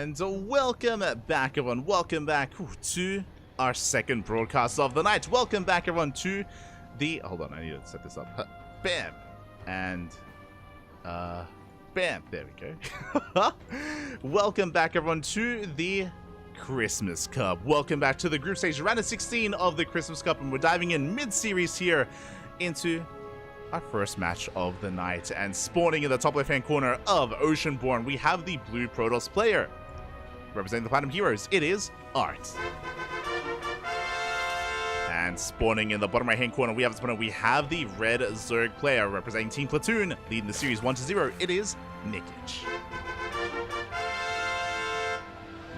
And welcome back, everyone. Welcome back to our second broadcast of the night. Welcome back, everyone, to the... Hold on, I need to set this up. Bam. And... Bam. There we go. Welcome back, everyone, to the Christmas Cup. Welcome back to the group stage, round of 16 of the Christmas Cup. And we're diving in mid-series here into our first match of the night, and spawning in the top left hand corner of Oceanborn, we have the blue Protoss player. Representing the Platinum Heroes, it is Art. And spawning in the bottom right hand corner, we have the red Zerg player. Representing Team Platoon, leading the series 1-0, it is Nikic.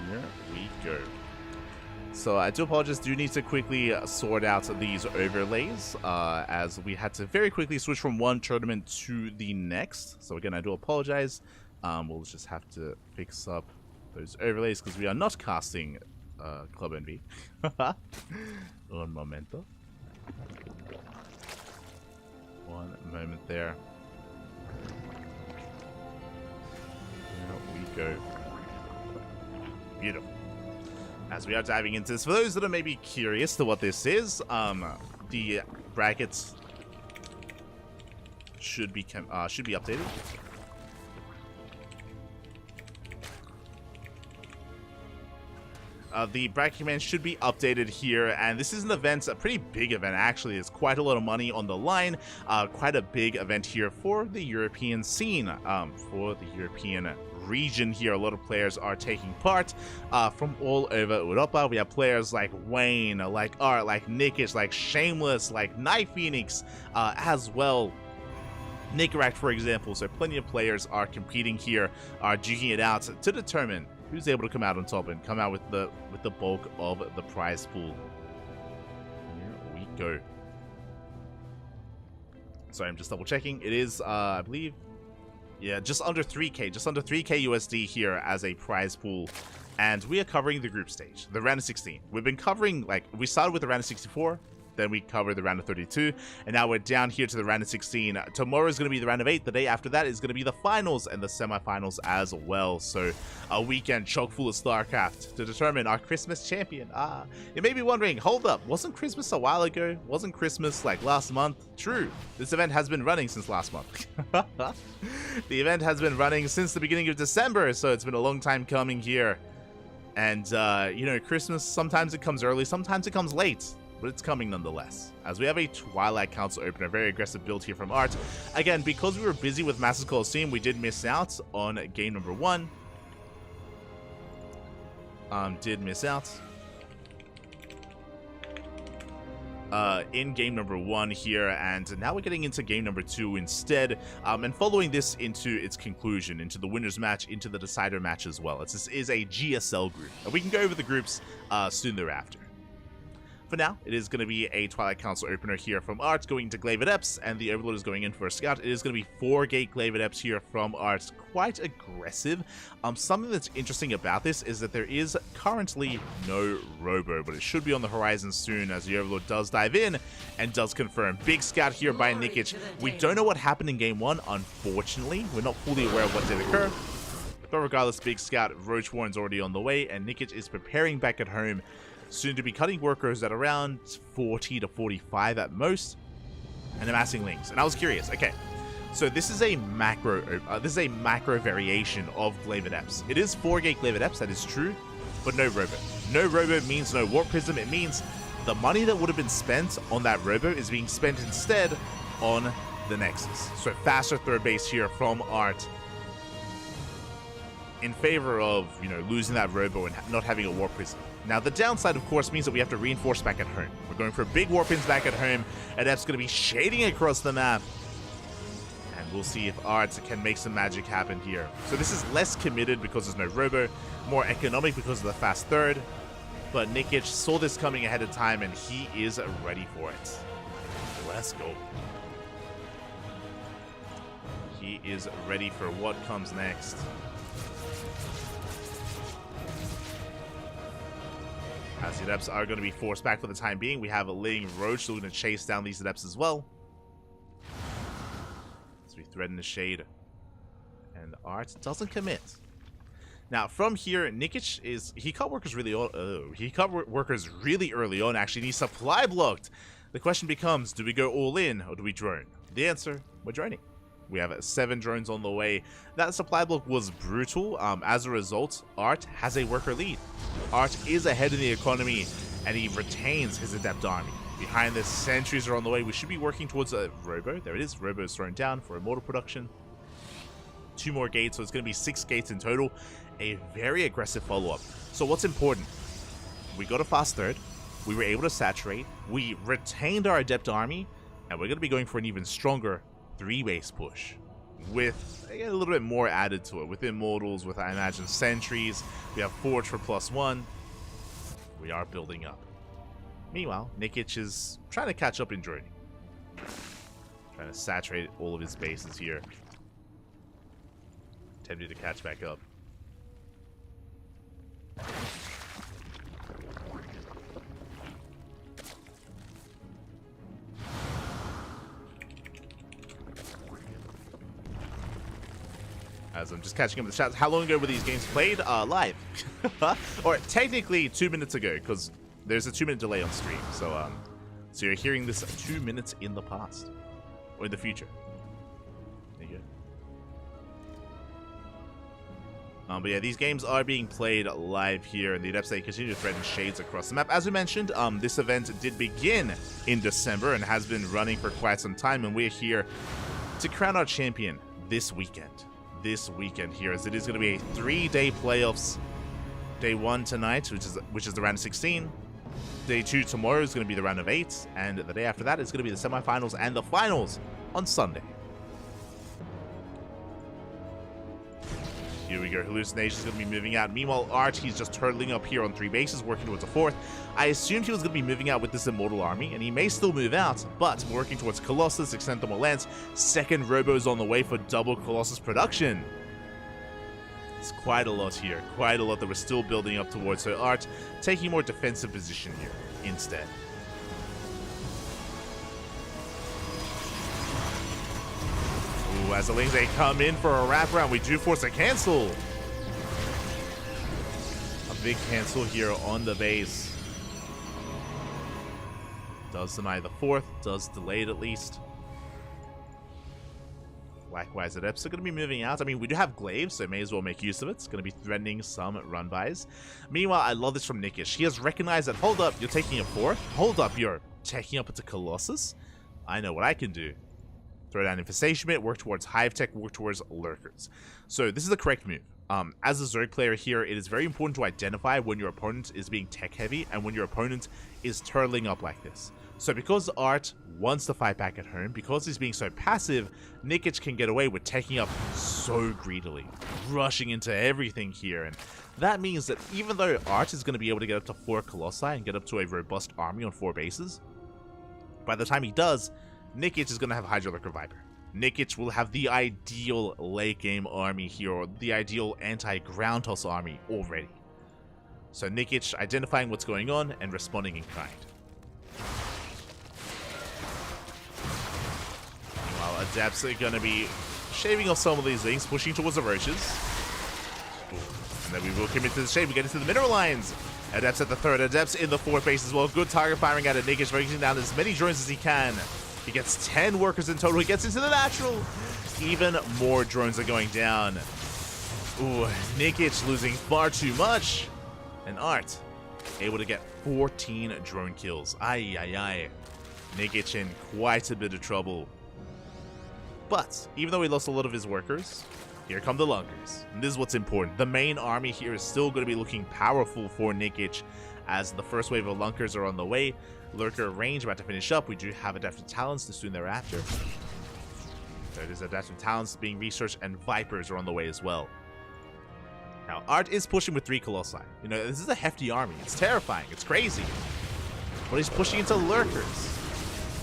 Here we go. So I do apologize, do need to quickly sort out these overlays, as we had to very quickly switch from one tournament to the next. So again, I do apologize. We'll just have to fix up those overlays because we are not casting Club NV. Un momento. One moment there. There we go. Beautiful. As we are diving into this, for those that are maybe curious to what this is, the brackets should be updated. The bracket command should be updated here, and this is an event, a pretty big event actually. It's quite a lot of money on the line, quite a big event here for the European scene, for the European region here. A lot of players are taking part from all over Europa. We have players like Wayne, like Art, like Nikic, like Shameless, like Night Phoenix, as well. Nickeract, for example. So plenty of players are competing here, are duking it out to determine who's able to come out on top and come out with the bulk of the prize pool. Here we go. Sorry, I'm just double checking. It is, I believe, yeah, just under 3K, USD here as a prize pool. And we are covering the group stage, the round of 16. We've been covering, like, we started with the round of 64, then we covered the round of 32, and now we're down here to the round of 16. Tomorrow is going to be the round of 8. The day after that is going to be the finals and the semifinals as well. So a weekend chock full of StarCraft to determine our Christmas champion. You may be wondering, hold up, wasn't Christmas a while ago? Wasn't Christmas like last month? True, this event has been running since last month. The event has been running since the beginning of December, so it's been a long time coming here. And, you know, Christmas, sometimes it comes early, sometimes it comes late, but it's coming nonetheless. As we have a Twilight Council opener, a very aggressive build here from Art. Again, because we were busy with Masters Colosseum, we did miss out on game number 1. In game number 1 here, and now we're getting into game number 2 instead, and following this into its conclusion, into the winners match, into the decider match as well. This is a GSL group, and we can go over the groups soon thereafter. For now, it is going to be a Twilight Council opener here from Art, going to Glaive Adepts, and the Overlord is going in for a scout. It is going to be 4-gate Glaive Adepts here from Art. Quite aggressive. Something that's interesting about this is that there is currently no Robo, but it should be on the horizon soon as the Overlord does dive in and does confirm. Big scout here by Nikic. We don't know what happened in game 1, unfortunately. We're not fully aware of what did occur. But regardless, big scout, Roach Warren's already on the way, and Nikic is preparing back at home, soon to be cutting workers at around 40 to 45 at most, and amassing links. And I was curious, okay, so this is a macro variation of Glaive Adepts. It is 4-gate Glaive Adepts, that is true, but no Robo. No Robo means no Warp Prism. It means the money that would have been spent on that Robo is being spent instead on the Nexus. So faster third base here from Art, in favor of, you know, losing that Robo and not having a Warp Prism. Now, the downside, of course, means that we have to reinforce back at home. We're going for big Warpins back at home. Adept's going to be shading across the map. And we'll see if Art can make some magic happen here. So this is less committed because there's no Robo, more economic because of the fast third. But Nikic saw this coming ahead of time, and he is ready for it. Let's go. He is ready for what comes next. As the Adepts are going to be forced back for the time being. We have a Living Roach still going to chase down these Adepts as well. As we threaten the shade. And Art doesn't commit. Now from here, Nikic he caught workers really early on. Actually, and he supply blocked. The question becomes, do we go all in or do we drone? The answer, we're droning. We have 7 drones on the way. That supply block was brutal. As a result, Art has a worker lead. Art is ahead in the economy, and he retains his adept army. Behind this, sentries are on the way. We should be working towards a Robo. There it is. Robo is thrown down for immortal production. 2 more gates, so it's going to be 6 gates in total. A very aggressive follow-up. So what's important? We got a fast third. We were able to saturate. We retained our adept army, and we're going to be going for an even stronger 3-base push with a little bit more added to it with immortals, with I imagine sentries. We have forge for +1. We are building up. Meanwhile, Nikic is trying to catch up in droning, trying to saturate all of his bases here, tempted to catch back up. As I'm just catching up with the chats. How long ago were these games played? Live. Or technically 2 minutes ago, because there's a 2-minute delay on stream. So you're hearing this 2 minutes in the past. Or in the future. There you go. But yeah, these games are being played live here, and the Adepts, they continue to threaten shades across the map. As we mentioned, this event did begin in December and has been running for quite some time, and we're here to crown our champion this weekend. This weekend here, as it is going to be a 3-day playoffs. Day 1 tonight, which is the round of 16. Day 2 tomorrow is going to be the round of 8, and the day after that is going to be the semifinals and the finals on Sunday. Here we go. Hallucination is going to be moving out. Meanwhile, Art, he's just turtling up here on 3 bases, working towards a 4th. I assumed he was going to be moving out with this immortal army, and he may still move out, but working towards Colossus, extend them Lance. 2nd Robo's on the way for double Colossus production. It's quite a lot here. Quite a lot that we're still building up towards. So Art taking a more defensive position here instead. Ooh, as the Lings, they come in for a wraparound. We do force a cancel. A big cancel here on the base. Does deny the 4th. Does delay it at least. Likewise, Adepts are going to be moving out. I mean, we do have glaives, so may as well make use of it. It's going to be threatening some run-bys. Meanwhile, I love this from Nikic. He has recognized that, hold up, you're taking a 4th. Hold up, you're taking up into Colossus. I know what I can do. Throw down Infestation Bit, work towards Hive Tech, work towards Lurkers. So this is the correct move. As a Zerg player here, it is very important to identify when your opponent is being tech-heavy and when your opponent is turtling up like this. So because Art wants to fight back at home, because he's being so passive, Nikic can get away with taking up so greedily, rushing into everything here. And that means that even though Art is going to be able to get up to 4 Colossi and get up to a robust army on 4 bases, by the time he does, Nikic is going to have Hydra Lurker Viper. Nikic will have the ideal late game army here, or the ideal anti-ground toss army already. So Nikic identifying what's going on and responding in kind. Meanwhile, Adepts are going to be shaving off some of these things, pushing towards the roaches. Ooh. And then we will commit to the shade. We get into the mineral lines. Adepts at the 3rd, Adepts in the 4th base as well. Good target firing out of Nikic, focusing down as many drones as he can. He gets 10 workers in total. He gets into the natural. Even more drones are going down. Ooh, Nikic losing far too much. And Art able to get 14 drone kills. Ay, ay, ay. Nikic in quite a bit of trouble. But even though he lost a lot of his workers, here come the Lunkers. And this is what's important. The main army here is still going to be looking powerful for Nikic, as the first wave of Lunkers are on the way. Lurker range about to finish up. We do have Adaptive Talents to soon thereafter. There it is, Adaptive Talents being researched, and Vipers are on the way as well. Now, Art is pushing with 3 Colossi. You know, this is a hefty army. It's terrifying. It's crazy. But he's pushing into Lurkers.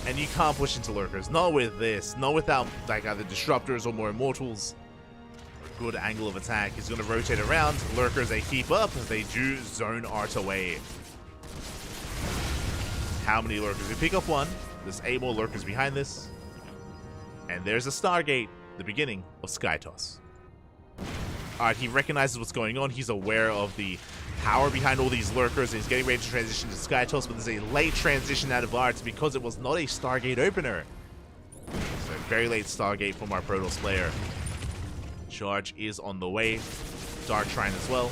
And you can't push into Lurkers. Not with this. Not without, like, either Disruptors or more Immortals. Good angle of attack. He's going to rotate around. Lurkers, they keep up. They do zone Art away. How many Lurkers? We pick up 1. There's 8 more Lurkers behind this. And there's a Stargate, the beginning of Sky Toss. Alright, he recognizes what's going on. He's aware of the power behind all these lurkers, and he's getting ready to transition to Sky Toss, but there's a late transition out of Art because it was not a Stargate opener. So very late Stargate from our Protoss player. Charge is on the way. Dark Shrine as well.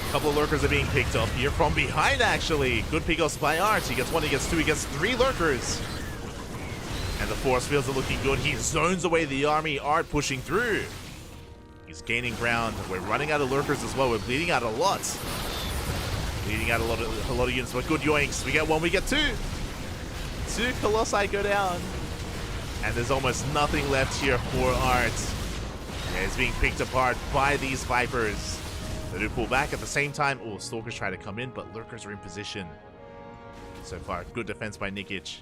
A couple of lurkers are being picked up here from behind, actually. Good pickups by Art. He gets 1, he gets 2, he gets 3 lurkers. And the force fields are looking good. He zones away the army. Art pushing through. He's gaining ground. We're running out of lurkers as well. We're bleeding out a lot. Bleeding out a lot of units, but good yoinks. We get 1, we get 2. 2 Colossi go down. And there's almost nothing left here for Art. Yeah, it's being picked apart by these Vipers. They do pull back at the same time. Oh, Stalkers try to come in, but lurkers are in position. So far, good defense by Nikic.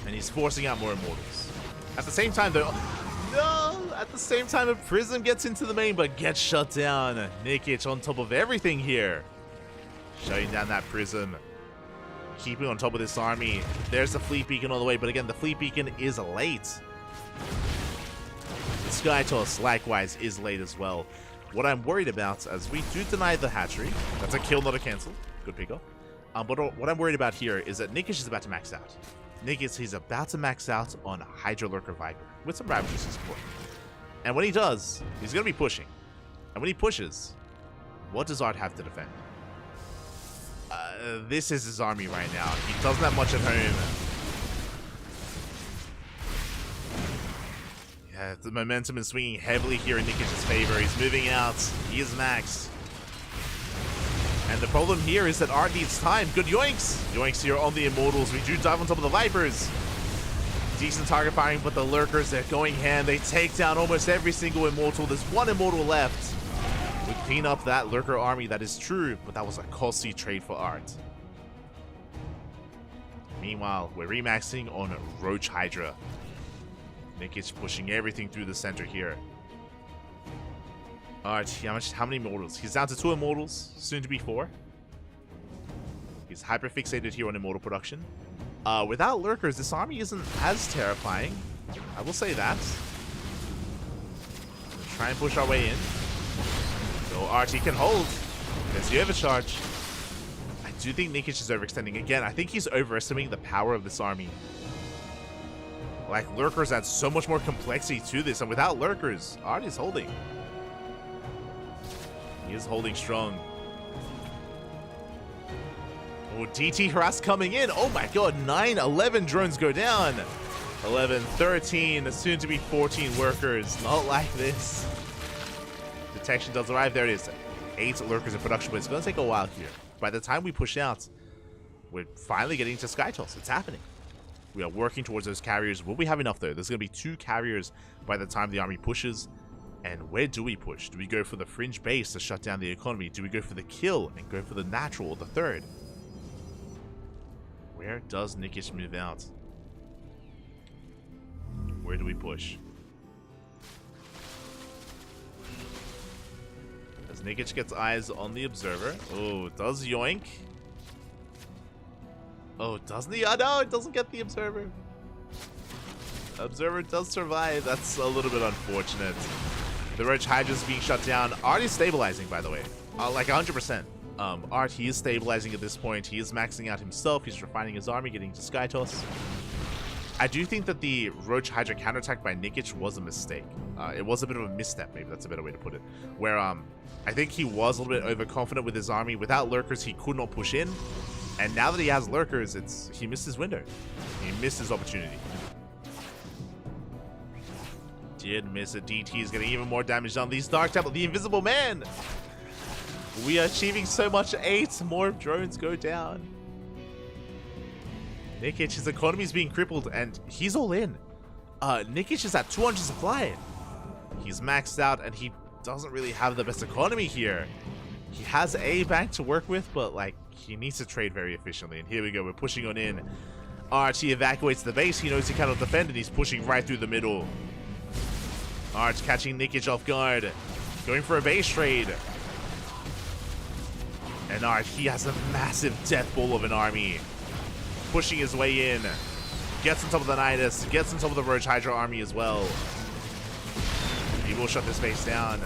And he's forcing out more Immortals. At the same time, though... No! At the same time, a Prism gets into the main, but gets shut down. Nikic on top of everything here. Shutting down that Prism. Keeping on top of this army. There's the Fleet Beacon all the way, but again, the Fleet Beacon is late. The Sky Toss, likewise, is late as well. What I'm worried about, as we do deny the hatchery, that's a kill, not a cancel. Good pickup. But what I'm worried about here is that Nikic is about to max out. Nikic, he's about to max out on Hydra Lurker Viper with some Ravagers to support. And when he does, he's going to be pushing. And when he pushes, what does Art have to defend? This is his army right now. He doesn't have much at home. Yeah, the momentum is swinging heavily here in Nikic's favor. He's moving out. He is maxed. And the problem here is that Art needs time. Good yoinks. Yoinks here on the Immortals. We do dive on top of the Vipers. Decent target firing, but the Lurkers, they're going hand. They take down almost every single Immortal. There's 1 Immortal left. We clean up that Lurker army. That is true, but that was a costly trade for Art. Meanwhile, we're remaxing on Roach Hydra. Nikic pushing everything through the center here. Art, how many Immortals? He's down to 2 Immortals, soon to be 4. He's hyper fixated here on Immortal production. Without Lurkers, this army isn't as terrifying. I will say that. We'll try and push our way in. So Art, he can hold. There's the overcharge. I do think Nikic is overextending again. I think he's overestimating the power of this army. Like, Lurkers add so much more complexity to this, and without Lurkers, Art is holding. He is holding strong. Oh, DT harass coming in. Oh my god, 9, 11 drones go down. 11, 13, soon to be 14 Lurkers. Not like this. Detection does arrive. There it is. 8 Lurkers in production, but it's going to take a while here. By the time we push out, we're finally getting to Sky Toss. It's happening. We are working towards those carriers. Will we have enough, though? There's going to be 2 carriers by the time the army pushes. And where do we push? Do we go for the fringe base to shut down the economy? Do we go for the kill and go for the natural, the 3rd? Where does Nikic move out? Where do we push? As Nikic gets eyes on the Observer. Oh, does yoink. Oh, doesn't he? Oh, no, it doesn't get the Observer. Observer does survive. That's a little bit unfortunate. The Roach Hydra is being shut down. Art is stabilizing, by the way. Like 100%. Art, he is stabilizing at this point. He is maxing out himself. He's refining his army, getting to Sky Toss. I do think that the Roach Hydra counterattack by Nikic was a mistake. It was a bit of a misstep, maybe that's a better way to put it. Where I think he was a little bit overconfident with his army. Without Lurkers, he could not push in. And now that he has Lurkers, he missed his window. He missed his opportunity. Did miss it. DT is getting even more damage on these Dark Temple. The Invisible Man! We are achieving so much. 8 more drones go down. Nikic, his economy is being crippled, and he's all in. Nikic is at 200 supply. He's maxed out, and he doesn't really have the best economy here. He has a bank to work with, but like he needs to trade very efficiently. And here we go. We're pushing on in. Arch, he evacuates the base. He knows he cannot defend, and he's pushing right through the middle. Arch catching Nikic off guard. Going for a base trade. And Arch, he has a massive death ball of an army. Pushing his way in. Gets on top of the Nidus. Gets on top of the Roach Hydra army as well. He will shut this base down.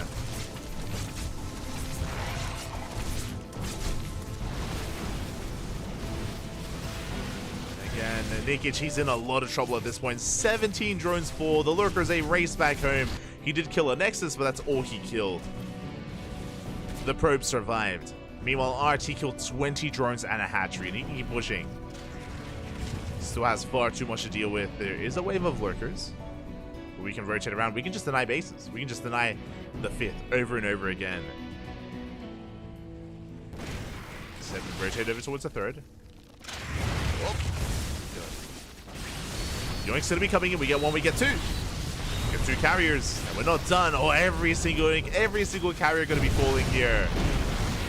Again, Nikic, he's in a lot of trouble at this point. 17 drones fall. The Lurkers, a race back home. He did kill a Nexus, but that's all he killed. The probe survived. Meanwhile, Art, he killed 20 drones and a hatchery, and he can keep pushing. Still has far too much to deal with. There is a wave of Lurkers. We can rotate around. We can just deny bases. We can just deny the 5th over and over again. 7 rotate over towards the 3rd. Oh, good. Yoink's gonna be coming in. We get 1, we get 2. We get 2 carriers, and we're not done. Oh, every single carrier gonna be falling here.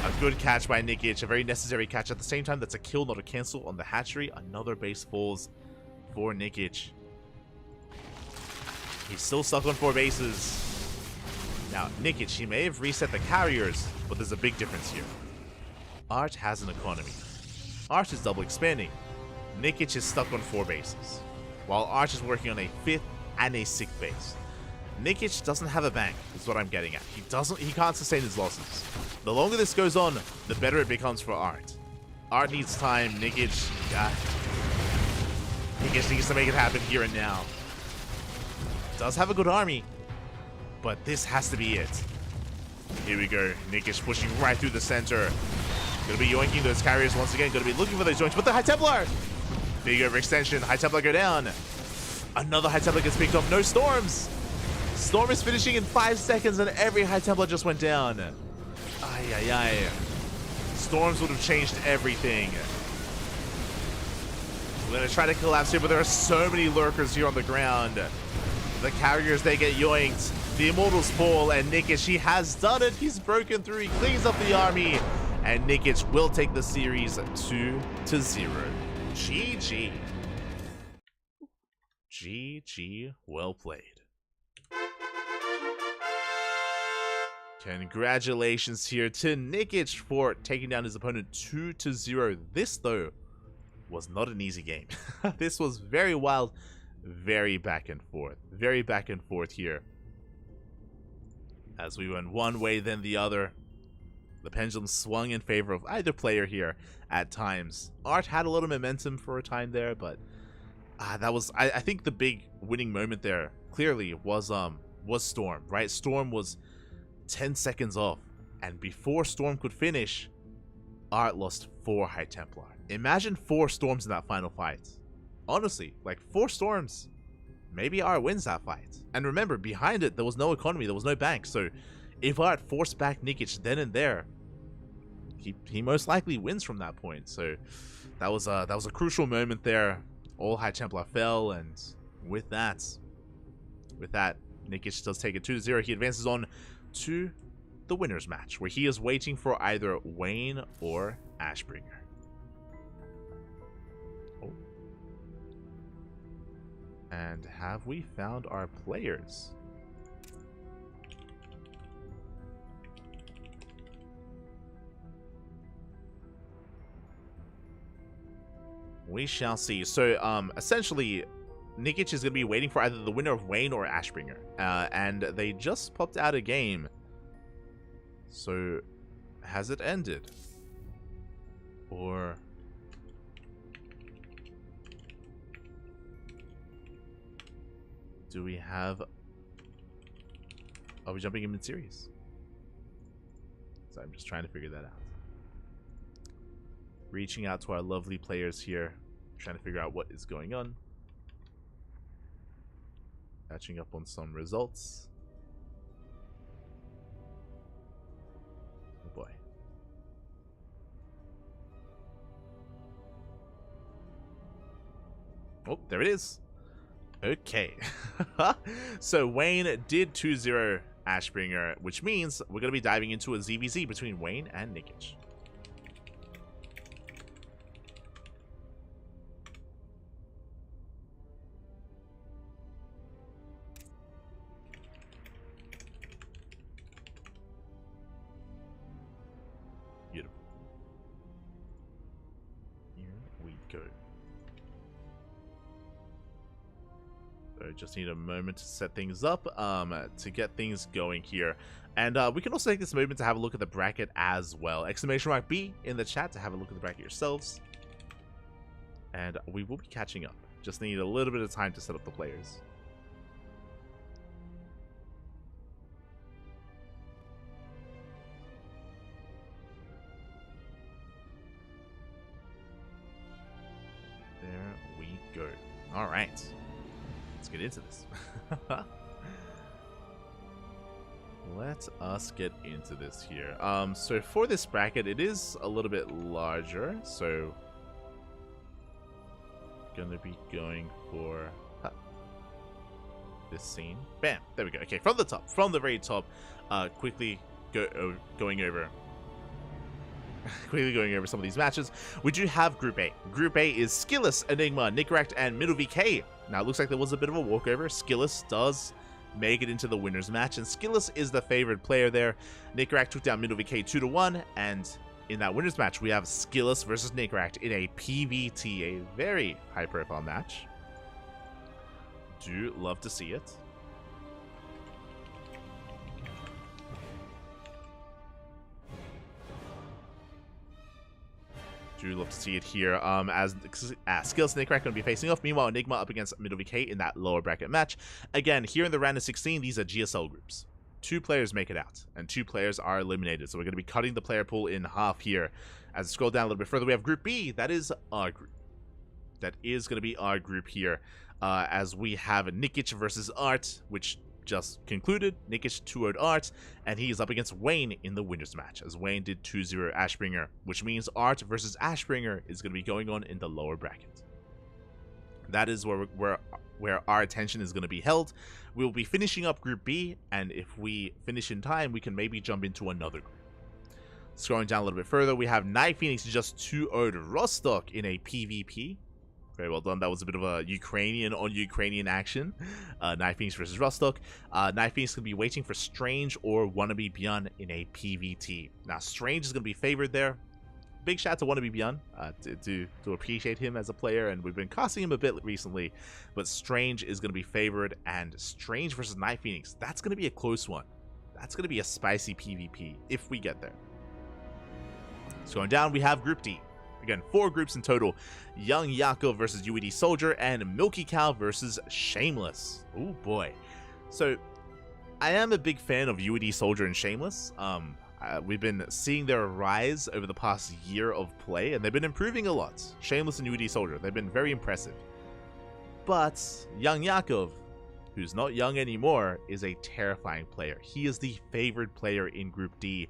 A good catch by Nikic, a very necessary catch. At the same time, that's a kill, not a cancel on the hatchery. Another base falls for Nikic. He's still stuck on 4 bases. Now, Nikic, he may have reset the carriers, but there's a big difference here. Art has an economy. Art is double expanding. Nikic is stuck on 4 bases, while Art is working on a 5th and a 6th base. Nikic doesn't have a bank, is what I'm getting at. He can't sustain his losses. The longer this goes on, the better it becomes for Art. Art needs time. Nikic needs to make it happen here and now. Does have a good army, but this has to be it. Here we go. Nikic pushing right through the center. Gonna be yoinking those carriers once again. Gonna be looking for those yoinks, but the High Templar! Big overextension. High Templar go down. Another High Templar gets picked off. No storms. Storm is finishing in 5 seconds, and every High Templar just went down. Ay, ay, ay. Storms would have changed everything. We're gonna try to collapse here, but there are so many Lurkers here on the ground. The carriers, they get yoinked. The Immortals fall, and Nikic, he has done it. He's broken through. He cleans up the army, and Nikic will take the series 2-0. GG. GG, well played. Congratulations here to Nikic for taking down his opponent 2-0. This, though, was not an easy game. This was very wild, very back and forth. Very back and forth here. As we went one way, then the other. The pendulum swung in favor of either player here at times. Art had a little momentum for a time there, but that was, I think the big winning moment there clearly was Storm, right? Storm was 10 seconds off, and before Storm could finish, Art lost 4 High Templar. Imagine 4 Storms in that final fight. Honestly, like 4 Storms, maybe Art wins that fight. And remember, behind it, there was no economy, there was no bank, so if Art forced back Nikic then and there, he most likely wins from that point. So that was a crucial moment there. All High Templar fell, and with that, Nikic does take it 2-0. He advances on to the winners match, where he is waiting for either Wayne or Ashbringer. Oh. And have we found our players? We shall see. So, essentially, Nikic is going to be waiting for either the winner of Wayne or Ashbringer. And they just popped out a game. So, has it ended? Or... do we have... are we jumping in mid-series? So I'm just trying to figure that out. Reaching out to our lovely players here, trying to figure out what is going on. Catching up on some results. Oh boy. Oh, there it is. Okay. So Wayne did 2-0 Ashbringer, which means we're going to be diving into a ZVZ between Wayne and Nikic. Beautiful. Here we go. So just need a moment to set things up, to get things going here. And we can also take this moment to have a look at the bracket as well. !B in the chat to have a look at the bracket yourselves. And we will be catching up. Just need a little bit of time to set up the players. There we go. All right. Let's get into this. Let us get into this here. So for this bracket, it is a little bit larger. So gonna be going for this scene. Bam! There we go. Okay, from the top, from the very top, quickly going over some of these matches. We do have Group A. Group A is Skillous, Enigma, Nickracked, and Middle VK. Now it looks like there was a bit of a walkover. Skillous does make it into the winners match, and Skillous is the favored player there. Nickracked took down Middle VK 2-1, and in that winners match, we have Skillous versus Nickracked in a PVT, a very high-profile match. Do love to see it. Do love to see it here. As Skillous and Nickracked going to be facing off. Meanwhile, Enigma up against Middle VK in that lower bracket match. Again, here in the round of 16, these are GSL groups. 2 players make it out, and 2 players are eliminated. So we're going to be cutting the player pool in half here. As I scroll down a little bit further, we have Group B. That is our group. That is going to be our group here. As we have Nikic versus Art, which just concluded. Nikic 2-0'd Art, and he is up against Wayne in the winners match, as Wayne did 2-0 Ashbringer, which means Art versus Ashbringer is going to be going on in the lower bracket. That is where our attention is going to be held. We'll be finishing up Group B, and if we finish in time, we can maybe jump into another group. Scrolling down a little bit further, we have Night Phoenix just 2-0'd Rostock in a PvP. Very well done. That was a bit of a Ukrainian on Ukrainian action. Night Phoenix versus Rostock. Night Phoenix is going to be waiting for Strange or Wannabe Beyond in a PvT. Now, Strange is going to be favored there. Big shout out to Wannabe Beyond to appreciate him as a player, and we've been casting him a bit recently. But Strange is going to be favored, and Strange versus Night Phoenix, that's going to be a close one. That's going to be a spicy PvP if we get there. So going down, we have Group D. Again, 4 groups in total. Young Yako versus UED Soldier, and Milky Cow versus Shameless. Oh boy. So, I am a big fan of UED Soldier and Shameless. We've been seeing their rise over the past year of play, and they've been improving a lot. Shameless and UED Soldier, they've been very impressive. But Young Yakov, who's not young anymore, is a terrifying player. He is the favored player in Group D.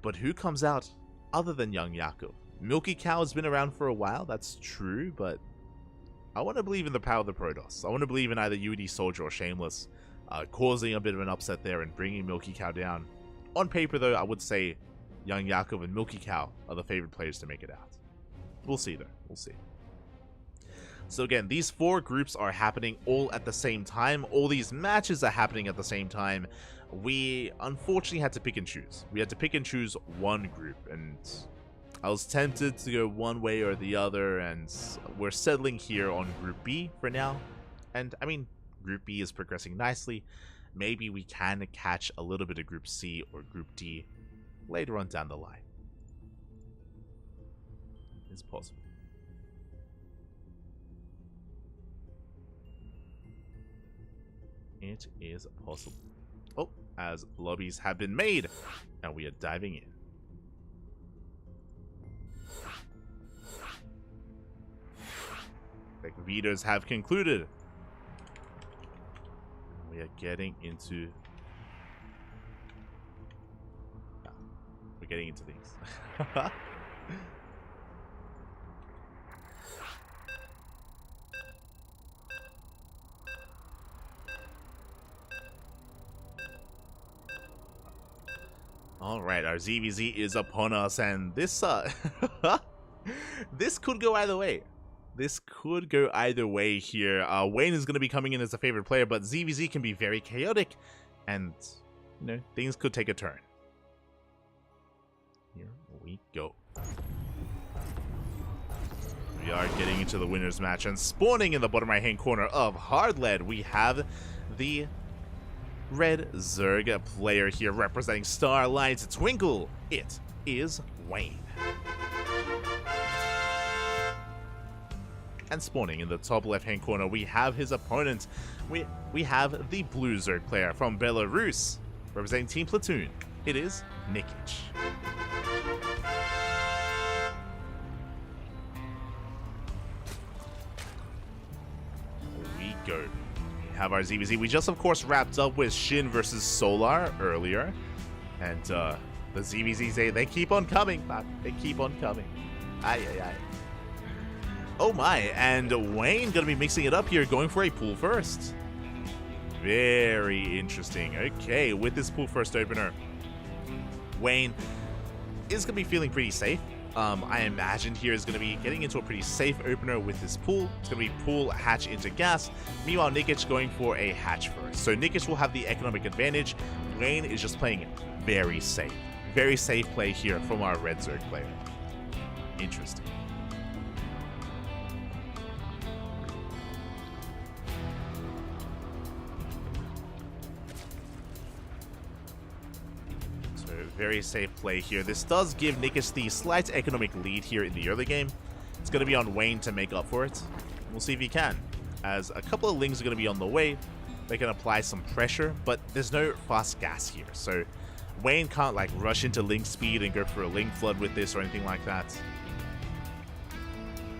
But who comes out other than Young Yakov? Milky Cow has been around for a while, that's true, but I want to believe in the power of the Protoss. I want to believe in either UED Soldier or Shameless, causing a bit of an upset there and bringing Milky Cow down. On paper, though, I would say Young Yakov and Milky Cow are the favorite players to make it out. We'll see, though. We'll see. So again, these 4 groups are happening all at the same time. All these matches are happening at the same time. We unfortunately had to pick and choose. We had to pick and choose one group, and I was tempted to go one way or the other, and we're settling here on Group B for now. And, I mean, Group B is progressing nicely. Maybe we can catch a little bit of Group C or Group D later on down the line. It's possible. It is possible. Oh, as lobbies have been made, and we are diving in. Like vetoes have concluded. We are getting into... we're getting into things. Alright, our ZVZ is upon us, and this this could go either way. This could go either way here. Wayne is going to be coming in as a favorite player, but ZVZ can be very chaotic, and, you know, things could take a turn. Here we go. We are getting into the winner's match, and spawning in the bottom right-hand corner of Hardlead, we have the red Zerg player here representing Starlight Twinkle. It is Wayne. And spawning in the top left-hand corner, we have his opponent. We have the blue Zerg player from Belarus, representing Team Platoon. It is Nikic. We go. We have our ZVZ. We just, of course, wrapped up with Shin versus Solar earlier. And the ZVZs, they keep on coming. They keep on coming. Aye, aye, aye. Oh my, and Wayne gonna be mixing it up here, going for a pool first. Very interesting. Okay, with this pool first opener, Wayne is gonna be feeling pretty safe. I imagine here is gonna be getting into a pretty safe opener with this pool. It's gonna be pool, hatch into gas. Meanwhile, Nikic going for a hatch first. So Nikic will have the economic advantage. Wayne is just playing very safe. Very safe play here from our red Zerg player. Interesting. Very safe play here. This does give Nikic the slight economic lead here in the early game. It's going to be on Wayne to make up for it. We'll see if he can, as a couple of Lings are going to be on the way. They can apply some pressure, but there's no fast gas here. So Wayne can't like rush into Ling speed and go for a Ling flood with this or anything like that.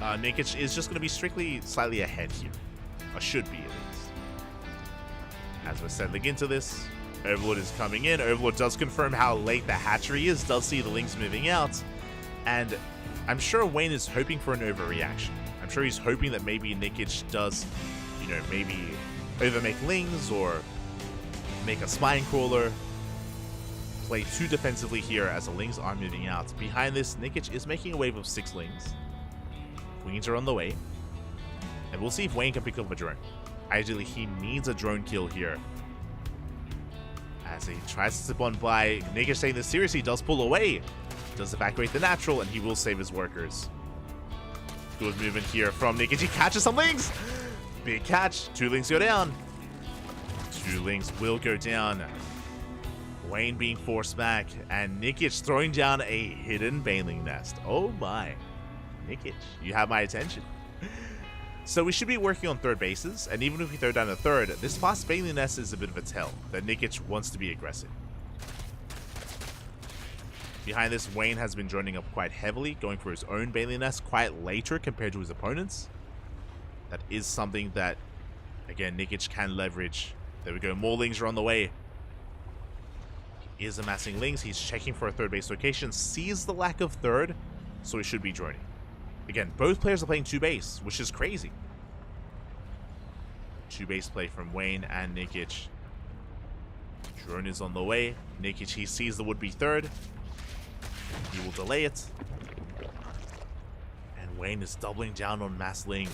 Nikic is just going to be strictly slightly ahead here. Or should be, at least. As we're settling into this, Overlord is coming in. Overlord does confirm how late the hatchery is, does see the Lings moving out, and I'm sure Wayne is hoping for an overreaction. I'm sure he's hoping that maybe Nikic does, you know, maybe overmake Lings or make a Spine Crawler, play too defensively here as the Lings are moving out. Behind this, Nikic is making a wave of 6 Lings. Queens are on the way, and we'll see if Wayne can pick up a drone. Ideally, he needs a drone kill here. As he tries to slip on by, Nikic saying this seriously, does pull away. Does evacuate the natural, and he will save his workers. Good movement here from Nikic. He catches some Lings! Big catch. 2 Lings go down. 2 Lings will go down. Wayne being forced back, and Nikic throwing down a hidden Baneling nest. Oh my. Nikic, you have my attention. So we should be working on third bases, and even if we throw down a third, this fast Baneling nest is a bit of a tell that Nikic wants to be aggressive. Behind this, Wayne has been joining up quite heavily, going for his own Baneling nest quite later compared to his opponents. That is something that, again, Nikic can leverage. There we go, more Lings are on the way. He is amassing Lings, he's checking for a third base location, sees the lack of third, so he should be joining. Again, both players are playing 2 base, which is crazy. 2 base play from Wayne and Nikic. Drone is on the way. Nikic, he sees the would-be third. He will delay it. And Wayne is doubling down on mass Ling.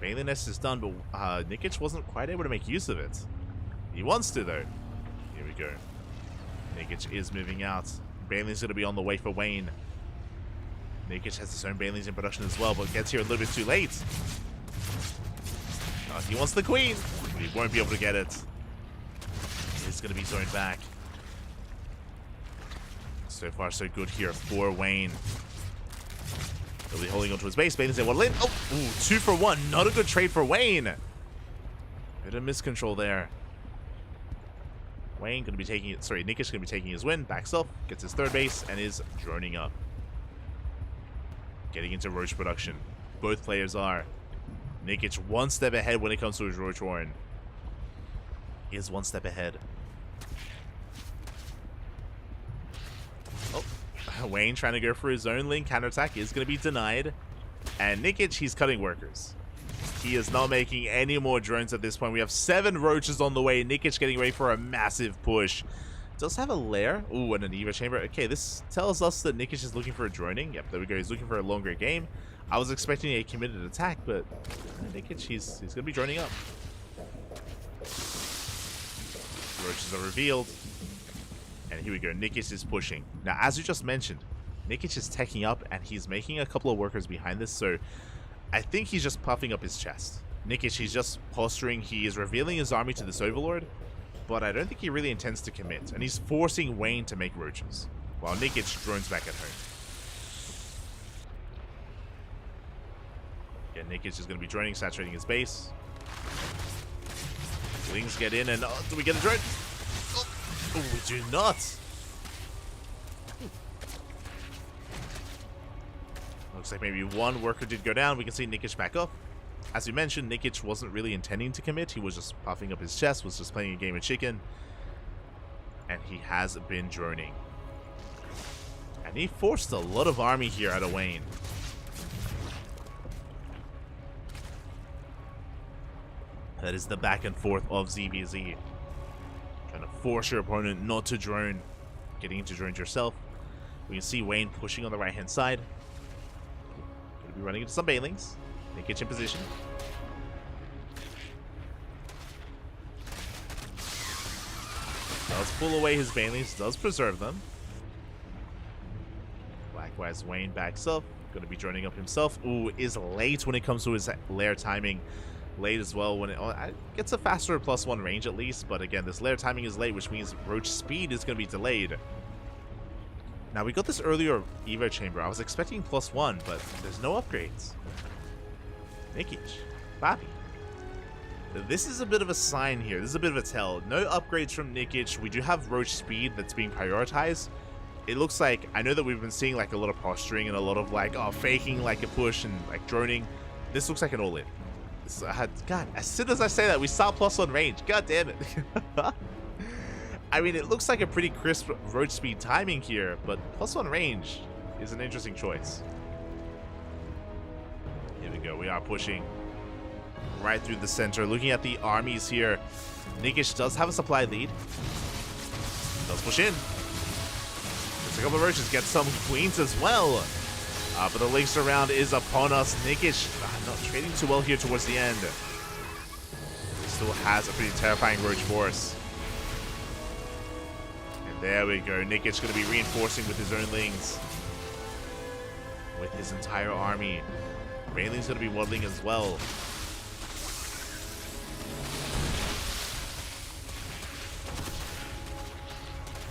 Baneling nest is done, but Nikic wasn't quite able to make use of it. He wants to, though. Here we go. Nikic is moving out. Baneling's going to be on the way for Wayne. Nikic has his own Banelings in production as well, but gets here a little bit too late. He wants the Queen, but he won't be able to get it. He's going to be zoned back. So far, so good here for Wayne. Really holding onto his base. Baneling's in one lane. Oh, ooh, 2 for 1. Not a good trade for Wayne. Bit of miscontrol there. Wayne going to be taking it. Sorry, Nikic's going to be taking his win. Backs off, gets his third base, and is droning up. Getting into Roach production. Both players are. Nikic 1 step ahead when it comes to his Roach Warren. He is 1 step ahead. Oh, Wayne trying to go for his own Ling counterattack is going to be denied. And Nikic, he's cutting workers. He is not making any more drones at this point. We have 7 Roaches on the way. Nikic getting ready for a massive push. Does have a lair. Ooh, and an Eva chamber. Okay, this tells us that Nikic is looking for a droning. Yep, there we go. He's looking for a longer game. I was expecting a committed attack, but Nikic, he's going to be droning up. Roaches are revealed. And here we go. Nikic is pushing. Now, as you just mentioned, Nikic is teching up, and he's making a couple of workers behind this, so I think he's just puffing up his chest. Nikic, he's just posturing. He is revealing his army to this Overlord, but I don't think he really intends to commit, and he's forcing Wayne to make roaches, while Nikic drones back at home. Yeah, Nikic is going to be droning, saturating his base. Wings get in, and do we get a drone? Oh, we do not. Looks like maybe one worker did go down. We can see Nikic back up. As we mentioned, Nikic wasn't really intending to commit. He was just puffing up his chest, was just playing a game of chicken. And he has been droning. And he forced a lot of army here out of Wayne. That is the back and forth of ZBZ. Trying to force your opponent not to drone. Getting into drones yourself. We can see Wayne pushing on the right hand side. Going to be running into some Banelings. Nikic in position. Does pull away his Banelings. Does preserve them. Likewise, Wayne backs up. Going to be droning up himself. Ooh, is late when it comes to his lair timing. Late as well when it gets a faster +1 range at least, but again, this lair timing is late, which means roach speed is going to be delayed. Now, we got this earlier Evo chamber. I was expecting +1, but there's no upgrades. Nikic, Bobby. This is a bit of a sign here. This is a bit of a tell. No upgrades from Nikic. We do have roach speed that's being prioritized. It looks like, I know that we've been seeing like a lot of posturing and a lot of like, faking like a push and like droning. This looks like an all-in. God, as soon as I say that, we saw +1 range. God damn it. I mean, it looks like a pretty crisp roach speed timing here, but +1 range is an interesting choice. Here we go. We are pushing right through the center. Looking at the armies here, Nikic does have a supply lead. Does push in. Gets a couple of roaches. Gets some queens as well. But the Lynx round is upon us. Nikic not trading too well here towards the end. He still has a pretty terrifying roach force. And there we go. Nikic's going to be reinforcing with his own Lings. With his entire army. Baneling's going to be waddling as well.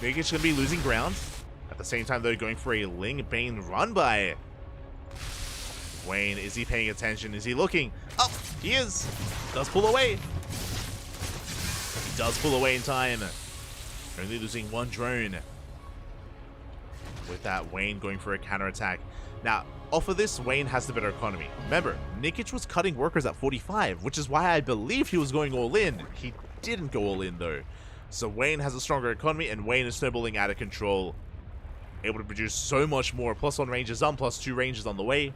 Nikic's going to be losing ground. At the same time, though, going for a Ling Bane run by Wayne. Is he paying attention? Is he looking? Oh, he is. Does pull away. He does pull away in time. Only losing one drone. With that, Wayne going for a counterattack. Now, off of this, Wayne has the better economy. Remember, Nikic was cutting workers at 45, which is why I believe he was going all in. He didn't go all in, though. So Wayne has a stronger economy, and Wayne is snowballing out of control. Able to produce so much more. +1 range is on, +2 range is on the way.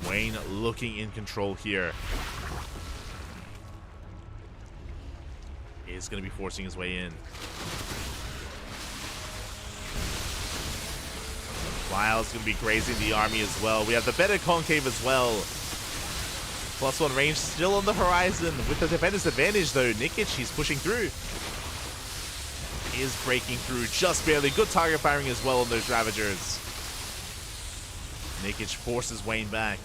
Wayne looking in control here. Is going to be forcing his way in. Lyle's going to be grazing the army as well. We have the better concave as well. +1 range still on the horizon. With the defender's advantage though, Nikic, he's pushing through. He is breaking through just barely. Good target firing as well on those Ravagers. Nikic forces Wayne back.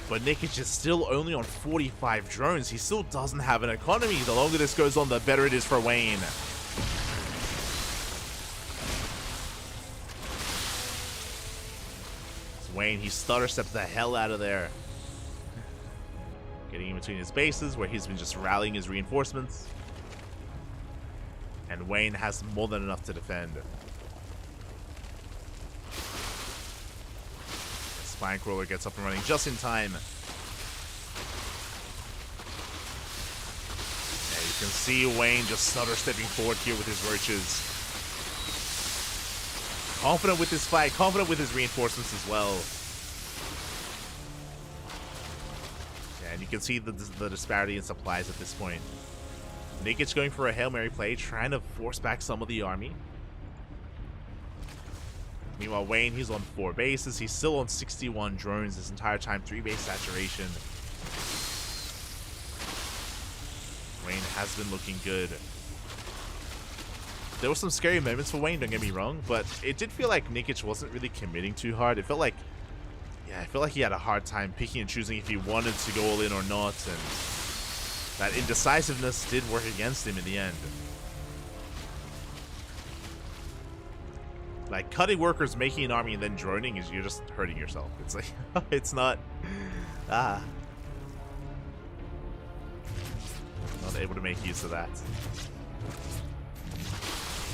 But Nikic is still only on 45 drones. He still doesn't have an economy. The longer this goes on, the better it is for Wayne. Wayne, he stutter steps the hell out of there. Getting in between his bases where he's been just rallying his reinforcements. And Wayne has more than enough to defend. Spine Crawler gets up and running just in time. And you can see Wayne just stutter stepping forward here with his roaches. Confident with his fight, confident with his reinforcements as well. And you can see the disparity in supplies at this point. Nikic going for a Hail Mary play, trying to force back some of the army. Meanwhile, Wayne, he's on 4 bases. He's still on 61 drones this entire time, 3 base saturation. Wayne has been looking good. There were some scary moments for Wayne, don't get me wrong, but it did feel like Nikic wasn't really committing too hard. It felt like, yeah, I felt like he had a hard time picking and choosing if he wanted to go all in or not, and that indecisiveness did work against him in the end. Like, cutting workers, making an army, and then droning is you're just hurting yourself. It's like, it's not, not able to make use of that.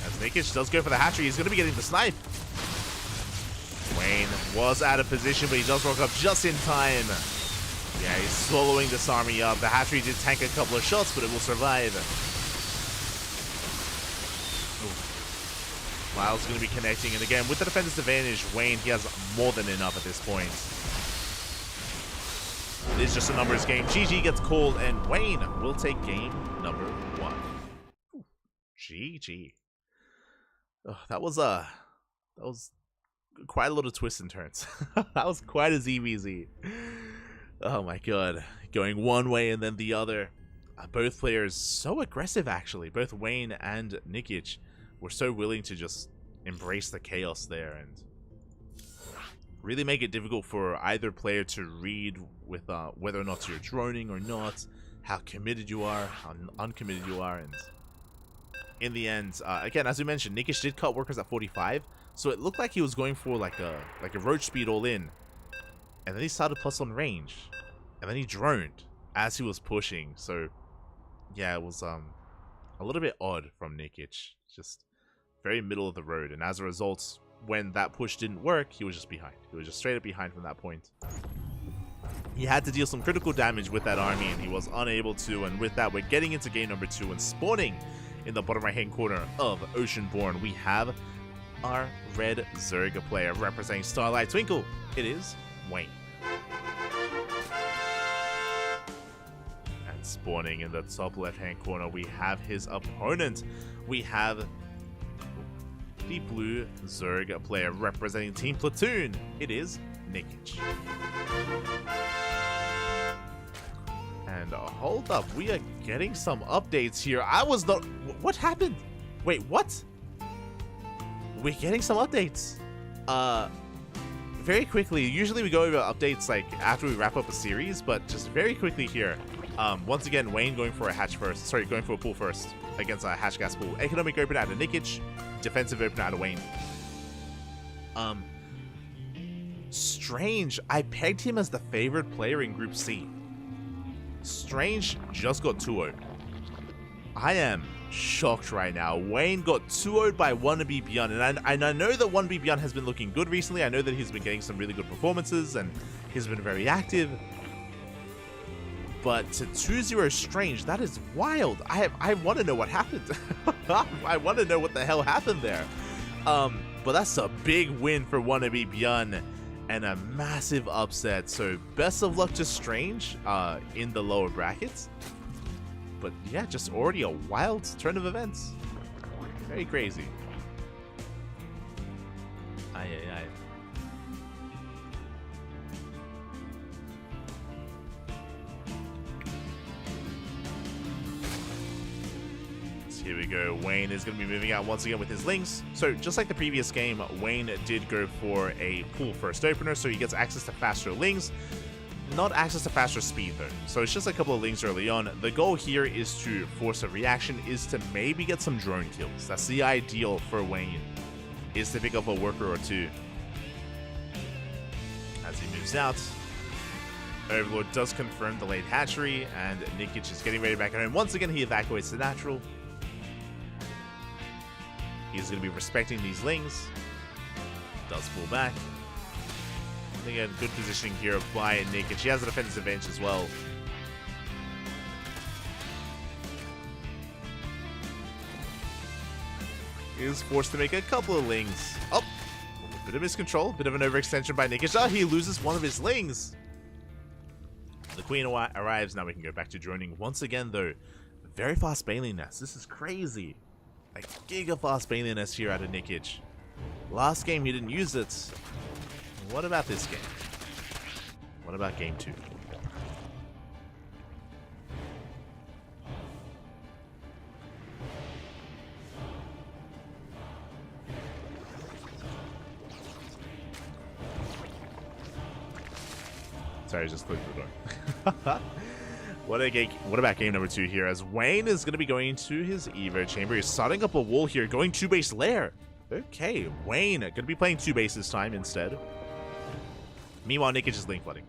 As Nikic does go for the hatchery, he's going to be getting the snipe. Wayne was out of position, but he does rock up just in time. Yeah, he's swallowing this army up. The hatchery did tank a couple of shots, but it will survive. Miles going to be connecting, and again, with the defender's advantage, Wayne, he has more than enough at this point. It is just a numbers game. GG gets called, and Wayne will take game number 1. Ooh, GG. Oh, that was quite a lot of twists and turns. That was quite a ZVZ. Oh my god. Going one way and then the other. Both players so aggressive, actually. Both Wayne and Nikic were so willing to just embrace the chaos there and really make it difficult for either player to read with whether or not you're droning or not, how committed you are, how uncommitted you are, and in the end, again, as we mentioned, Nikic did cut workers at 45, so it looked like he was going for like a roach speed all in, and then he started plus on range, and then he droned as he was pushing. So yeah, it was a little bit odd from Nikic, just very middle of the road, and as a result, when that push didn't work, he was just behind. He was just straight up behind from that point. He had to deal some critical damage with that army, and he was unable to, and with that, we're getting into game number 2, and spawning in the bottom right-hand corner of Oceanborn, we have our red Zerg player representing Starlight Twinkle. It is Wayne. And spawning in the top left-hand corner, we have his opponent. We have the blue Zerg player representing Team Platoon. It is Nikic. And hold up, we are getting some updates here. I was not... What happened? Wait, what? We're getting some updates. Very quickly, usually we go over updates like after we wrap up a series, but just very quickly here. Once again, Wayne going for a hatch first. Sorry, going for a pool first against a hatch gas pool. Economic open out of Nikic. Defensive open out of Wayne. Strange. I pegged him as the favorite player in Group C. Strange just got 2-0'd. I am shocked right now. Wayne got 2-0'd by Wannabe Beyond, and I know that Wannabe Beyond has been looking good recently. I know that he's been getting some really good performances, and he's been very active. But to 2-0 Strange, that is wild. I want to know what happened. I want to know what the hell happened there. But that's a big win for Wannabe Beyond and a massive upset. So best of luck to Strange in the lower brackets. But yeah, just already a wild turn of events. Very crazy. Aye, aye, aye. Here we go. Wayne is going to be moving out once again with his links. So just like the previous game, Wayne did go for a pool first opener, so he gets access to faster links. Not access to faster speed though. So it's just a couple of links early on. The goal here is to force a reaction, is to maybe get some drone kills. That's the ideal for Wayne, is to pick up a worker or two. As he moves out, Overlord does confirm the late hatchery, and Nikic is getting ready back at home. Once again, he evacuates the natural. He's going to be respecting these lings. Does pull back. Again, good positioning here by Nikic. She has a defensive advantage as well. He is forced to make a couple of lings. Oh, a bit of miscontrol, bit of an overextension by Nikic. Oh, he loses one of his lings. The queen arrives. Now we can go back to droning once again, though. Very fast Baleen Nest. This is crazy. Like giga fast Baleen Nest here out of Nikic. Last game he didn't use it. What about this game? What about game 2? Sorry, I just closed the door. What about game number 2 here? As Wayne is going to be going into his Evo chamber. He's setting up a wall here, going 2-base lair. Okay, Wayne going to be playing 2-base this time instead. Meanwhile, Nick is just link flooding.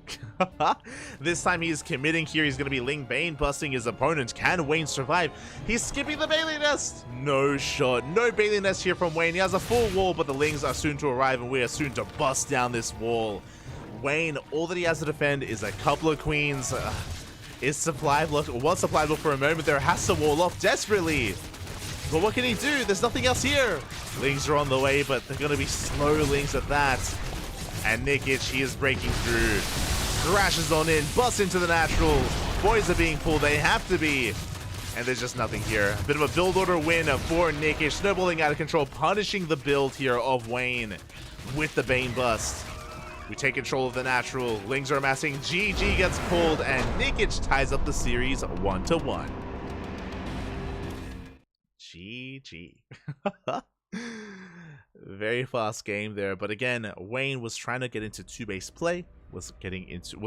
This time he is committing here. He's going to be link bane busting his opponent. Can Wayne survive? He's skipping the Bailey Nest. No shot. No Bailey Nest here from Wayne. He has a full wall, but the lings are soon to arrive, and we are soon to bust down this wall. Wayne, all that he has to defend is a couple of queens. Is supply blocked? One supply block for a moment there. Has to wall off desperately. But what can he do? There's nothing else here. Lings are on the way, but they're going to be slow lings at that. And Nikic, he is breaking through. Crashes on in, busts into the natural. Boys are being pulled. They have to be. And there's just nothing here. A bit of a build order win for Nikic. Snowballing out of control, punishing the build here of Wayne with the Bane bust. We take control of the natural. Lings are amassing. GG gets pulled, and Nikic ties up the series 1-1. GG. Very fast game there, but again, Wayne was trying to get into 2-base play, was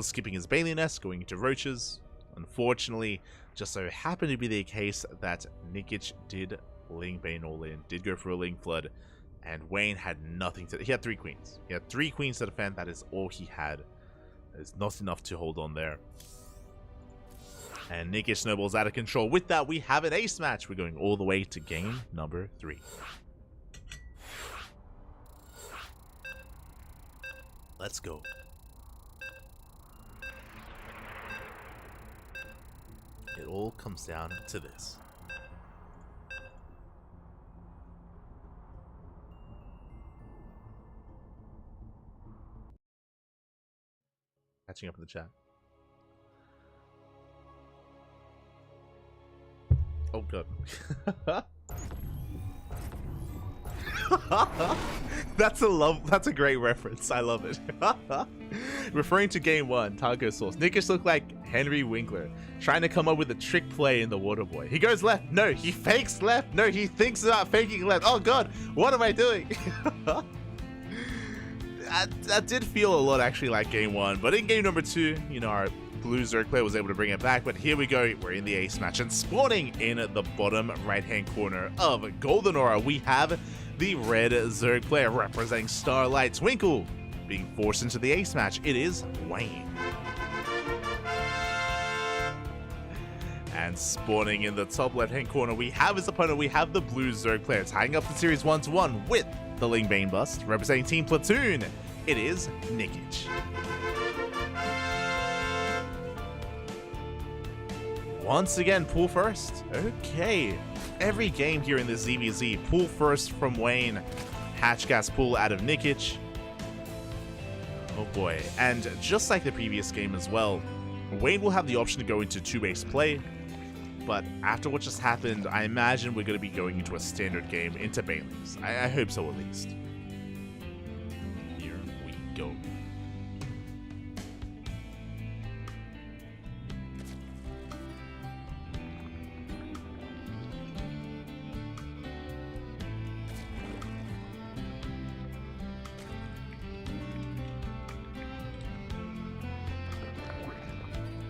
skipping his Bailey Nest, going into roaches. Unfortunately, just so happened to be the case that Nikic did link bane all in, did go for a link flood, and Wayne had nothing to. He had 3 queens. He had 3 queens to defend. That is all he had. There's not enough to hold on there. And Nikic snowballs out of control. With that, we have an ace match. We're going all the way to game number 3. Let's go. It all comes down to this. Catching up in the chat. Oh god. That's a great reference. I love it. Referring to game 1, taco sauce. Nikic looked like Henry Winkler trying to come up with a trick play in the Waterboy. He goes left. No, he fakes left. No, he thinks about faking left. Oh god, what am I doing? That did feel a lot actually like game 1, but in game number 2, you know, our blue Zerg player was able to bring it back. But here we go, we're in the ace match, and spawning in the bottom right hand corner of Golden Aura, we have the red Zerg player representing Starlight Twinkle being forced into the ace match. It is Wayne. And spawning in the top left hand corner, we have his opponent. We have the blue Zerg player tying up the series 1-1 with the Ling Bane bust, representing Team Platoon. It is Nikic. Once again, pool first. Okay. Every game here in the ZVZ, pool first from Wayne. Hatch gas pool out of Nikic. Oh boy. And just like the previous game as well, Wayne will have the option to go into 2-base play. But after what just happened, I imagine we're going to be going into a standard game into Bailey's. I hope so at least. Here we go.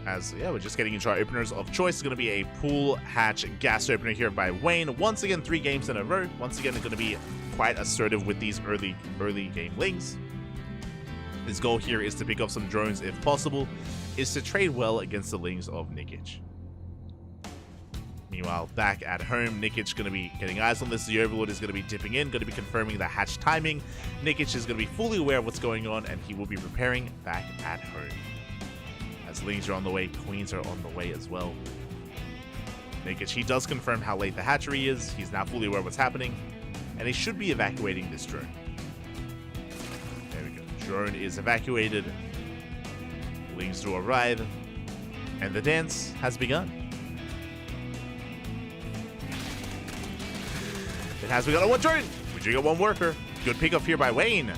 As, yeah, we're just getting into our openers of choice. It's going to be a pool hatch gas opener here by Wayne. Once again, 3 games in a row. Once again, it's going to be quite assertive with these early game lings. His goal here is to pick up some drones if possible, is to trade well against the lings of Nikic. Meanwhile, back at home, Nikic going to be getting eyes on this. The Overlord is going to be dipping in, going to be confirming the hatch timing. Nikic is going to be fully aware of what's going on, and he will be preparing back at home. As lings are on the way, queens are on the way as well. Nikic, he does confirm how late the hatchery is. He's now fully aware of what's happening, and he should be evacuating this drone. There we go. Drone is evacuated. Lings to arrive, and the dance has begun. It has begun on 1 drone. We do get 1 worker. Good pickup here by Wayne.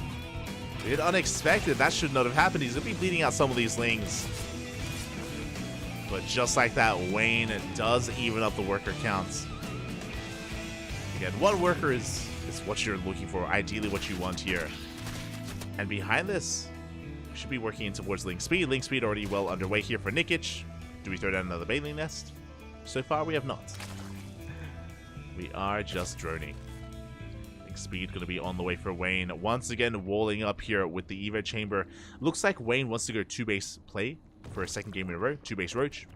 Bit unexpected. That should not have happened. He's going to be bleeding out some of these lings. But just like that, Wayne does even up the worker counts. Again, 1 worker is what you're looking for, ideally what you want here. And behind this, Should be working in towards Link Speed. Link Speed already well underway here for Nikic. Do we throw down another Baneling Nest? So far, we have not. We are just droning. Link Speed going to be on the way for Wayne. Once again, walling up here with the Evo Chamber. Looks like Wayne wants to go 2-base play for a second game in a row. 2-base Roach.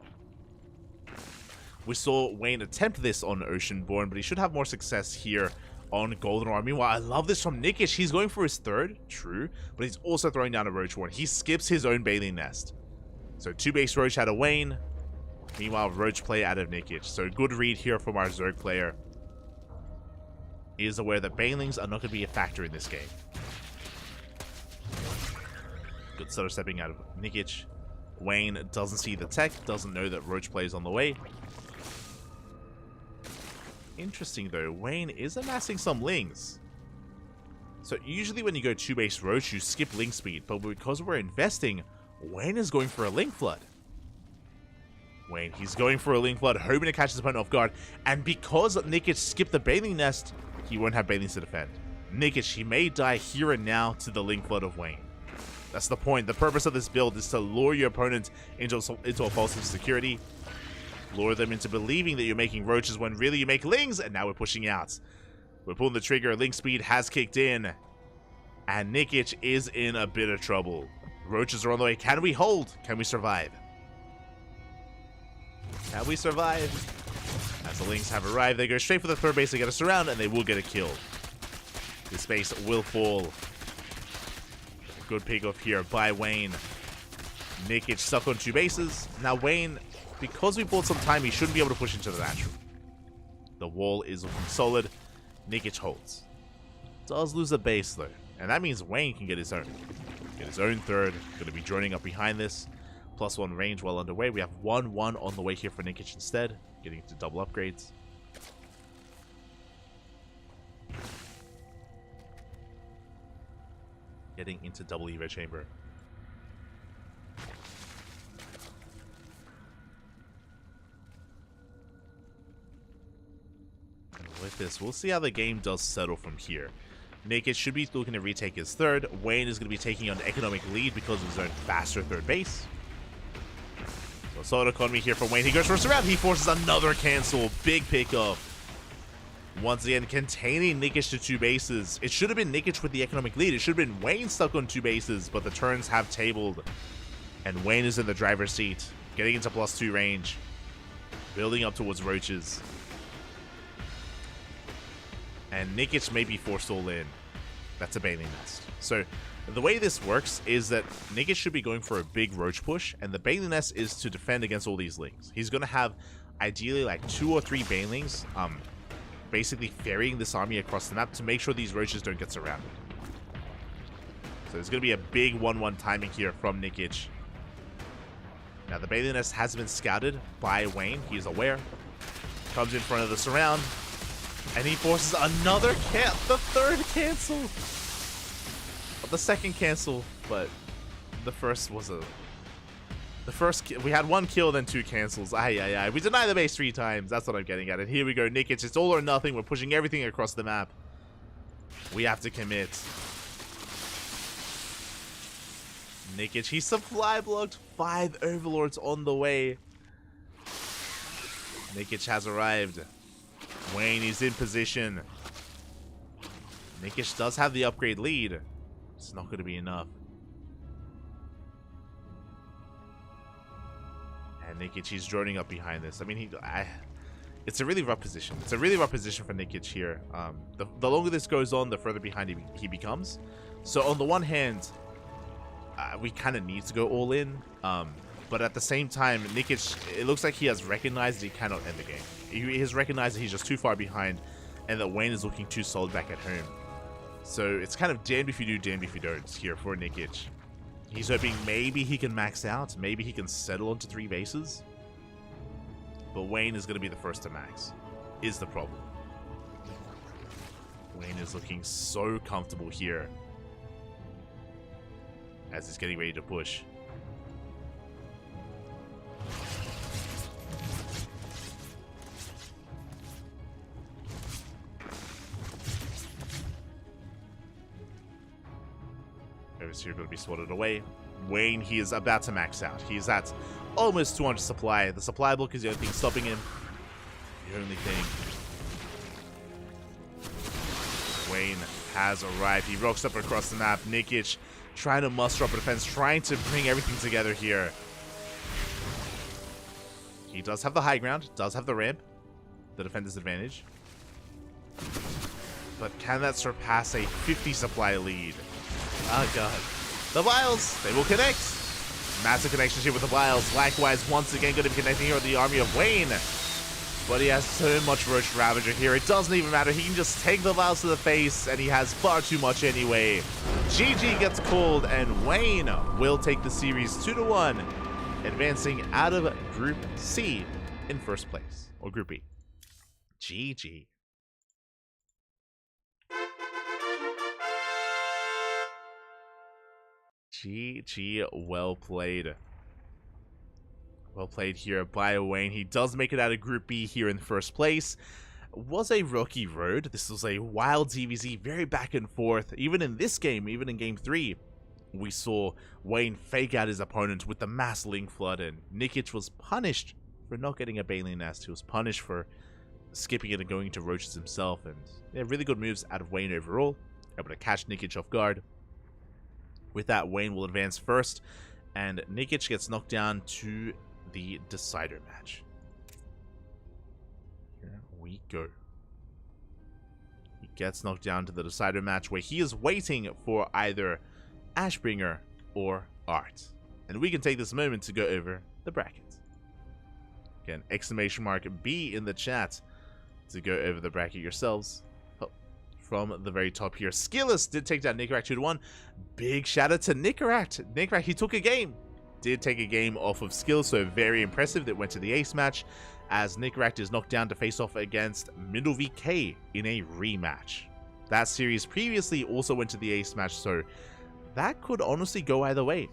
We saw Wayne attempt this on Oceanborn, but he should have more success here on Goldenrod. Meanwhile, I love this from Nikic. He's going for his third, true, but he's also throwing down a Roach Warren. He skips his own Baneling Nest. So 2-base Roach out of Wayne. Meanwhile, Roach play out of Nikic. So good read here from our Zerg player. He is aware that Banelings are not going to be a factor in this game. Good stutter stepping out of Nikic. Wayne doesn't see the tech, doesn't know that Roach play is on the way. Interesting though, Wayne is amassing some Lings. So usually when you go 2-base Roach, you skip Link Speed, but because we're investing, Wayne is going for a Link Flood. Wayne, he's going for a Link Flood, hoping to catch his opponent off guard, and because Nikic skipped the Baneling Nest, he won't have Banelings to defend. Nikic, he may die here and now to the Link Flood of Wayne. That's the point. The purpose of this build is to lure your opponent into a false sense of security. Lure them into believing that you're making Roaches when really you make Lings, and now we're pushing out. We're pulling the trigger, Link Speed has kicked in, and Nikic is in a bit of trouble. Roaches are on the way. Can we hold? Can we survive? Can we survive? As the Lings have arrived, they go straight for the third base to get us around, and they will get a kill. This base will fall. Good pick off here by Wayne. Nikic stuck on 2 bases. Now Wayne, because we bought some time, he shouldn't be able to push into the natural. The wall is looking solid. Nikic holds. Does lose a base though, and that means Wayne can get his own. Get his own third. Going to be droning up behind this. +1 range well underway. We have 1-1 on the way here for Nikic instead. Getting to double upgrades. Getting into double Evo Chamber. With this, we'll see how the game does settle from here. Nikic should be looking to retake his third. Wayne is going to be taking on the economic lead because of his own faster third base. So solid economy here for Wayne. He goes first around. He forces another cancel. Big pickup. Once again, containing Nikic to 2 bases. It should have been Nikic with the economic lead. It should have been Wayne stuck on 2 bases, but the turns have tabled. And Wayne is in the driver's seat. Getting into +2 range. Building up towards Roaches. And Nikic may be forced all in. That's a Baneling Nest. So the way this works is that Nikic should be going for a big Roach push, and the Baneling Nest is to defend against all these Lings. He's going to have ideally like 2 or 3 Banelings basically ferrying this army across the map to make sure these Roaches don't get surrounded. So there's going to be a big 1-1 timing here from Nikic. Now the Baneling Nest has been scouted by Wayne. He is aware. Comes in front of the surround. And he forces another the third cancel. The second cancel, but the first was we had 1 kill, then 2 cancels. Aye. We deny the base 3 times. That's what I'm getting at. And here we go, Nikic. It's all or nothing. We're pushing everything across the map. We have to commit. Nikic, he supply blocked 5 Overlords on the way. Nikic has arrived. Wayne is in position. Nikic does have the upgrade lead. It's not going to be enough. And Nikic, he's droning up behind this. I mean, it's a really rough position. It's a really rough position for Nikic here. The longer this goes on, the further behind he becomes. So on the one hand, we kind of need to go all in. But at the same time, Nikic, it looks like he has recognized that he cannot end the game. He has recognized that he's just too far behind and that Wayne is looking too solid back at home. So it's kind of damned if you do, damned if you don't here for Nikic. He's hoping maybe he can max out. Maybe he can settle onto 3 bases. But Wayne is going to be the first to max, is the problem. Wayne is looking so comfortable here as he's getting ready to push. Here going to be swatted away. Wayne, he is about to max out. He is at almost 200 supply. The supply block is the only thing stopping him. The only thing. Wayne has arrived. He rocks up across the map. Nikic trying to muster up a defense, trying to bring everything together here. He does have the high ground, does have the ramp, the defender's advantage. But can that surpass a 50 supply lead? Oh god. The Vials, they will connect. Massive connection here with the Vials. Likewise, once again, going to be connecting here with the army of Wayne. But he has so much Roach Ravager here. It doesn't even matter. He can just take the Vials to the face, and he has far too much anyway. GG gets called, and Wayne will take the series 2-1, advancing out of Group C in first place. Or Group B. GG. GG, well played. Well played here by Wayne. He does make it out of Group B here in first place. It was a rocky road. This was a wild DBZ, very back and forth. Even in this game, even in Game 3, we saw Wayne fake out his opponent with the mass Link Flood, and Nikic was punished for not getting a Baneling Nest. He was punished for skipping it and going into Roaches himself. And yeah, really good moves out of Wayne overall. Able to catch Nikic off guard. With that, Wayne will advance first, and Nikic gets knocked down to the decider match. Here we go. He gets knocked down to the decider match where he is waiting for either Ashbringer or Art. And we can take this moment to go over the bracket. Again, exclamation mark B in the chat to go over the bracket yourselves. From the very top here, Skilless did take down Nikirak 2-1. Big shout out to Nikirak. Nikirak, he took a game. Did take a game off of Skill, so very impressive that went to the ace match, as Nikirak is knocked down to face off against Middle VK in a rematch. That series previously also went to the ace match, so that could honestly go either way.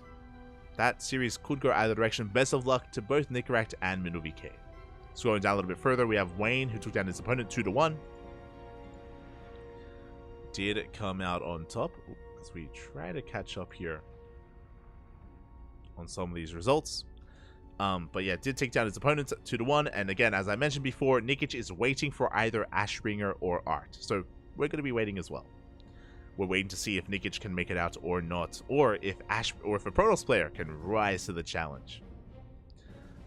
That series could go either direction. Best of luck to both Nikirak and Middle VK. Scrolling down a little bit further, we have Wayne, who took down his opponent 2-1. Did come out on top as we try to catch up here on some of these results. But yeah, did take down his opponent 2-1. And again, as I mentioned before, Nikic is waiting for either Ashbringer or Art. So we're going to be waiting as well. We're waiting to see if Nikic can make it out or not, or if a Protoss player can rise to the challenge.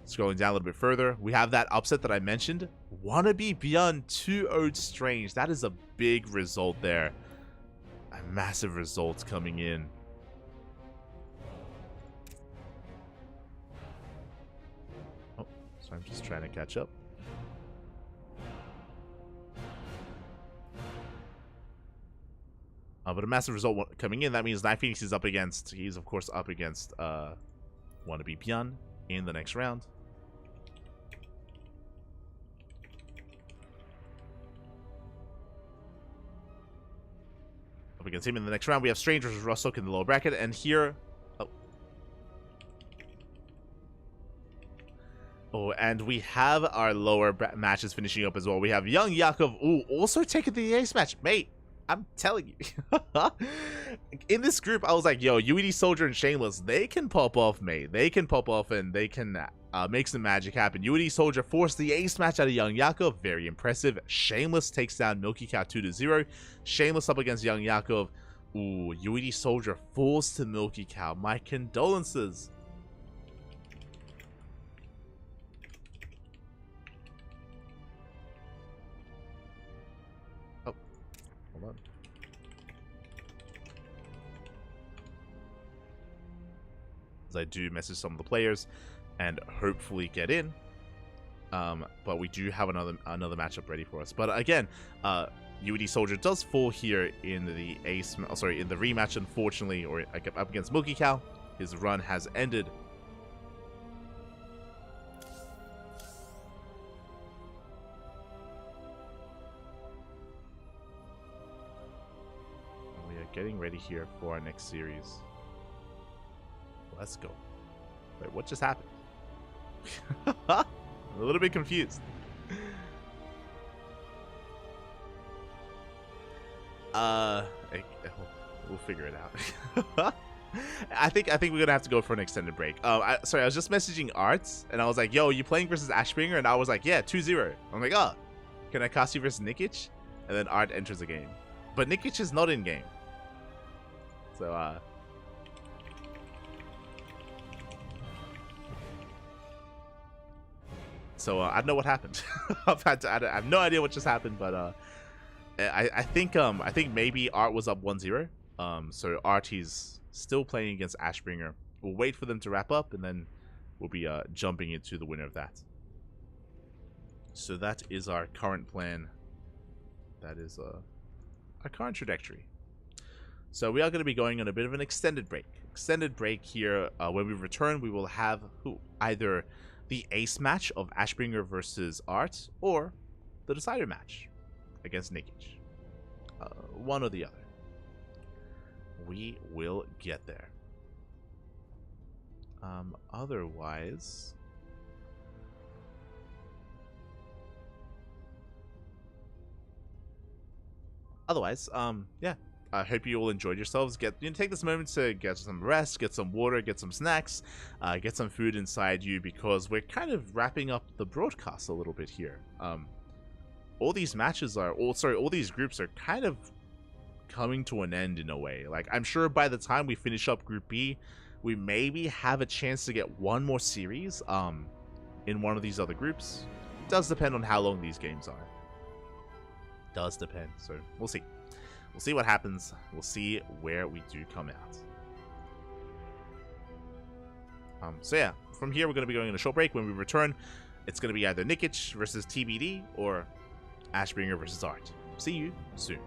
Scrolling down a little bit further, we have that upset that I mentioned. Wannabe Beyond 2-0 Strange. That is a big result there. A massive result coming in. Oh, so I'm just trying to catch up. But a massive result coming in. That means Night Phoenix is up against, he's of course up against Wannabe Beyond in the next round. Up against him in the next round, we have Strange versus Rostock in the lower bracket, and here... Oh, and we have our lower matches finishing up as well. We have Young Yakov, also taking the ace match. Mate, I'm telling you. In this group, I was like, yo, UED Soldier and Shameless, they can pop off, mate. They can pop off and they can make some magic happen. UED Soldier forced the ace match out of Young Yakov. Very impressive. Shameless takes down Milky Cow 2-0. Shameless up against Young Yakov. Ooh, UED Soldier falls to Milky Cow. My condolences. Oh, hold on. As I do message some of the players and hopefully get in, but we do have another matchup ready for us. But again, UED Soldier does fall here in the in the rematch, unfortunately, or up against Milky Cow. His run has ended. We are getting ready here for our next series. Let's go. Wait, what just happened? I'm a little bit confused. We'll figure it out. I think we're gonna have to go for an extended break. Sorry, I was just messaging Arts, and I was like, "Yo, you playing versus Ashbringer?" And I was like, "Yeah, 2-0." I'm like, "Oh, can I cast you versus Nikic?" And then Art enters the game, but Nikic is not in game. So I don't know what happened. I have no idea what just happened, but I think maybe Art was up 1-0. So Art, he's still playing against Ashbringer. We'll wait for them to wrap up, and then we'll be jumping into the winner of that. So that is our current plan. That is our current trajectory. So we are going to be going on a bit of an extended break. Extended break here. When we return, we will have either the ace match of Ashbringer versus Art, or the decider match against Nikic. One or the other. We will get there. Otherwise, yeah. I hope you all enjoyed yourselves. Take this moment to get some rest, get some water, get some snacks, get some food inside you, because we're kind of wrapping up the broadcast a little bit here. All these matches all these groups are kind of coming to an end in a way. Like, I'm sure by the time we finish up Group B, we maybe have a chance to get one more series in one of these other groups. It does depend on how long these games are. Does depend. So we'll see. We'll see what happens. We'll see where we do come out. So yeah, from here we're going to be going on a short break. When we return, it's going to be either Nikic versus TBD or Ashbringer versus Art. See you soon.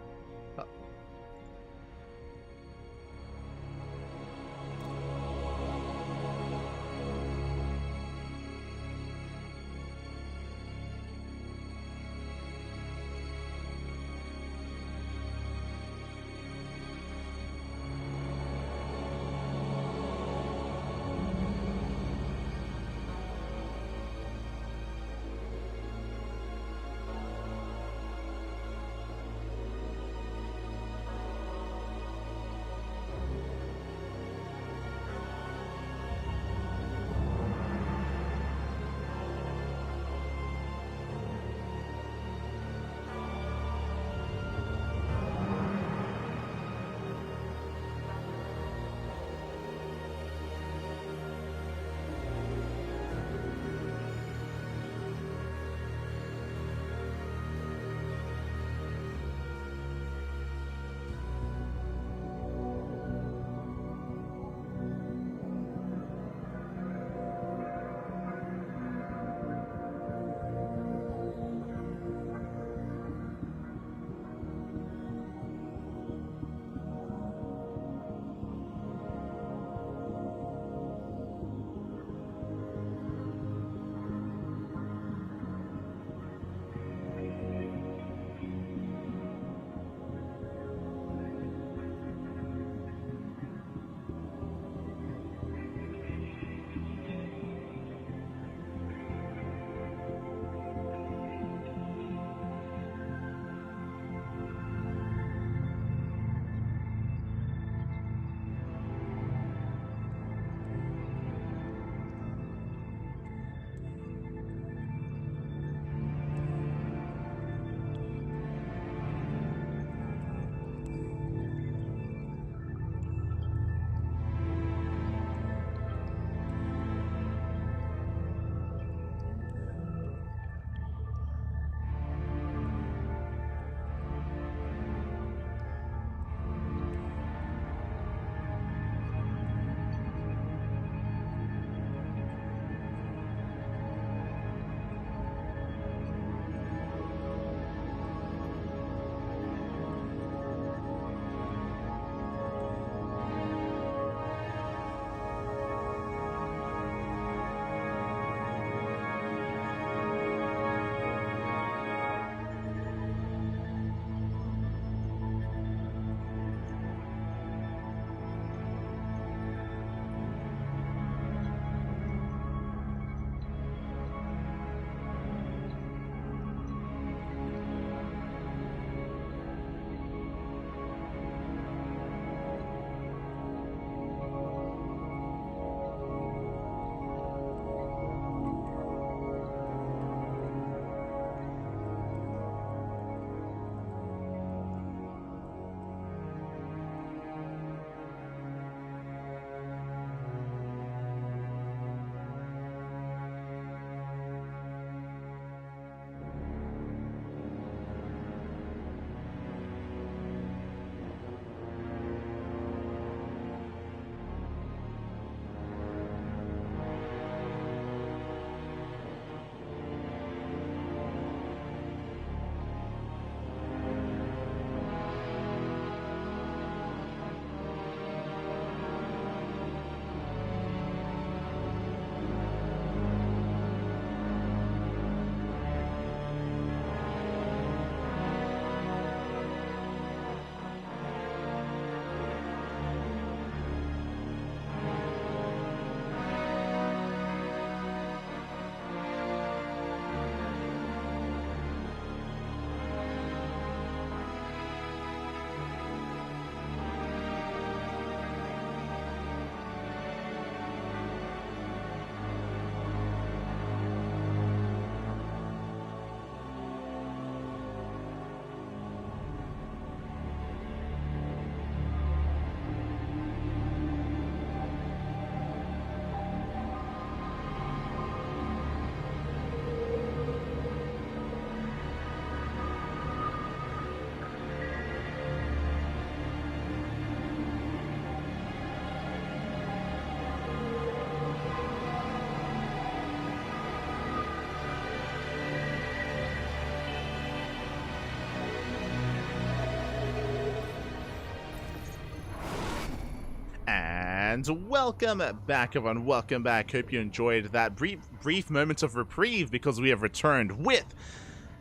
And welcome back, everyone. Welcome back. Hope you enjoyed that brief moment of reprieve, because we have returned with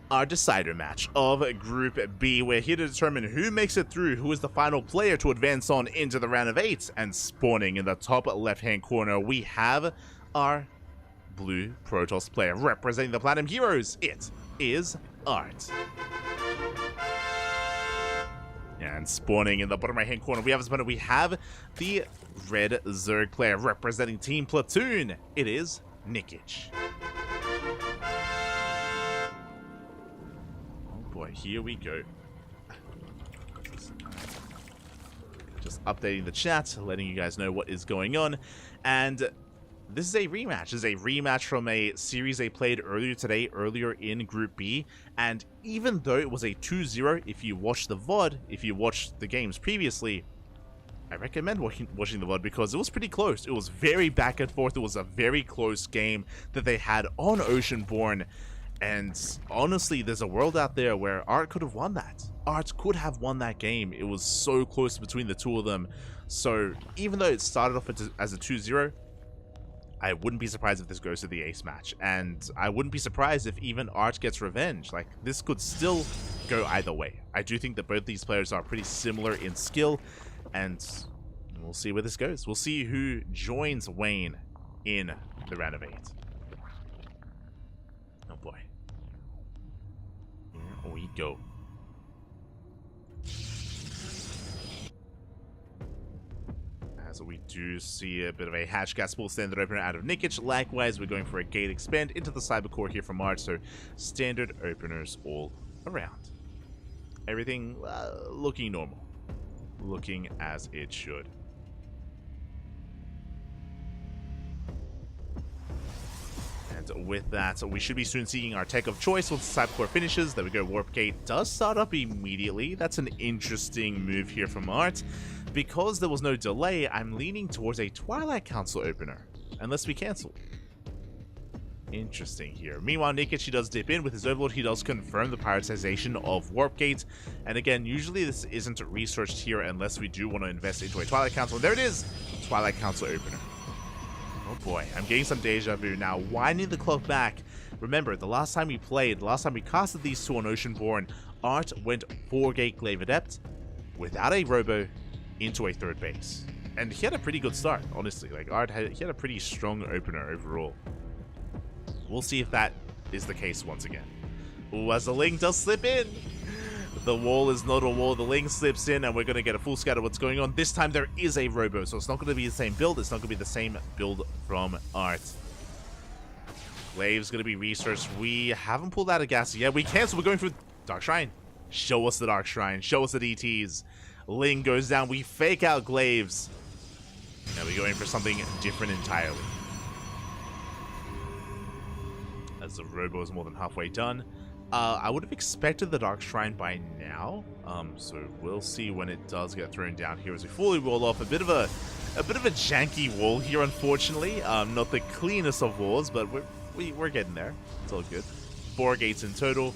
our decider match of Group B. We're here to determine who makes it through, who is the final player to advance on into the round of 8. And spawning in the top left-hand corner, we have our blue Protoss player representing the Platinum Heroes. It is Art. And spawning in the bottom right-hand corner, we have the red Zerg player representing Team Platoon. It is Nikic. Oh boy, here we go. Just updating the chat, letting you guys know what is going on. And this is a rematch. This is a rematch from a series they played earlier in Group B. And even though it was a 2-0, if you watched the VOD, if you watched the games previously, I recommend watching the VOD because it was pretty close. It was very back and forth. It was a very close game that they had on Oceanborn. And honestly, there's a world out there where Art could have won that. Art could have won that game. It was so close between the two of them. So even though it started off as a 2-0, I wouldn't be surprised if this goes to the ace match, and I wouldn't be surprised if even Art gets revenge. Like, this could still go either way. I do think that both these players are pretty similar in skill, and we'll see where this goes. We'll see who joins Wayne in the round of 8. Oh boy. Here we go. So we do see a bit of a hatch gas pool standard opener out of Nikic. Likewise, we're going for a gate expand into the cyber core here from Art, so standard openers all around. Everything looking normal. Looking as it should. And with that, we should be soon seeing our tech of choice once the cyber core finishes. There we go, warp gate does start up immediately. That's an interesting move here from Art. Because there was no delay, I'm leaning towards a Twilight Council opener, unless we cancel. Interesting here. Meanwhile, Nikic, he does dip in with his Overlord. He does confirm the prioritization of Warp Gate. And again, usually this isn't researched here unless we do want to invest into a Twilight Council. And there it is! Twilight Council opener. Oh boy, I'm getting some deja vu now. Winding the clock back. Remember, the last time we casted these two on Oceanborn, Art went 4-gate Glaive Adept without a Robo into a third base. And he had a pretty good start, honestly. Like, he had a pretty strong opener overall. We'll see if that is the case once again. Ooh, as the Ling does slip in. The wall is not a wall. The Ling slips in, and we're going to get a full scout of what's going on. This time there is a Robo, so it's not going to be the same build. It's not going to be the same build from Art. Glaive's going to be researched. We haven't pulled out a gas yet. We cancel. We're going for Dark Shrine. Show us the Dark Shrine. Show us the DTs. Ling goes down. We fake out Glaives. Now we're going for something different entirely. As the Robo is more than halfway done. I would have expected the Dark Shrine by now. So we'll see when it does get thrown down here as we fully roll off. A bit of a janky wall here, unfortunately. Not the cleanest of walls, but we're getting there. It's all good. 4 gates in total.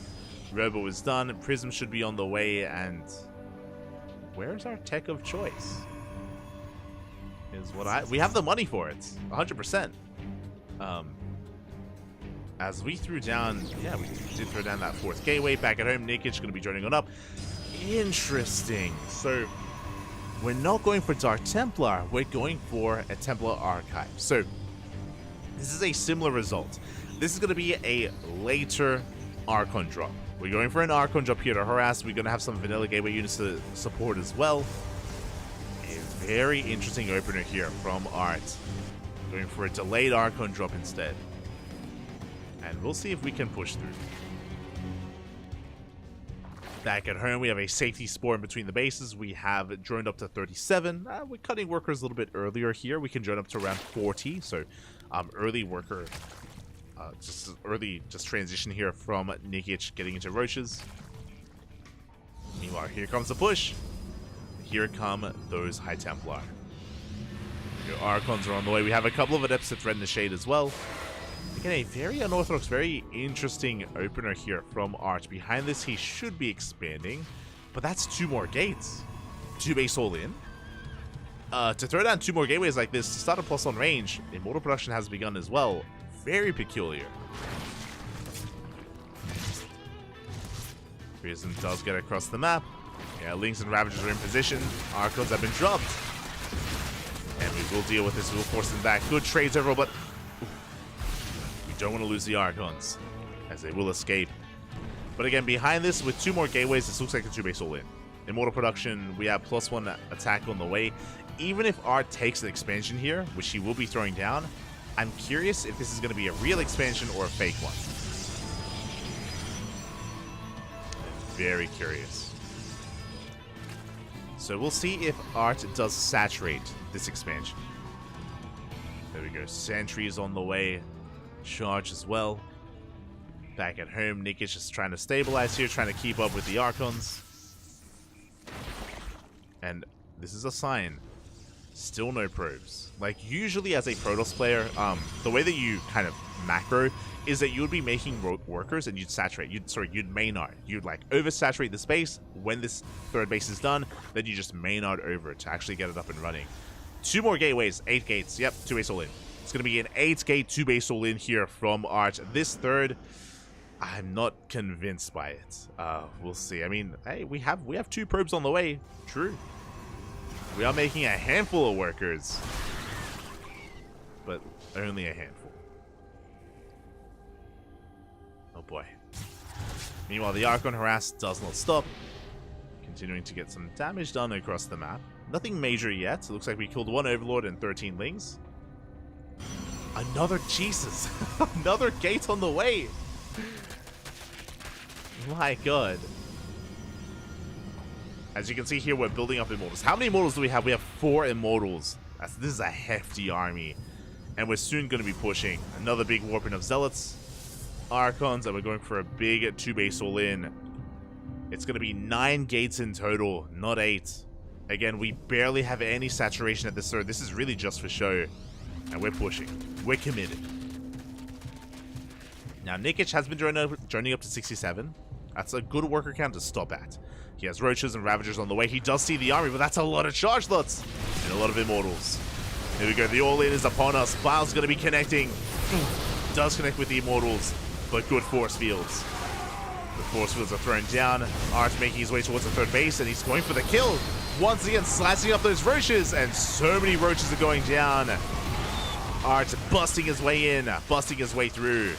Robo is done. Prism should be on the way, and where's our tech of choice? We have the money for it, 100%. As we threw down, yeah, we did throw down that 4th gateway. Back at home, Nikic going to be joining on up. Interesting. So we're not going for Dark Templar. We're going for a Templar Archive. So this is a similar result. This is going to be a later Archon drop. We're going for an Archon drop here to harass. We're going to have some vanilla gateway units to support as well. A very interesting opener here from Art. Going for a delayed Archon drop instead. And we'll see if we can push through. Back at home, we have a safety spore in between the bases. We have droned up to 37. We're cutting workers a little bit earlier here. We can drone up to around 40. So early worker, just transition here from Nikic getting into roaches. Meanwhile, here comes the push. Here come those High Templar. Your Archons are on the way. We have a couple of Adepts to threaten the shade as well. Again, a very unorthodox, very interesting opener here from Art. Behind this, he should be expanding, but that's 2 more gates. 2 base all in. to throw down 2 more gateways like this to start a +1 range, Immortal production has begun as well. Very peculiar. Prism does get across the map. Yeah, Lynx and Ravagers are in position. Archons have been dropped. And we will deal with this. We'll force them back. Good trades overall, but we don't want to lose the Archons, as they will escape. But again, behind this, with 2 more gateways, this looks like a 2-base all-in. Immortal production, we have +1 attack on the way. Even if Art takes an expansion here, which he will be throwing down, I'm curious if this is going to be a real expansion or a fake one. I'm very curious. So we'll see if Art does saturate this expansion. There we go. Sentry is on the way. Charge as well. Back at home, Nick is just trying to stabilize here, trying to keep up with the Archons. And this is a sign. Still no probes. Like, usually as a Protoss player, the way that you kind of macro is that you would be making workers and you'd saturate. You'd maynard. You'd like oversaturate the space. When this 3rd base is done, then you just maynard over it to actually get it up and running. 2 more gateways, 8 gates. Yep, 2-base all in. It's going to be an 8-gate 2-base all in here from Arch. This 3rd, I'm not convinced by it. We'll see. I mean, hey, we have 2 probes on the way. True. We are making a handful of workers, but only a handful. Oh boy. Meanwhile, the Archon harass does not stop, continuing to get some damage done across the map. Nothing major yet. It looks like we killed 1 Overlord and 13 Lings. Another Jesus! Another gate on the way! My god. As you can see here, we're building up Immortals. How many Immortals do we have? We have 4 Immortals. This is a hefty army. And we're soon going to be pushing another big warping of Zealots, Archons, and we're going for a big 2-base all-in. It's going to be 9 gates in total, not 8. Again, we barely have any saturation at this third. This is really just for show. And we're pushing. We're committed. Now, Nikic has been joining up to 67. That's a good worker count to stop at. He has Roaches and Ravagers on the way. He does see the army, but that's a lot of charge lots. And a lot of Immortals. Here we go. The all-in is upon us. Bile's going to be connecting. Does connect with the Immortals, but good force fields. The force fields are thrown down. Art making his way towards the 3rd base, and he's going for the kill. Once again, slicing up those Roaches, and so many Roaches are going down. Art busting his way in, busting his way through.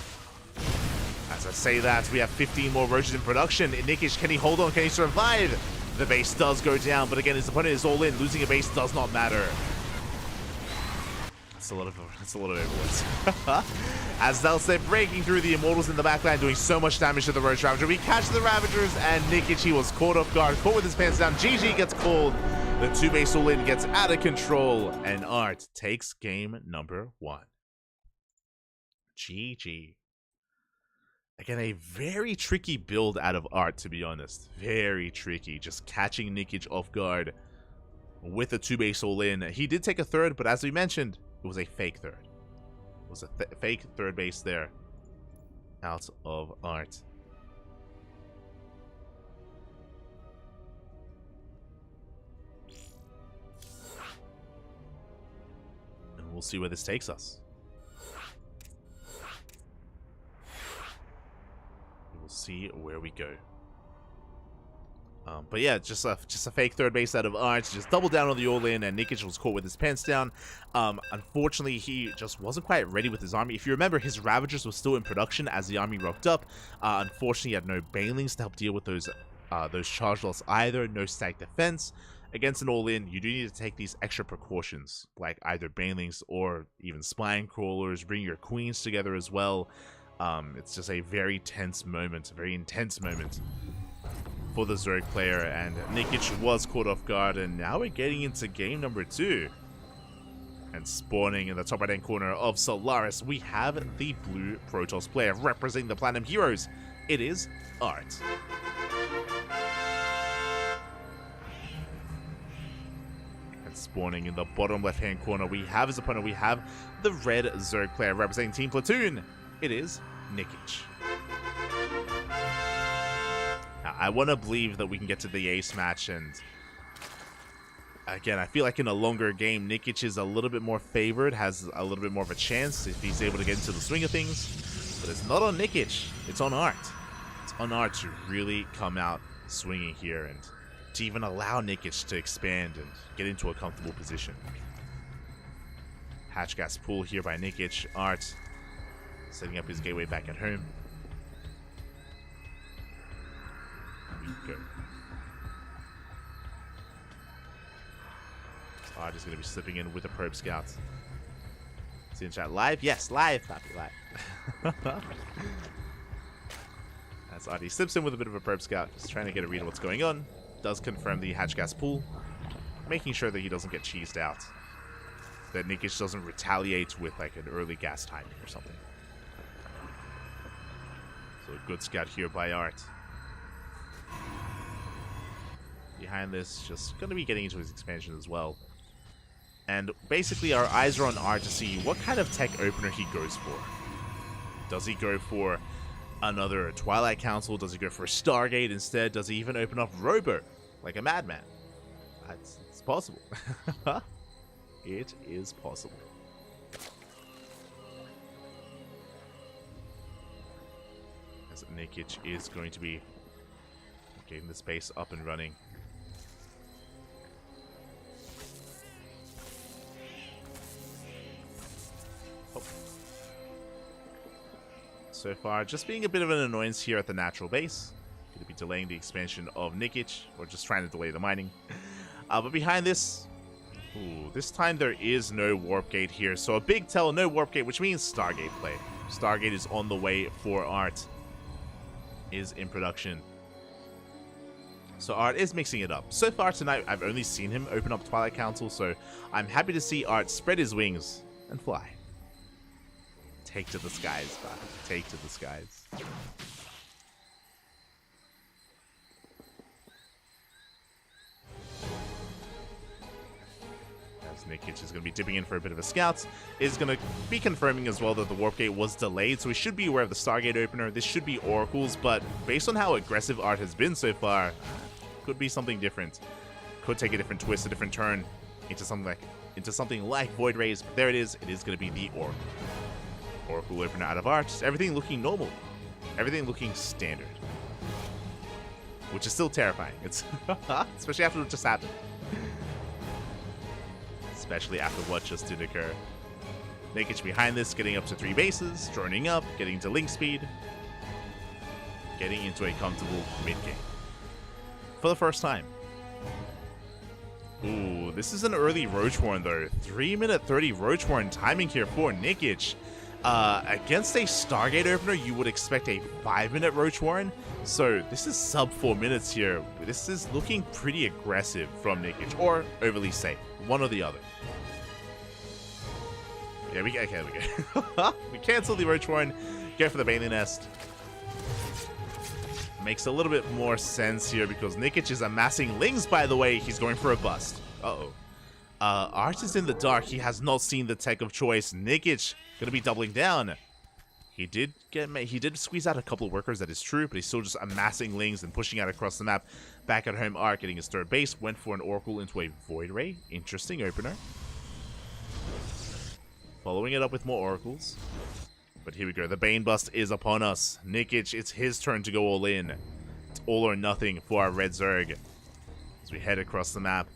As I say that, we have 15 more Roaches in production. Nikic, can he hold on? Can he survive? The base does go down, but again, his opponent is all in. Losing a base does not matter. That's a lot of overlords. As they'll stay breaking through the Immortals in the backline, doing so much damage to the Roach Ravager. We catch the Ravagers, and Nikic, he was caught off guard, caught with his pants down. GG gets called. The 2-base all-in gets out of control, and Art takes game number 1. GG. Again, a very tricky build out of Art, to be honest. Very tricky. Just catching Nikic off guard with a 2-base all-in. He did take a 3rd, but as we mentioned, it was a fake 3rd. It was a fake 3rd base there out of Art. And we'll see where this takes us. We'll see where we go. But yeah, just a fake 3rd base out of Art. Just double down on the all-in, and Nikic was caught with his pants down. Unfortunately, he just wasn't quite ready with his army. If you remember, his Ravagers were still in production as the army rocked up. Unfortunately, he had no Banelings to help deal with those charge loss either. No stack defense. Against an all-in, you do need to take these extra precautions, like either Banelings or even Spine Crawlers. Bring your Queens together as well. It's just a very tense moment, a very intense moment for the Zerg player, and Nikic was caught off guard, and now we're getting into game number 2. And spawning in the top right-hand corner of Solaris, we have the blue Protoss player representing the Platinum Heroes. It is Art. And spawning in the bottom left-hand corner, we have his opponent. We have the red Zerg player representing Team Platoon. It is Nikic. I want to believe that we can get to the ace match and Again, I feel like in a longer game, Nikic is a little bit more favored, has a little bit more of a chance if he's able to get into the swing of things. But it's not on Nikic, it's on Art. It's on Art to really come out swinging here and to even allow Nikic to expand and get into a comfortable position. Hatch gas pull here by Nikic. Art setting up his gateway back at home. Here we go. Art is going to be slipping in with the probe scout. See in chat live? Yes, live. Happy live. As Art slips in with a bit of a probe scout, just trying to get a read of what's going on. Does confirm the hatch gas pull, making sure that he doesn't get cheesed out. That Nikic doesn't retaliate with like an early gas timing or something. So a good scout here by Art. Behind this, just going to be getting into his expansion as well. And basically our eyes are on Art to see what kind of tech opener he goes for. Does he go for another Twilight Council? Does he go for a Stargate instead? Does he even open up Robo like a madman? It's possible. It is possible. As Nikic is going to be getting the space up and running. So far, just being a bit of an annoyance here at the natural base. Going to be delaying the expansion of Nikic, or just trying to delay the mining. But behind this, this time there is no warp gate here. So a big tell, no warp gate, which means Stargate play. Stargate is on the way for Art. Is in production. So Art is mixing it up. So far tonight, I've only seen him open up Twilight Council, so I'm happy to see Art spread his wings and fly. Take to the skies, bud. Take to the skies. As Nikic is going to be dipping in for a bit of a scout, is going to be confirming as well that the warp gate was delayed, so we should be aware of the Stargate opener. This should be Oracles, but based on how aggressive Art has been so far, could be something different. Could take a different twist, a different turn into something like Void Rays. But there it is. It is going to be the Oracle. Oracle opener out of Art. Everything looking normal. Everything looking standard. Which is still terrifying. It's especially after what just happened. Especially after what just did occur. Nikic behind this, getting up to 3 bases, droning up, getting to link speed. Getting into a comfortable mid-game. For the first time. Ooh, this is an early Roach Warren though. 3-minute 30 Roach Warren timing here for Nikic. Against a Stargate opener, you would expect a 5-minute Roach Warren. So this is sub 4 minutes here. This is looking pretty aggressive from Nikic, or overly safe. One or the other. Yeah, we go. We cancel the Roach Warren, go for the Bailey Nest. Makes a little bit more sense here because Nikic is amassing lings, by the way. He's going for a bust. Uh-oh. Art is in the dark. He has not seen the tech of choice. Nikic going to be doubling down. He did squeeze out a couple of workers, that is true, but he's still just amassing lings and pushing out across the map. Back at home, Art getting his third base. Went for an Oracle into a Void Ray. Interesting opener. Following it up with more Oracles. But here we go. The Bane Bust is upon us. Nikic, it's his turn to go all in. It's all or nothing for our Red Zerg. As we head across the map.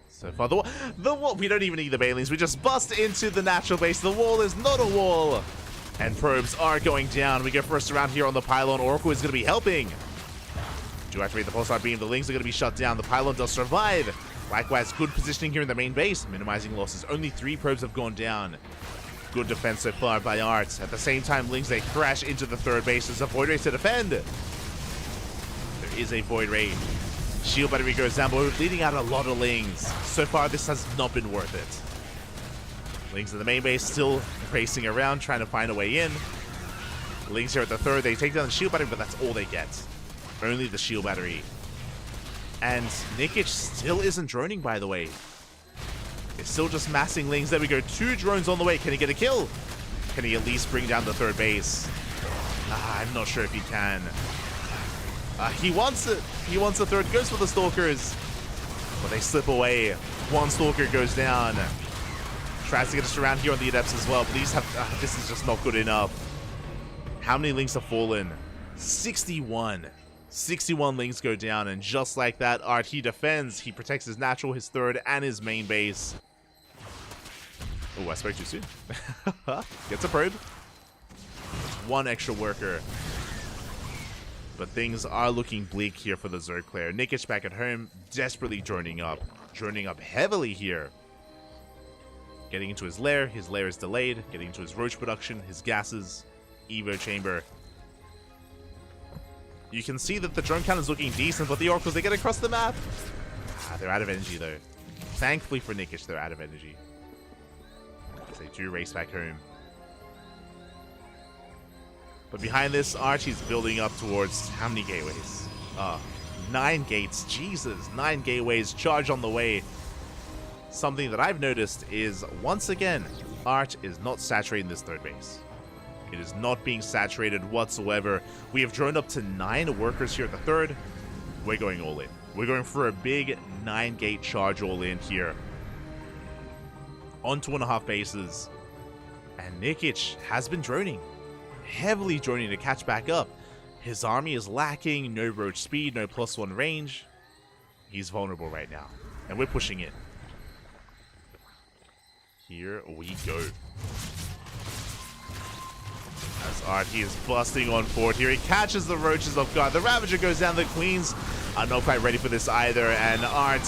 So far, the wall, we don't even need the Banelings. We just bust into the natural base. The wall is not a wall. And probes are going down. We go first around here on the pylon. Oracle is going to be helping. Do activate the pulsar beam. The lings are going to be shut down. The pylon does survive. Likewise, good positioning here in the main base. Minimizing losses. Only 3 probes have gone down. Good defense so far by Art. At the same time, Lings, they crash into the third base. There's a Void Ray to defend. There is a Void Ray. Shield battery goes down, but we're leading out a lot of Lings. So far, this has not been worth it. Lings in the main base still racing around, trying to find a way in. Lings here at the third. They take down the shield battery, but that's all they get. Only the shield battery. And Nikic still isn't droning, by the way. It's still just massing Lings. There we go. 2 drones on the way. Can he get a kill? Can he at least bring down the third base? I'm not sure if he can. He wants it. He wants the third. Goes for the Stalkers. But they slip away. One Stalker goes down. Tries to get us around here on the Adepts as well, but these have this is just not good enough. How many Lings have fallen? 61. 61 Lings go down, and just like that, Art, he defends. He protects his natural, his third, and his main base. Oh, I spoke too soon. Gets a probe. One extra worker. But things are looking bleak here for the Zerg player. Nikic back at home, desperately droning up. Droning up heavily here. Getting into his lair is delayed. Getting into his roach production, his gases, Evo chamber. You can see that the drone count is looking decent, but the Oracles, they get across the map. They're out of energy though. Thankfully for Nikic, they're out of energy. As they do race back home. But behind this, Archie's building up towards how many gateways? 9 gates. Jesus, 9 gateways. Charge on the way. Something that I've noticed is, once again, Arch is not saturating this third base. It is not being saturated whatsoever. We have droned up to 9 workers here at the third. We're going all in. We're going for a big 9-gate charge all in here. On 2.5 bases. And Nikic has been droning. Heavily droning to catch back up. His army is lacking. No roach speed, no +1 range. He's vulnerable right now. And we're pushing it. Here we go. As Art, he is busting on forward here. He catches the roaches off guard. The Ravager goes down. The Queens are not quite ready for this either. And Art,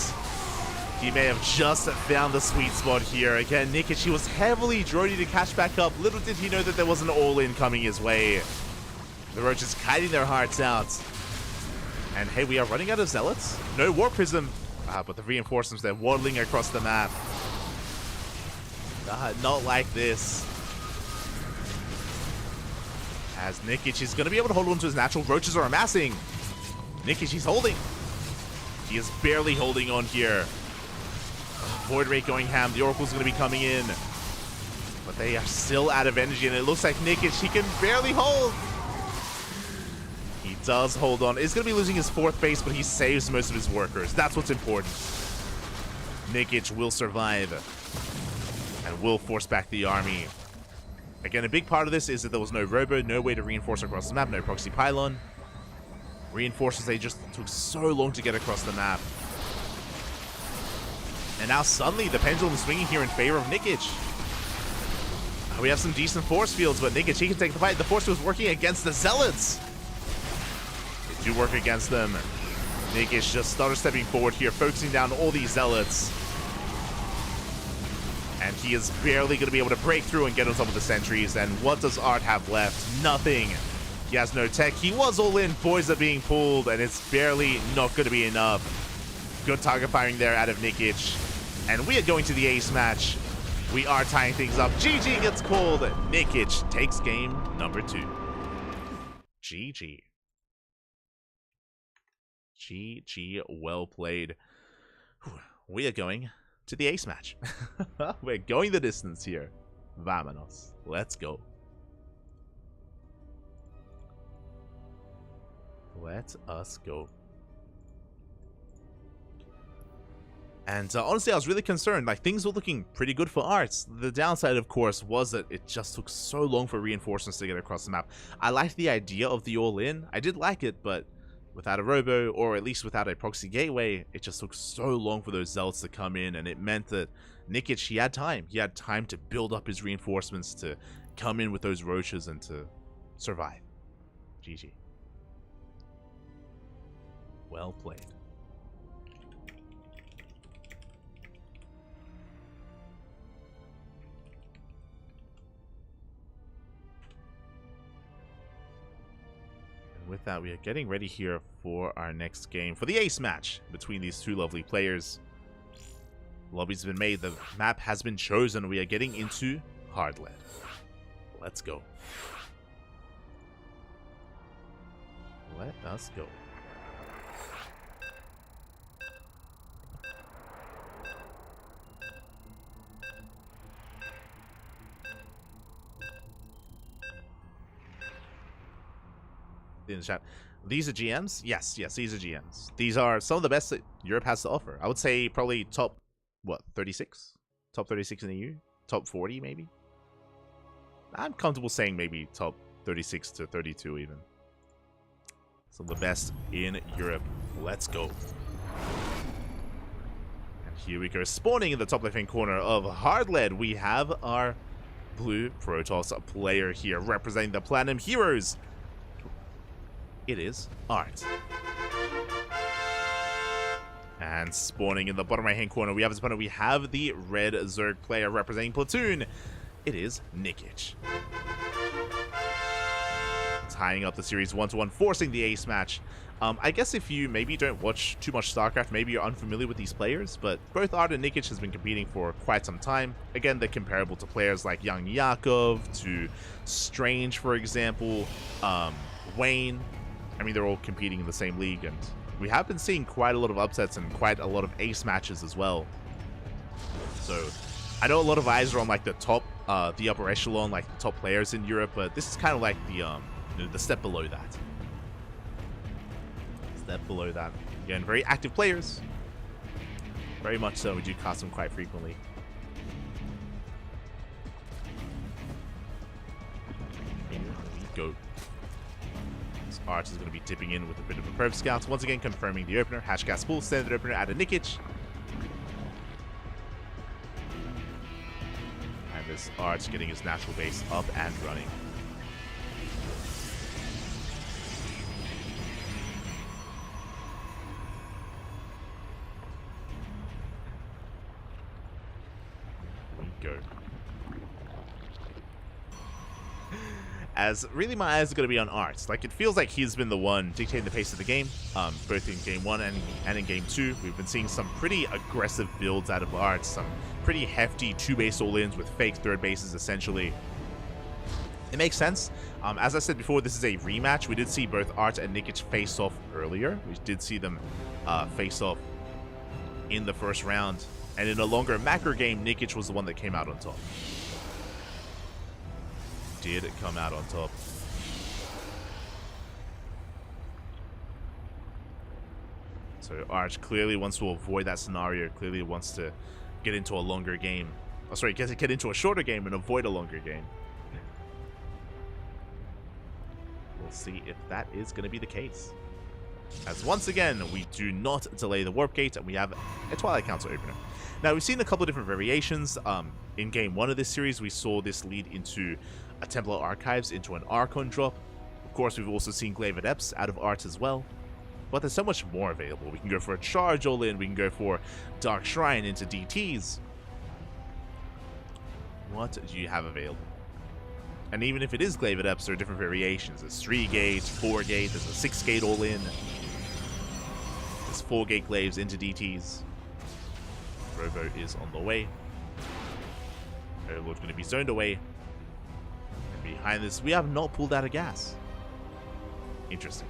he may have just found the sweet spot here. Again, Nikic, he was heavily droning to catch back up. Little did he know that there was an all-in coming his way. The roaches kiting their hearts out. And hey, we are running out of Zealots. No War Prism. But the reinforcements, they're waddling across the map. Not like this. As Nikic is going to be able to hold on to his natural. Roaches are amassing. Nikic, he's holding. He is barely holding on here. Void Rate going ham. The Oracle's going to be coming in. But they are still out of energy, and it looks like Nikic, he can barely hold. He does hold on. He's going to be losing his 4th base, but he saves most of his workers. That's what's important. Nikic will survive. And will force back the army. Again, a big part of this is that there was no robo, no way to reinforce across the map, no proxy pylon. Reinforcers, they just took so long to get across the map. And now suddenly the pendulum is swinging here in favor of Nikic. We have some decent force fields, but Nikic, he can take the fight. The force field is working against the Zealots. They do work against them. Nikic just stutter stepping forward here, focusing down all these Zealots. And he is barely going to be able to break through and get on top of the sentries. And what does Art have left? Nothing. He has no tech. He was all in. Boys are being pulled, and it's barely not going to be enough. Good target firing there out of Nikic. And we are going to the ace match. We are tying things up. GG gets called. Nikic takes game number 2. GG. GG, well played. We are going to the ace match. We're going the distance here. Vamonos. Let's go. Let us go. And honestly, I was really concerned. Like, things were looking pretty good for Arts. The downside, of course, was that it just took so long for reinforcements to get across the map. I liked the idea of the all-in. I did like it, but without a robo, or at least without a proxy gateway, it just took so long for those zealots to come in, and it meant that Nikic, he had time. He had time to build up his reinforcements, to come in with those roaches, and to survive. GG. Well played. With that, we are getting ready here for our next game, for the ace match between these two lovely players. Lobby's been made, the map has been chosen, we are getting into hard lead. Let's go. Let us go. In the chat. These are GMs? Yes, these are GMs. These are some of the best that Europe has to offer. I would say probably top, what, 36? Top 36 in the EU? Top 40, maybe? I'm comfortable saying maybe top 36 to 32 even. Some of the best in Europe. Let's go. And here we go. Spawning in the top left-hand corner of Hardlead, we have our Blue Protoss player here representing the Platinum Heroes. It is Art. And spawning in the bottom right-hand corner, we have his opponent. We have the Red Zerg player representing Platoon. It is Nikic. Tying up the series 1-1, forcing the ace match. I guess if you maybe don't watch too much StarCraft, maybe you're unfamiliar with these players, but both Art and Nikic has been competing for quite some time. Again, they're comparable to players like Young Yakov, to Strange, for example, Wayne. I mean, they're all competing in the same league, and we have been seeing quite a lot of upsets and quite a lot of ace matches as well. So I know a lot of eyes are on like the top, the upper echelon, like the top players in Europe, but this is kind of like the step below that. Step below that. Again, very active players. Very much so. We do cast them quite frequently. Here we go. This Art is going to be dipping in with a bit of a Perv Scout. Once again, confirming the opener. Hashgas full standard opener at a Nikic. And this Art getting his natural base up and running. Go. As really my eyes are going to be on Art. Like, it feels like he's been the one dictating the pace of the game, both in Game 1 and in Game 2. We've been seeing some pretty aggressive builds out of Art, some pretty hefty 2-base all-ins with fake third bases, essentially. It makes sense. As I said before, this is a rematch. We did see both Art and Nikic face off earlier. We did see them face off in the first round. And in a longer macro game, Nikic was the one that came out on top. Did come out on top. So Arch clearly wants to avoid that scenario, clearly wants to get into a longer game. Oh, sorry, get into a shorter game and avoid a longer game. We'll see if that is going to be the case. As once again, we do not delay the Warp Gate, and we have a Twilight Council opener. Now, we've seen a couple of different variations. In Game 1 of this series, we saw this lead into a Templar Archives, into an Archon drop. Of course, we've also seen Glaive Adepts out of Art as well. But there's so much more available. We can go for a Charge all-in, we can go for Dark Shrine into DTs. What do you have available? And even if it is Glaive Adepts, there are different variations. There's 3-gate, 4-gate, there's a 6-gate all-in. There's 4-gate Glaives into DTs. Robo is on the way. Overlord's going to be zoned away. And behind this, we have not pulled out a gas. Interesting.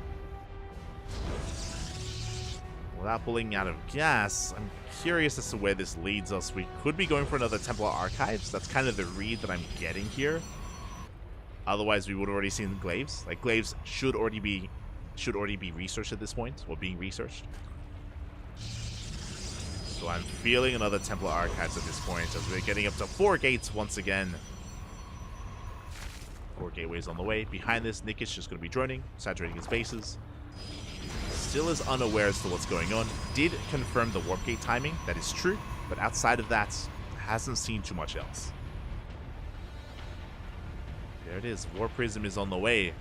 Without pulling out of gas, I'm curious as to where this leads us. We could be going for another Templar Archives. That's kind of the read that I'm getting here. Otherwise, we would have already seen Glaives. Like, Glaives should already be researched at this point, or being researched. So I'm feeling another Templar Archives at this point, as we're getting up to 4 gates once again. 4 gateways on the way. Behind this, Nikic is just going to be droning, saturating his bases. Still is unaware as to what's going on. Did confirm the Warp Gate timing, that is true, but outside of that, hasn't seen too much else. There it is. War Prism is on the way.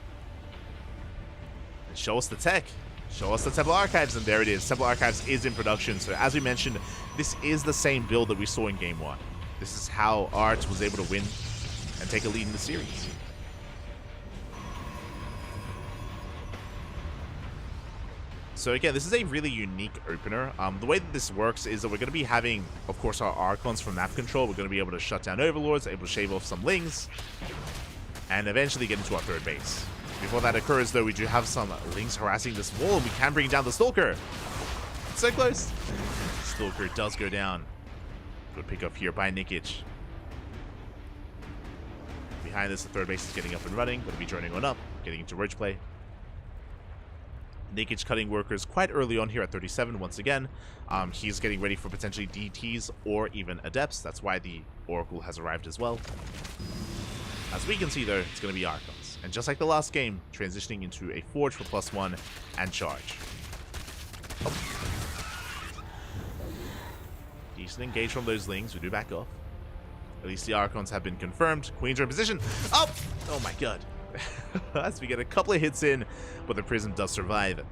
And show us the tech. Show us the Templar Archives, and there it is. Templar Archives is in production. So as we mentioned, this is the same build that we saw in Game 1. This is how Art was able to win and take a lead in the series. So again, this is a really unique opener. The way that this works is that we're going to be having, of course, our Archons from map control. We're going to be able to shut down Overlords, able to shave off some Lings, and eventually get into our third base. Before that occurs, though, we do have some Lings harassing this wall, and we can bring down the Stalker. So close. Stalker does go down. Good pick up here by Nikic. Behind this, the third base is getting up and running. Going to be joining on up, getting into Roach play. Nikic cutting workers quite early on here at 37 once again. He's getting ready for potentially DTs or even Adepts. That's why the Oracle has arrived as well. As we can see though, it's going to be Archons. And just like the last game, transitioning into a Forge for +1 and Charge. Oh. Decent engage from those Lings. We do back off. At least the Archons have been confirmed. Queens are in position. Oh! Oh my god. As we get a couple of hits in, but the Prism does survive.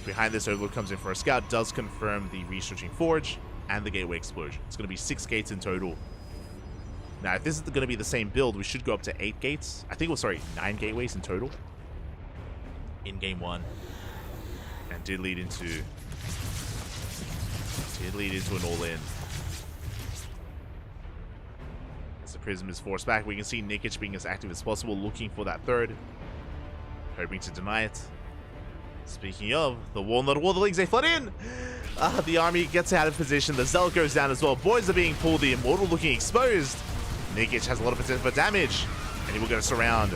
Behind this, Overlord comes in for a scout, does confirm the researching Forge and the Gateway Explosion. It's going to be 6 gates in total. Now, if this is going to be the same build, we should go up to 8 gates. I think it was, sorry, 9 gateways in total in game 1. And did lead into an all-in. As the Prism is forced back, we can see Nikic being as active as possible, looking for that third. Hoping to deny it. Speaking of, the Walnut Warthelings, they flood in! The army gets out of position, the Zealot goes down as well. Boys are being pulled, the Immortal looking exposed. Nikic has a lot of potential for damage, and he will get a surround.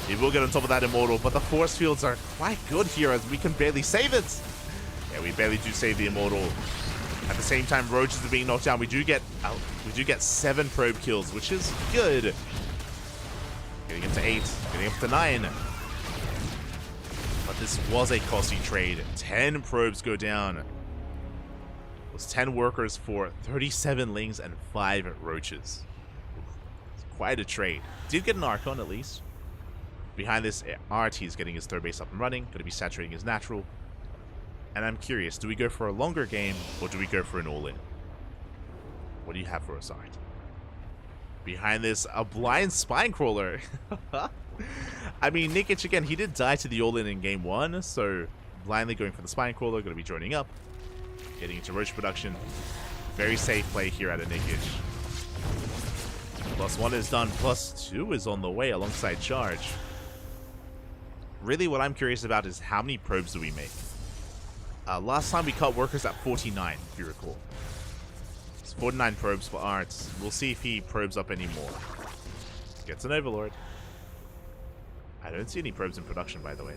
He will get on top of that Immortal, but the force fields are quite good here as we can barely save it. Yeah, we barely do save the Immortal. At the same time, Roaches are being knocked down. We do get 7 probe kills, which is good. Getting up to 8, getting up to 9. But this was a costly trade. 10 probes go down. It was 10 workers for 37 Lings and 5 Roaches. It's quite a trade. Did get an Archon at least. Behind this, RT is getting his third base up and running. Going to be saturating his natural. And I'm curious, do we go for a longer game or do we go for an all-in? What do you have for us, Art? Behind this, a blind spine crawler. I mean, Nikic, again, he did die to the all-in in game 1, so blindly going for the spine crawler, going to be joining up. Getting into Roach production. Very safe play here out of Nikic. +1 is done, +2 is on the way alongside Charge. Really, what I'm curious about is how many probes do we make? Last time we cut workers at 49, if you recall. It's 49 probes for Arts. We'll see if he probes up any more. Gets an Overlord. I don't see any probes in production, by the way.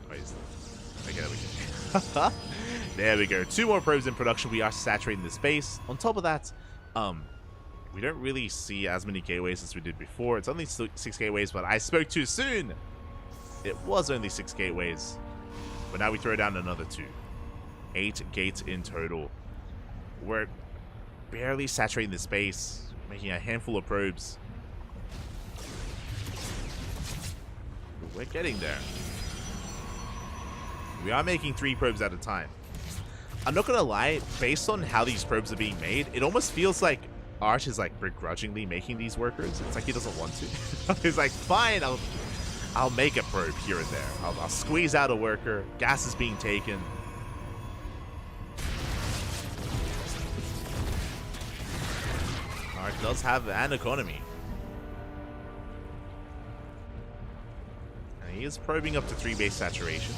Wait, okay, there we go. There we go. 2 more probes in production. We are saturating the space. On top of that, we don't really see as many gateways as we did before. It's only 6 gateways, but I spoke too soon. It was only 6 gateways. But now we throw down another 2. 8 gates in total. We're barely saturating the space, making a handful of probes. We're getting there. We are making 3 probes at a time. I'm not gonna lie, based on how these probes are being made, it almost feels like Art is like begrudgingly making these workers. It's like he doesn't want to. He's like, fine, I'll make a probe here and there. I'll squeeze out a worker. Gas is being taken. Art does have an economy. And he is probing up to 3 base saturation.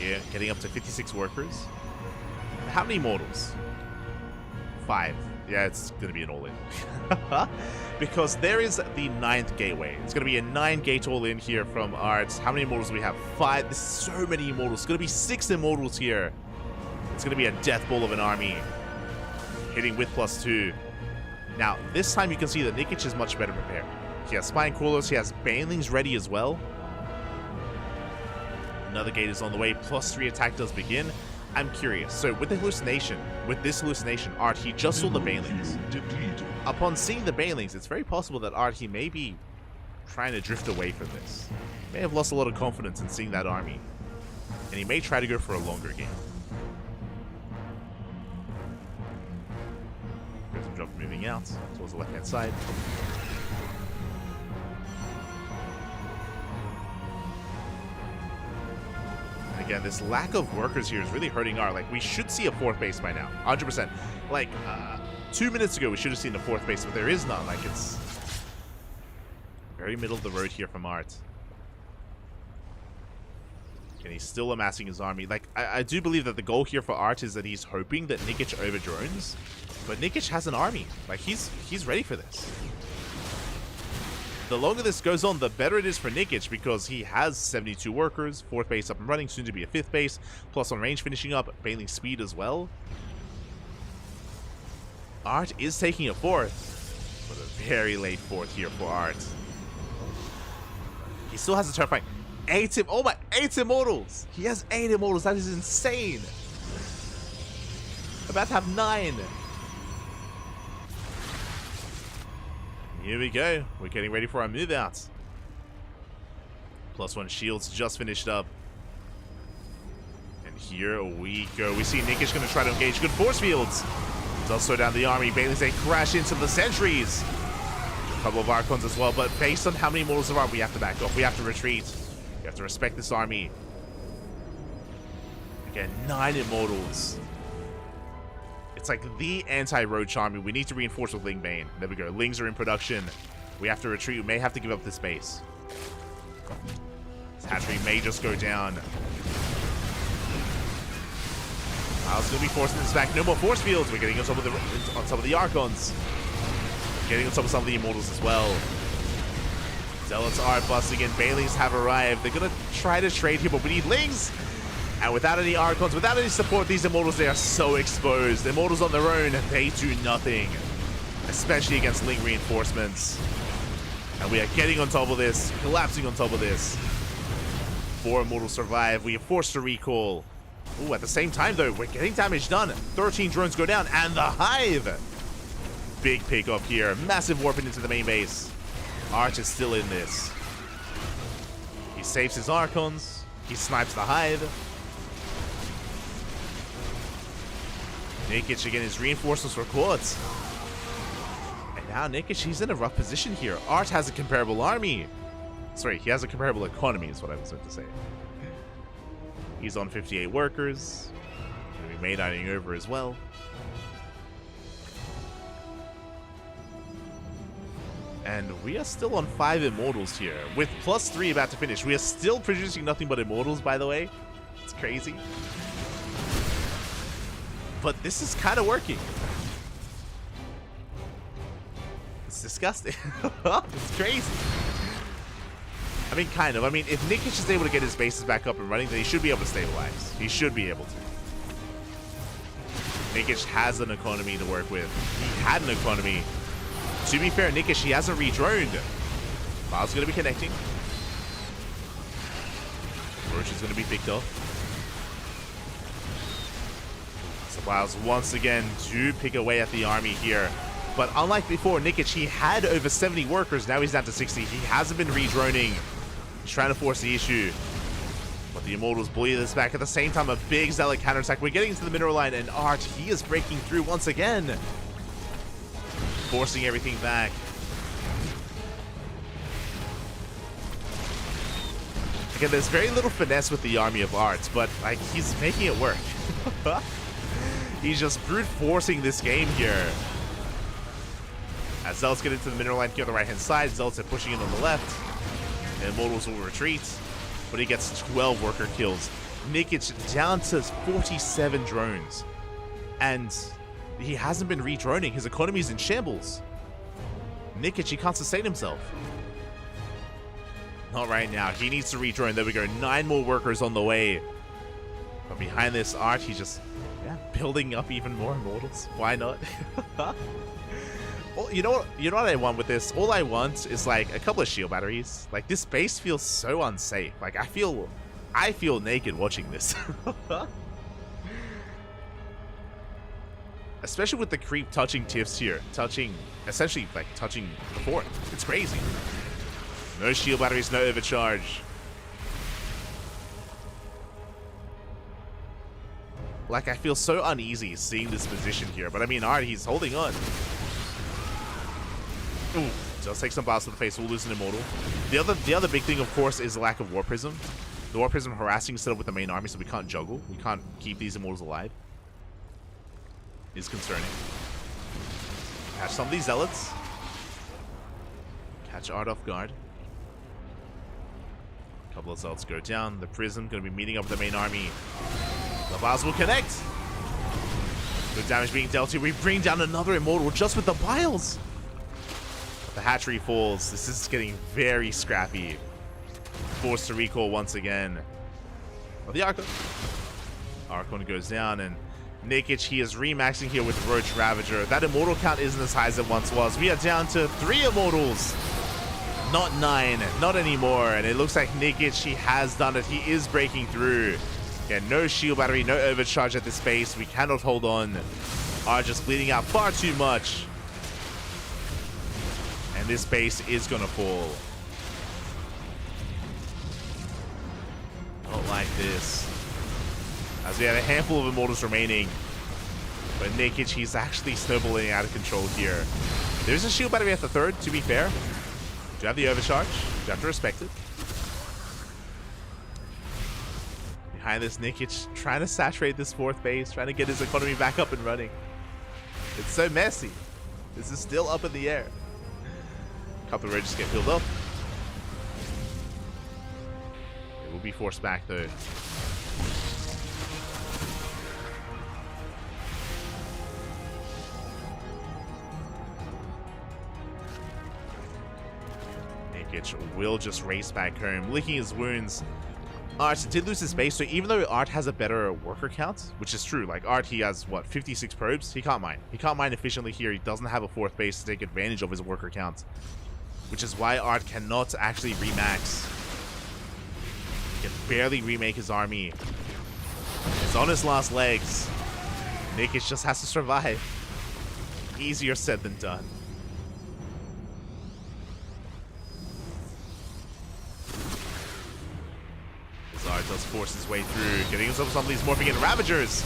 Yeah, getting up to 56 workers. How many mortals? 5. Yeah, it's going to be an all-in. Because there is the 9th gateway. It's going to be a 9-gate all-in here from Arts. How many immortals do we have? 5. There's so many immortals. It's going to be 6 immortals here. It's going to be a death ball of an army. Hitting with +2. Now, this time you can see that Nikic is much better prepared. He has Spine Crawlers. He has Banelings ready as well. Another gate is on the way. +3 attack does begin. I'm curious. So with this hallucination, Art, he just saw the Banelings. Upon seeing the Banelings, it's very possible that Art, he may be trying to drift away from this. May have lost a lot of confidence in seeing that army. And he may try to go for a longer game. Prism Drop moving out towards the left-hand side. Again, this lack of workers here is really hurting Art. Like, we should see a 4th base by now. 100%. Like, 2 minutes ago, we should have seen a 4th base, but there is none. Like, it's very middle of the road here from Art. And he's still amassing his army. Like, I do believe that the goal here for Art is that he's hoping that Nikic over-drones. But Nikic has an army. Like, he's ready for this. the longer this goes on, the better it is for Nikic, because he has 72 workers, 4th base up and running, soon to be a 5th base, plus on range finishing up, bailing speed as well. Art is taking a 4th, but a very late 4th here for Art. He still has a turn fight. 8 immortals! He has 8 immortals, that is insane! About to have 9. Here we go. We're getting ready for our move out. +1 shields just finished up. And here we go. We see Nikic going to try to engage. Good force fields. Does slow down the army. Bailey's they crash into the sentries. A couple of Archons as well, but based on how many mortals there are, we have to back off. We have to retreat. We have to respect this army. Again, 9 immortals. It's like the anti-Roach army. We need to reinforce with Ling Bane. There we go. Lings are in production. We have to retreat. We may have to give up this base. This hatchery may just go down. Miles going to be forcing this back. No more force fields. We're getting on top of the Archons. Getting on top of some of the Immortals as well. Zealots are busting in. Baileys have arrived. They're going to try to trade here, but we need Lings. And without any Archons, without any support, these Immortals, they are so exposed. Immortals on their own, they do nothing. Especially against Ling reinforcements. And we are getting on top of this, collapsing on top of this. 4 Immortals survive. We are forced to recall. Ooh, at the same time, though, we're getting damage done. 13 drones go down, and the Hive. Big pick up here. Massive warping into the main base. Arch is still in this. He saves his Archons. He snipes the Hive. Nikic again, his reinforcements were caught. And now Nikic, he's in a rough position here. Art has a comparable army. Sorry, he has a comparable economy is what I was going to say. He's on 58 workers. Going to be Maydining over as well. And we are still on 5 Immortals here. With +3 about to finish. We are still producing nothing but Immortals, by the way. It's crazy. But this is kind of working. It's disgusting. It's crazy. I mean, kind of. I mean, if Nikic is able to get his bases back up and running, then he should be able to stabilize. He should be able to. Nikic has an economy to work with. He had an economy. To be fair, Nikic, he hasn't redroned. Miles going to be connecting. Roach is going to be picked off. So Miles once again to pick away at the army here. But unlike before, Nikic, he had over 70 workers. Now he's down to 60. He hasn't been redroning. He's trying to force the issue. But the Immortals bully this back. At the same time, a big Zealot counterattack. We're getting into the mineral line, and Art, he is breaking through once again. Forcing everything back. Again, there's very little finesse with the army of Art, but like he's making it work. He's just brute forcing this game here. As Zealots get into the mineral line here on the right-hand side, Zealots are pushing in on the left. And Immortals will retreat. But he gets 12 worker kills. Nikic down to 47 drones. And he hasn't been redroning. His economy is in shambles. Nikic, he can't sustain himself. Not right now. He needs to redrone. There we go. 9 more workers on the way. But behind this Art, he's just building up even more Immortals. Why not? Well, you know what I want with this? All I want is like a couple of shield batteries. Like this base feels so unsafe. Like I feel naked watching this. Especially with the creep touching tiffs here. Essentially like touching the fort. It's crazy. No shield batteries, no overcharge. Like I feel so uneasy seeing this position here. But I mean, Art, he's holding on. Ooh, does take some blasts to the face. We'll lose an Immortal. The other big thing, of course, is the lack of War Prism. The War Prism harassing instead of with the main army, so we can't juggle. We can't keep these Immortals alive. Is concerning. Catch some of these Zealots. Catch Art off guard. A couple of Zealots go down. The Prism going to be meeting up with the main army. The Biles will connect. Good damage being dealt here. We bring down another Immortal just with the Biles. The hatchery falls. This is getting very scrappy. Forced to recall once again. Well, the Archon goes down, and Nikic, he is remaxing here with Roach Ravager. That immortal count isn't as high as it once was. We are down to 3 immortals. Not 9. Not anymore. And it looks like Nikic, he has done it. He is breaking through. Again, no shield battery, no overcharge at this base. We cannot hold on. Are just bleeding out far too much. And this base is going to fall. Not like this. As we have a handful of immortals remaining. But Nikic, he's actually snowballing out of control here. There's a shield battery at the 3rd, to be fair. Do you have the overcharge? You have to respect it. Behind this, Nikic trying to saturate this 4th base, trying to get his economy back up and running. It's so messy. This is still up in the air. A couple of roaches get filled up. It will be forced back though. Nikic will just race back home, licking his wounds. Art did lose his base, so even though Art has a better worker count, which is true, like Art, he has, what, 56 probes? He can't mine. He can't mine efficiently here. He doesn't have a 4th base to take advantage of his worker count, which is why Art cannot actually remax. He can barely remake his army. It's on his last legs. Nikic just has to survive. Easier said than done. Zard does force his way through, getting himself some of these morphing into Ravagers.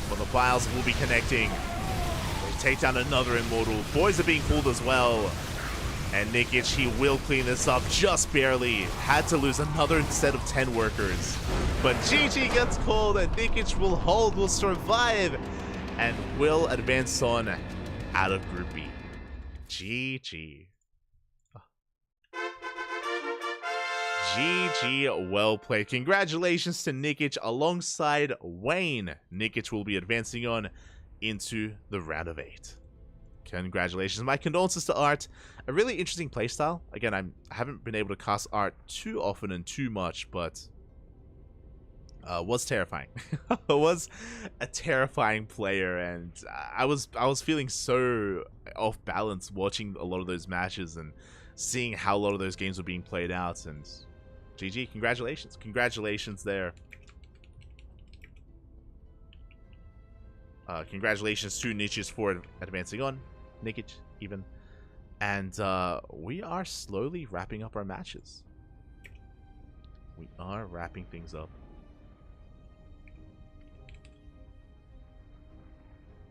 But the files will be connecting. They take down another immortal. Boys are being pulled as well. And Nikic, he will clean this up just barely. Had to lose another set of 10 workers. But GG gets called, and Nikic will hold, will survive, and will advance on out of Group B. GG. GG, well played. Congratulations to Nikic alongside Wayne. Nikic will be advancing on into the round of 8. Congratulations. My condolences to Art. A really interesting playstyle. Again, I haven't been able to cast Art too often and too much, but was terrifying. Was a terrifying player, and I was feeling so off balance watching a lot of those matches and seeing how a lot of those games were being played out. And GG, congratulations. Congratulations there. Congratulations to Nikic for advancing on. Nikic, even. And we are slowly wrapping up our matches. We are wrapping things up.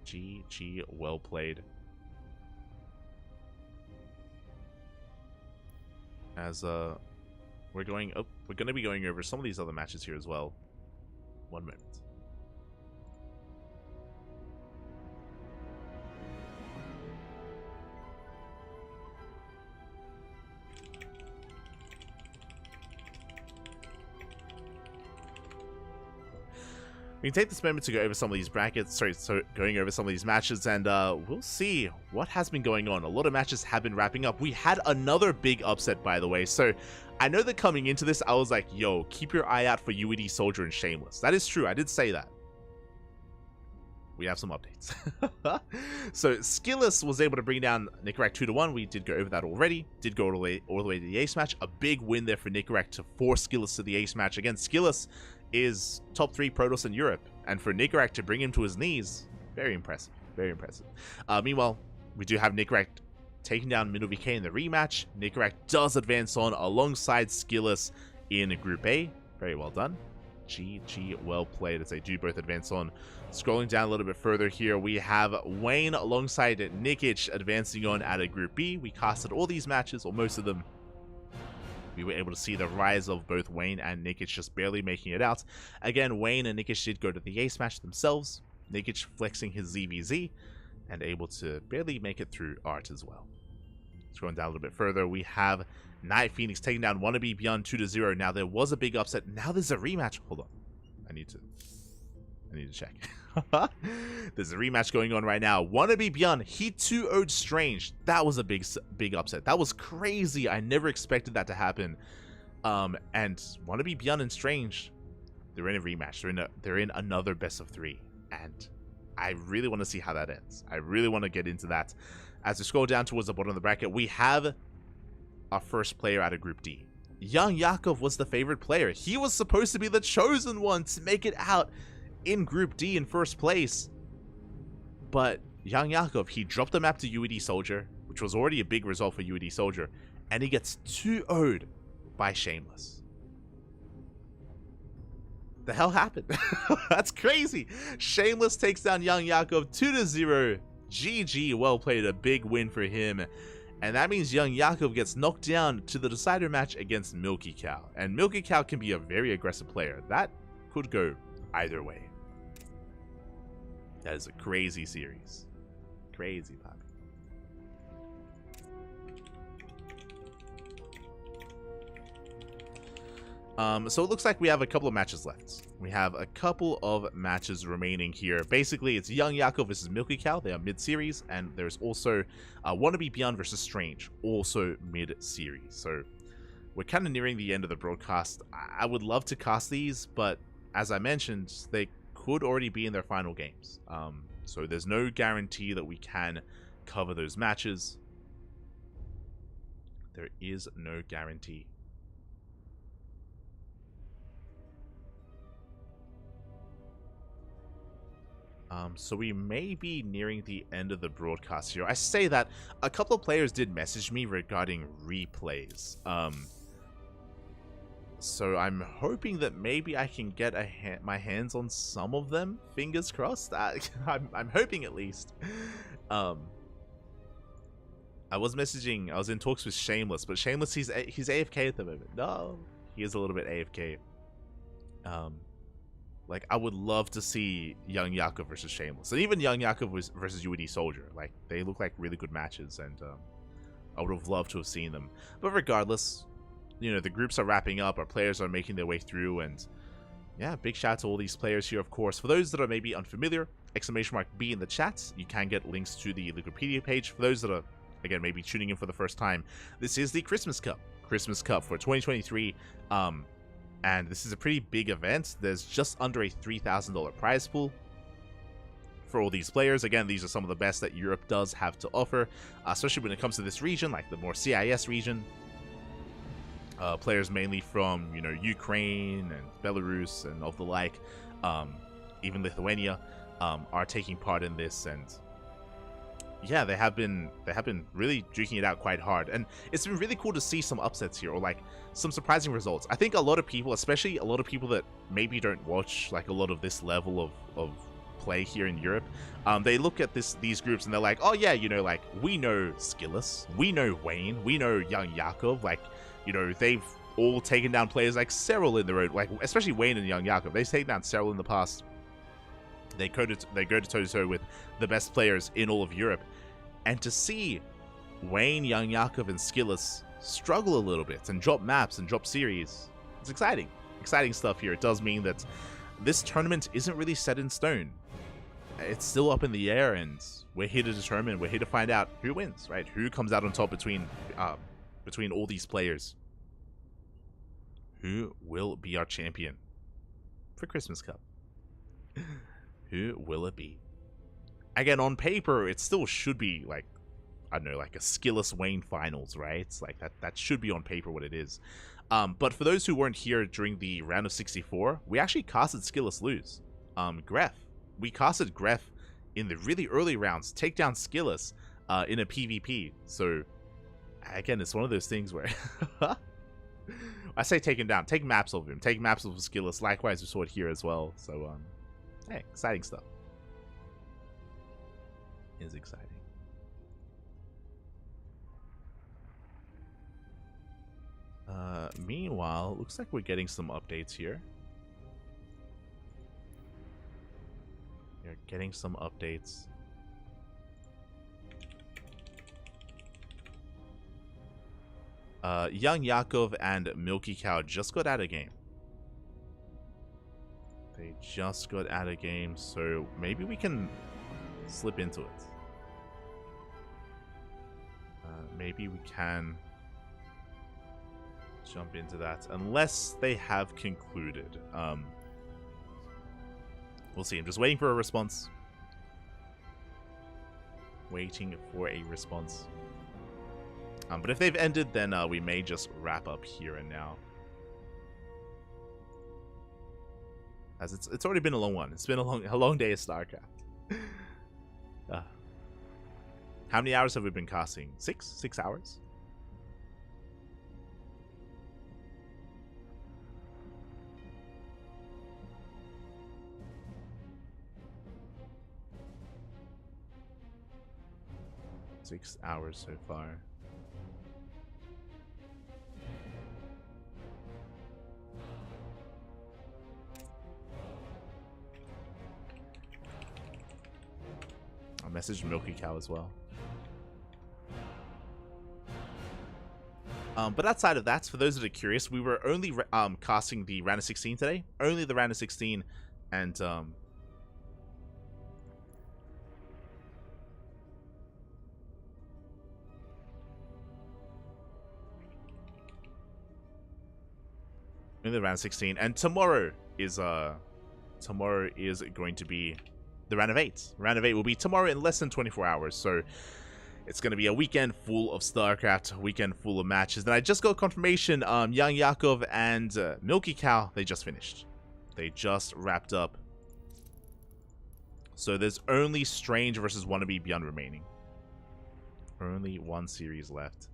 GG, well played. As we're going to be going over some of these other matches here as well. One moment. We can take this moment to go over some of these brackets, going over some of these matches, and we'll see what has been going on. A lot of matches have been wrapping up. We had another big upset, by the way, so I know that coming into this, I was like, yo, keep your eye out for UED Soldier and Shameless. That is true, I did say that. We have some updates. So, Skilless was able to bring down Nikirak 2-1. We did go over that already. Did go all the way to the ace match. A big win there for Nikirak to force Skilless to the ace match. Again, Skilless is top 3 Protoss in Europe, and for Nikirak to bring him to his knees, very impressive, very impressive. Meanwhile, we do have Nikirak taking down Middle VK in the rematch. Nikirak does advance on alongside Skilless in Group A. Very well done. GG, well played as they do both advance on. Scrolling down a little bit further here, we have Wayne alongside Nikic advancing on out of Group B. We casted all these matches, or most of them. We were able to see the rise of both Wayne and Nikic just barely making it out. Again, Wayne and Nikic did go to the ace match themselves. Nikic flexing his ZVZ and able to barely make it through Art as well. Scrolling down a little bit further, we have Night Phoenix taking down Wannabe Beyond 2-0. Now, there was a big upset. Now there's a rematch. Hold on. I need to I need to check. There's a rematch going on right now. Wannabe Beyond, he 2-0'd Strange. That was a big upset. That was crazy. I never expected that to happen. And Wannabe Beyond and Strange, they're in a rematch. They're in another best of 3. And I really want to see how that ends. I really want to get into that. As we scroll down towards the bottom of the bracket, we have our first player out of Group D. Young Yakov was the favorite player. He was supposed to be the chosen one to make it out in Group D in first place. But Young Yakov, he dropped the map to UED Soldier, which was already a big result for UED Soldier, and he gets 2-0'd by Shameless. The hell happened? That's crazy. Shameless takes down Young Yakov 2-0. GG, well played, a big win for him. And that means Young Yakov gets knocked down to the decider match against Milky Cow. And Milky Cow can be a very aggressive player. That could go either way. That is a crazy series. Crazy, puppy. So it looks like we have a couple of matches left. We have a couple of matches remaining here. Basically, it's Young Yakov versus Milky Cow. They are mid-series. And there's also Wannabe Beyond versus Strange, also mid-series. So we're kind of nearing the end of the broadcast. I would love to cast these, but as I mentioned, they could already be in their final games. So there's no guarantee that we can cover those matches. There is no guarantee. So we may be nearing the end of the broadcast here. I say that a couple of players did message me regarding replays. So I'm hoping that maybe I can get my hands on some of them. Fingers crossed. I'm hoping at least. I was in talks with Shameless, but Shameless, he's AFK at the moment. No, he is a little bit AFK. Like, I would love to see Young Yakov versus Shameless. And even Young Yakov versus UED Soldier. Like, they look like really good matches, and I would have loved to have seen them. But regardless, you know, the groups are wrapping up, our players are making their way through, and yeah, big shout out to all these players here, of course. For those that are maybe unfamiliar, !B in the chat. You can get links to the Wikipedia page. For those that are, again, maybe tuning in for the first time, this is the Christmas Cup. Christmas Cup for 2023. And this is a pretty big event. There's just under a $3,000 prize pool for all these players. Again, these are some of the best that Europe does have to offer, especially when it comes to this region, like the more CIS region. Players mainly from, you know, Ukraine and Belarus and of the like, even Lithuania, are taking part in this, and yeah, they have been really duking it out quite hard, and it's been really cool to see some upsets here, or like some surprising results. I think a lot of people, especially a lot of people that maybe don't watch like a lot of this level of play here in Europe, they look at these groups and they're like, oh yeah, you know, like, we know Skillus, we know Wayne, we know Young Yakov, like, you know, they've all taken down players like Cyril in the road, like especially Wayne and Young Yakov. They've taken down Cyril in the past. They go to toe-to-toe with the best players in all of Europe. And to see Wayne, Young Yakov, and Skillus struggle a little bit and drop maps and drop series, it's exciting. Exciting stuff here. It does mean that this tournament isn't really set in stone. It's still up in the air, and we're here to determine, we're here to find out who wins, right? Who comes out on top between all these players. Who will be our champion for Christmas Cup? Who will it be? Again, on paper, it still should be like, I don't know, like a Skillus Wayne finals, right? It's like that should be on paper what it is. But for those who weren't here during the round of 64, we actually casted Skillus lose. Gref. We casted Gref in the really early rounds, take down Skillus in a PvP. So, again, it's one of those things where I say take him down, take maps of him, take maps of Skillus. Likewise, we saw it here as well. So, hey, exciting stuff. Is exciting. Meanwhile, looks like we're getting some updates here. We're getting some updates. Young Yakov and Milky Cow just got out of game. They just got out of game, so maybe we can slip into it. Maybe we can jump into that, unless they have concluded. We'll see. I'm just waiting for a response. Waiting for a response. But if they've ended, then we may just wrap up here and now. As it's already been a long one. It's been a long day of StarCraft. How many hours have we been casting? 6? 6 hours? Six hours so far. I'll message Milky Cow as well. But outside of that, for those that are curious, we were only casting the round of 16 today. Only the round of 16, and in the round 16, and tomorrow is going to be the round of 8. Round of 8 will be tomorrow in less than 24 hours. So it's going to be a weekend full of StarCraft, a weekend full of matches. Then I just got confirmation. Young Yakov and Milky Cow, they just finished. They just wrapped up. So there's only Strange versus Wannabe Beyond remaining. Only one series left,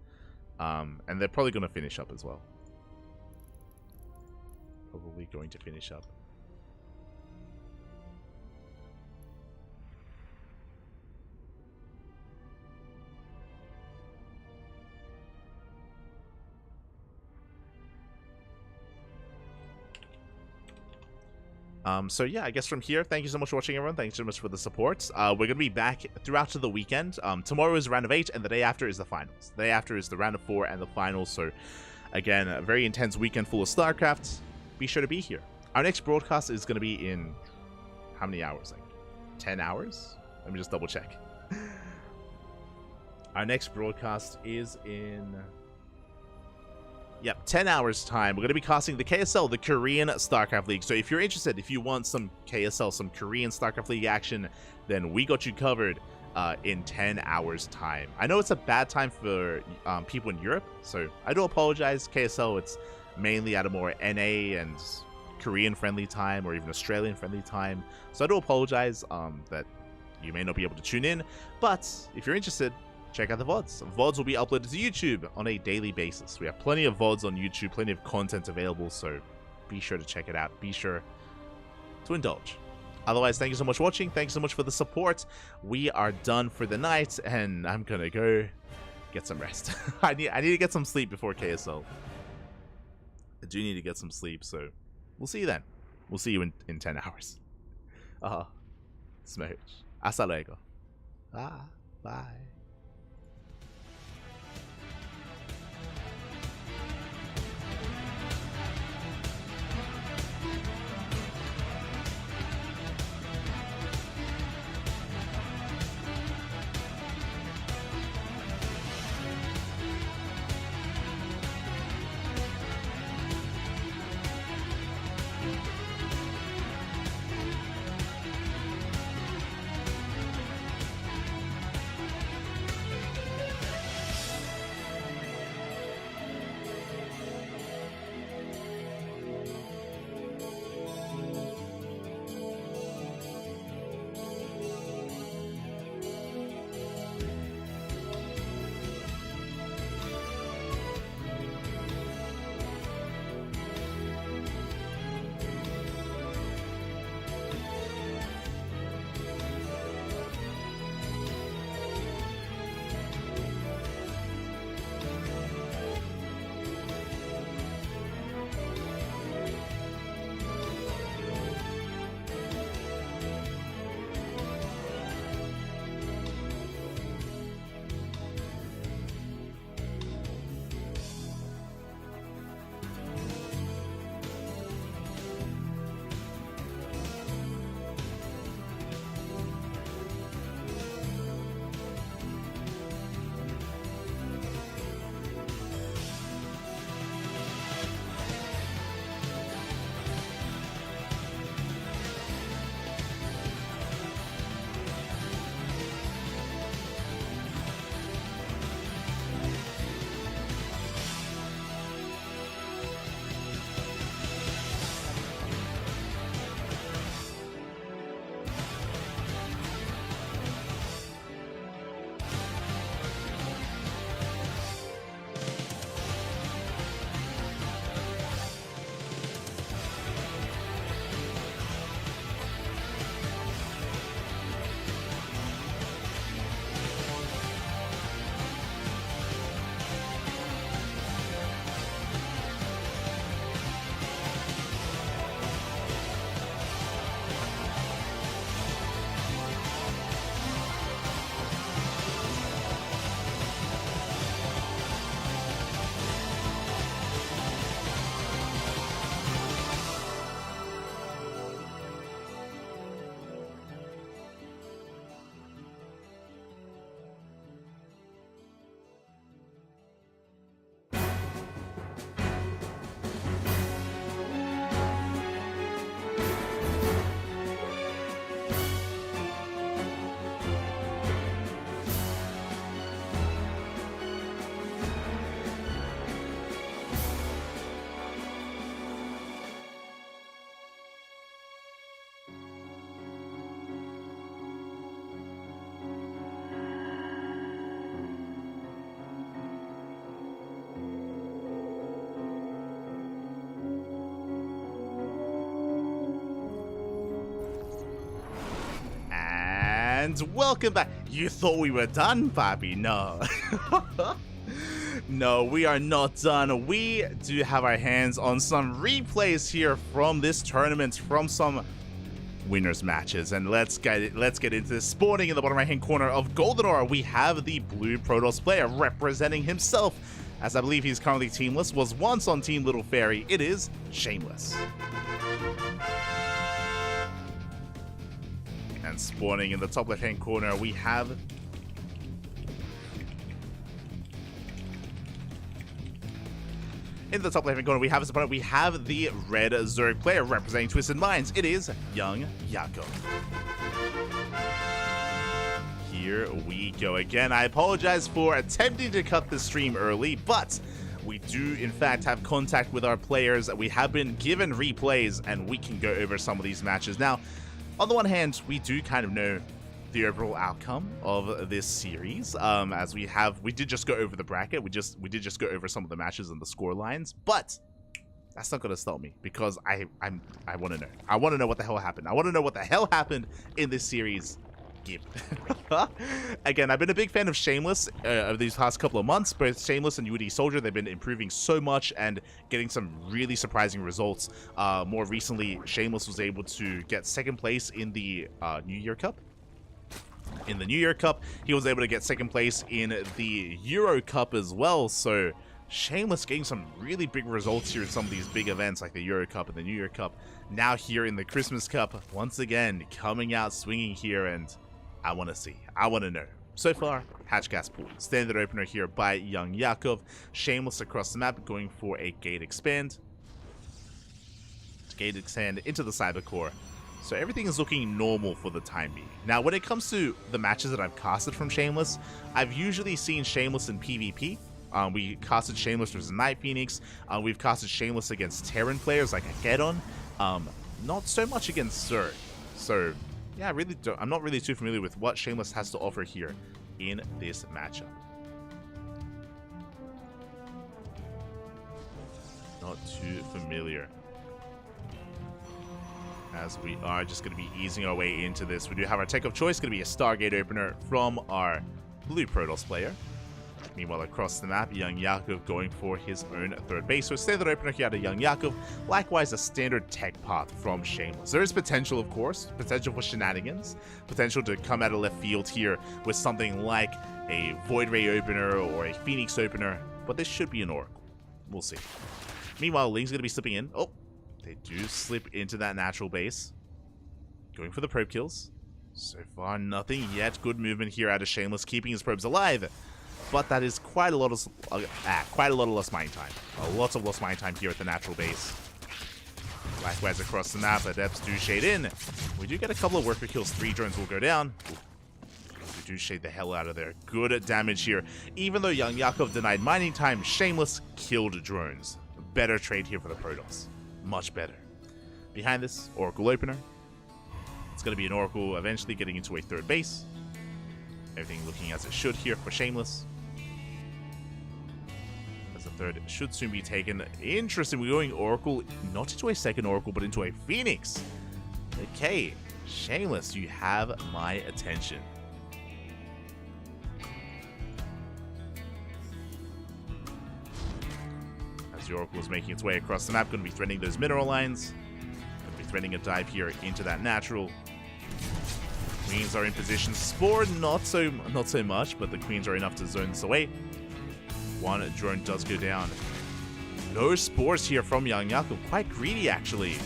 and they're probably going to finish up as well. Probably going to finish up. So yeah, I guess from here, thank you so much for watching, everyone. Thanks so much for the support. We're going to be back throughout the weekend. Tomorrow is round of 8, and the day after is the finals. The day after is the round of 4 and the finals. So again, a very intense weekend full of StarCraft. Be sure to be here. Our next broadcast is going to be in how many hours? Like 10 hours? Let me just double check. Our next broadcast is in 10 hours time. We're going to be casting the KSL, the Korean StarCraft League. So if you're interested, if you want some KSL, some Korean StarCraft League action, then we got you covered in 10 hours time. I know it's a bad time for people in Europe, so I do apologize. KSL, it's mainly at a more NA and Korean friendly time, or even Australian friendly time. So I do apologize that you may not be able to tune in, but if you're interested, check out the VODs. VODs will be uploaded to YouTube on a daily basis. We have plenty of VODs on YouTube, plenty of content available, so be sure to check it out. Be sure to indulge. Otherwise, thank you so much for watching. Thank you so much for the support. We are done for the night, and I'm gonna go get some rest. I need to get some sleep before KSL. I do need to get some sleep, so we'll see you then. We'll see you in 10 hours. Smooch. Hasta luego. Bye. and welcome back. You thought we were done, Papi? No. No, we are not done. We do have our hands on some replays here from this tournament, from some winners matches, and let's get into this. Spawning in the bottom right hand corner of Golden Aura, we have the blue Protoss player representing himself, as I believe he's currently teamless, was once on Team Little Fairy. It is Shameless. And spawning in the top left hand corner, we have the red Zerg player representing Twisted Minds. It is Young Yakov. Here we go again. I apologize for attempting to cut the stream early, but we do in fact have contact with our players. We have been given replays and we can go over some of these matches. Now, on the one hand, we do kind of know the overall outcome of this series, as we did just go over the bracket. We did just go over some of the matches and the score lines, but that's not going to stop me, because I want to know. I want to know what the hell happened. I want to know what the hell happened in this series. Again, I've been a big fan of Shameless over these past couple of months. Both Shameless and UD Soldier, they've been improving so much and getting some really surprising results. More recently, Shameless was able to get second place in the New Year Cup. In the New Year Cup, he was able to get second place in the Euro Cup as well. So Shameless getting some really big results here in some of these big events like the Euro Cup and the New Year Cup. Now here in the Christmas Cup, once again coming out swinging here, and I want to see. I want to know. So far, Hatchcast Pool. Standard opener here by Young Yakov. Shameless across the map, going for a gate expand. Gate expand into the Cyber Core. So everything is looking normal for the time being. Now, when it comes to the matches that I've casted from Shameless, I've usually seen Shameless in PvP. We casted Shameless versus Night Phoenix. We've casted Shameless against Terran players like Ageddon. Not so much against Zerg. So yeah, I'm not really too familiar with what Shameless has to offer here in this matchup. Not too familiar. As we are just going to be easing our way into this. We do have our tech of choice, going to be a Stargate opener from our blue Protoss player. Meanwhile, across the map, Young Yakov going for his own third base. So standard opener here out of Young Yakov. Likewise, a standard tech path from Shameless. There is potential, of course, potential for shenanigans, potential to come out of left field here with something like a Void Ray opener or a Phoenix opener, but this should be an Oracle. We'll see. Meanwhile, Ling's going to be slipping in. Oh, they do slip into that natural base. Going for the probe kills. So far, nothing yet. Good movement here out of Shameless, keeping his probes alive. But that is quite a lot of lost mine time. Lots of lost mine time here at the natural base. Likewise across the map, Adepts do shade in. We do get a couple of worker kills. 3 drones will go down. We do shade the hell out of there. Good damage here. Even though Young Yakov denied mining time, Shameless killed drones. Better trade here for the Protoss. Much better. Behind this, Oracle opener. It's going to be an Oracle eventually getting into a third base. Everything looking as it should here for Shameless. As the third should soon be taken. Interesting, we're going Oracle, not into a second Oracle, but into a Phoenix. Okay, Shameless, you have my attention. As the Oracle is making its way across the map, going to be threading those mineral lines. Going to be threading a dive here into that natural. Queens are in position. Spore, not so much, but the Queens are enough to zone this away. One drone does go down. No spores here from Young Yakov. Quite greedy, actually.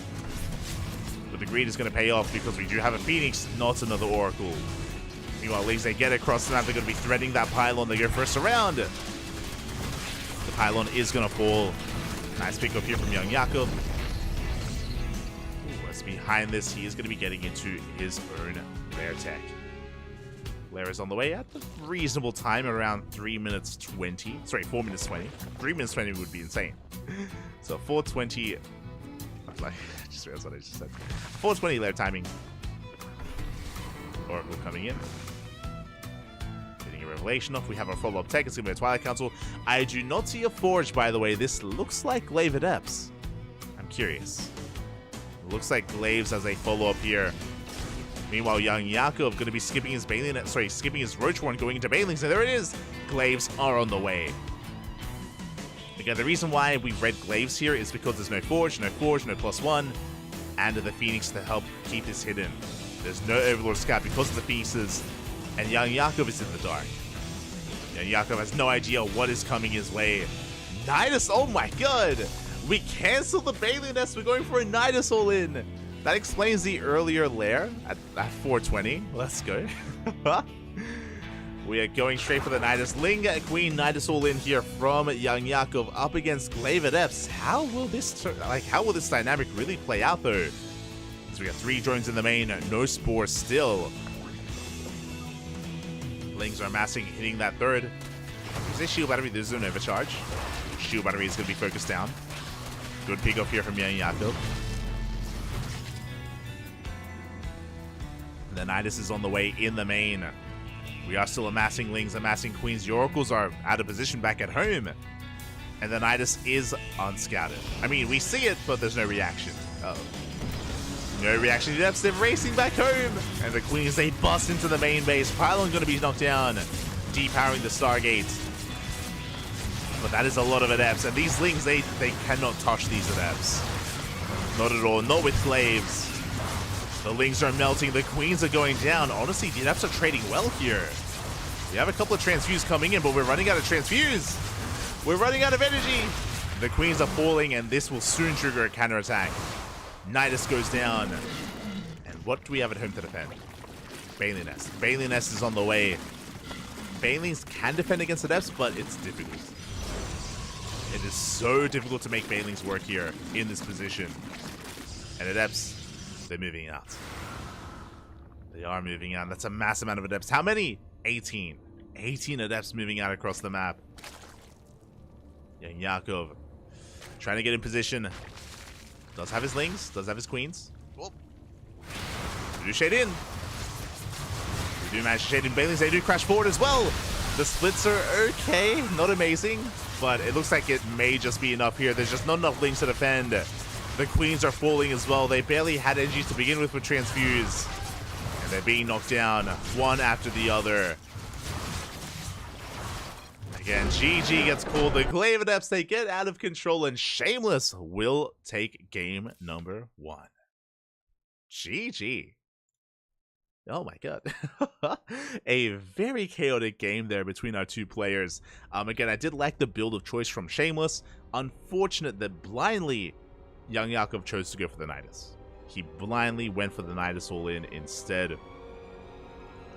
But the greed is going to pay off because we do have a Phoenix, not another Oracle. Meanwhile, Leagues, they get across the map. They're going to be threading that pylon. They go first around. The pylon is going to fall. Nice pick up here from Young Yakov. Behind this, he is going to be getting into his own Lair tech. Lair is on the way at a reasonable time, around 3 minutes 20. Sorry, 4 minutes 20. 3 minutes 20 would be insane. So 4:20. I just realized what I just said. 4:20 Lair timing. Oracle coming in. Getting a revelation off. We have our follow-up tech. It's going to be a Twilight Council. I do not see a Forge, by the way. This looks like Glaive Adepts. I'm curious. Looks like Glaives as a follow-up here. Meanwhile, young Yakov going to be skipping his skipping his Roach one going into Banelings, and there it is! Glaives are on the way. Again, the reason why we read Glaives here is because there's no Forge, no +1, and the Phoenix to help keep this hidden. There's no Overlord Scout because of the Phoenixes, and young Yakov is in the dark. Young Yakov has no idea what is coming his way. Nidus, oh my god! We cancel the Bailey Nest, we're going for a Nidus all-in! That explains the earlier lair at 420. Let's go. We are going straight for the Nidus. Ling, Queen, Nidus all in here from young Yakov up against Glaive Adepts. How will this dynamic really play out though? So we got 3 drones in the main, no Spore still. Lings are amassing, hitting that third. Is this shield battery? There's an overcharge. Shield battery is going to be focused down. Good pick off here from young Yakov. The Nidus is on the way in the main. We are still amassing Lings, amassing Queens. The Oracles are out of position back at home. And the Nidus is unscouted. I mean, we see it, but there's no reaction. Uh-oh. No reaction. Depths, they're racing back home. And the Queens, they bust into the main base. Pylon going to be knocked down. Depowering the Stargate. But that is a lot of Adepts. And these Lings, they cannot touch these Adepts. Not at all. Not with Glaives. The Lings are melting, the Queens are going down. Honestly, the Adepts are trading well here. We have a couple of Transfuse coming in, but we're running out of Transfuse. We're running out of energy. The Queens are falling, and this will soon trigger a counterattack. Nidus goes down. And what do we have at home to defend? Bailey Nest. Bailey Nest is on the way. Bailings can defend against Adepts, but it's difficult. It is so difficult to make Bailings work here in this position. And Adepts, they're moving out. They are moving out. That's a mass amount of Adepts. How many? 18. 18 Adepts moving out across the map. Young Yakov trying to get in position. Does have his Lings. Does have his Queens. Oh. We do shade in. We do manage to shade in Bailings. They do crash forward as well. The splits are okay. Not amazing. But it looks like it may just be enough here. There's just not enough Lings to defend. The Queens are falling as well. They barely had energy to begin with Transfuse. And they're being knocked down one after the other. Again, GG gets called. The Glaive Adepts, they get out of control, and Shameless will take game number 1. GG. Oh my god. A very chaotic game there between our 2 players. Again, I did like the build of choice from Shameless. Unfortunate that blindly young Yakov chose to go for the Nidus. He blindly went for the Nidus all in instead,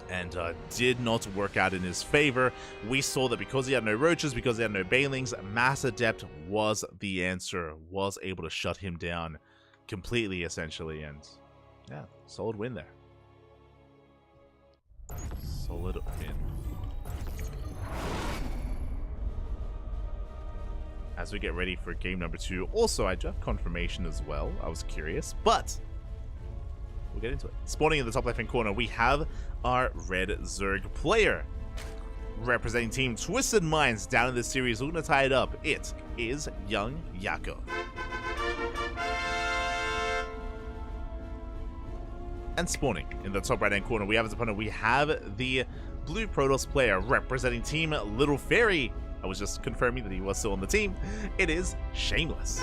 and did not work out in his favor. We saw that because he had no Roaches, because he had no Bailings, Mass Adept was the answer, was able to shut him down completely, essentially, and yeah, solid win there. Solid win. As we get ready for game number 2. Also, I do have confirmation as well. I was curious, but we'll get into it. Spawning in the top left-hand corner, we have our Red Zerg player. Representing Team Twisted Minds down in this series, we're going to tie it up. It is young Yakov. And spawning in the top right-hand corner, we have as opponent, we have the Blue Protoss player representing Team Little Fairy. I was just confirming that he was still on the team. It is Shameless.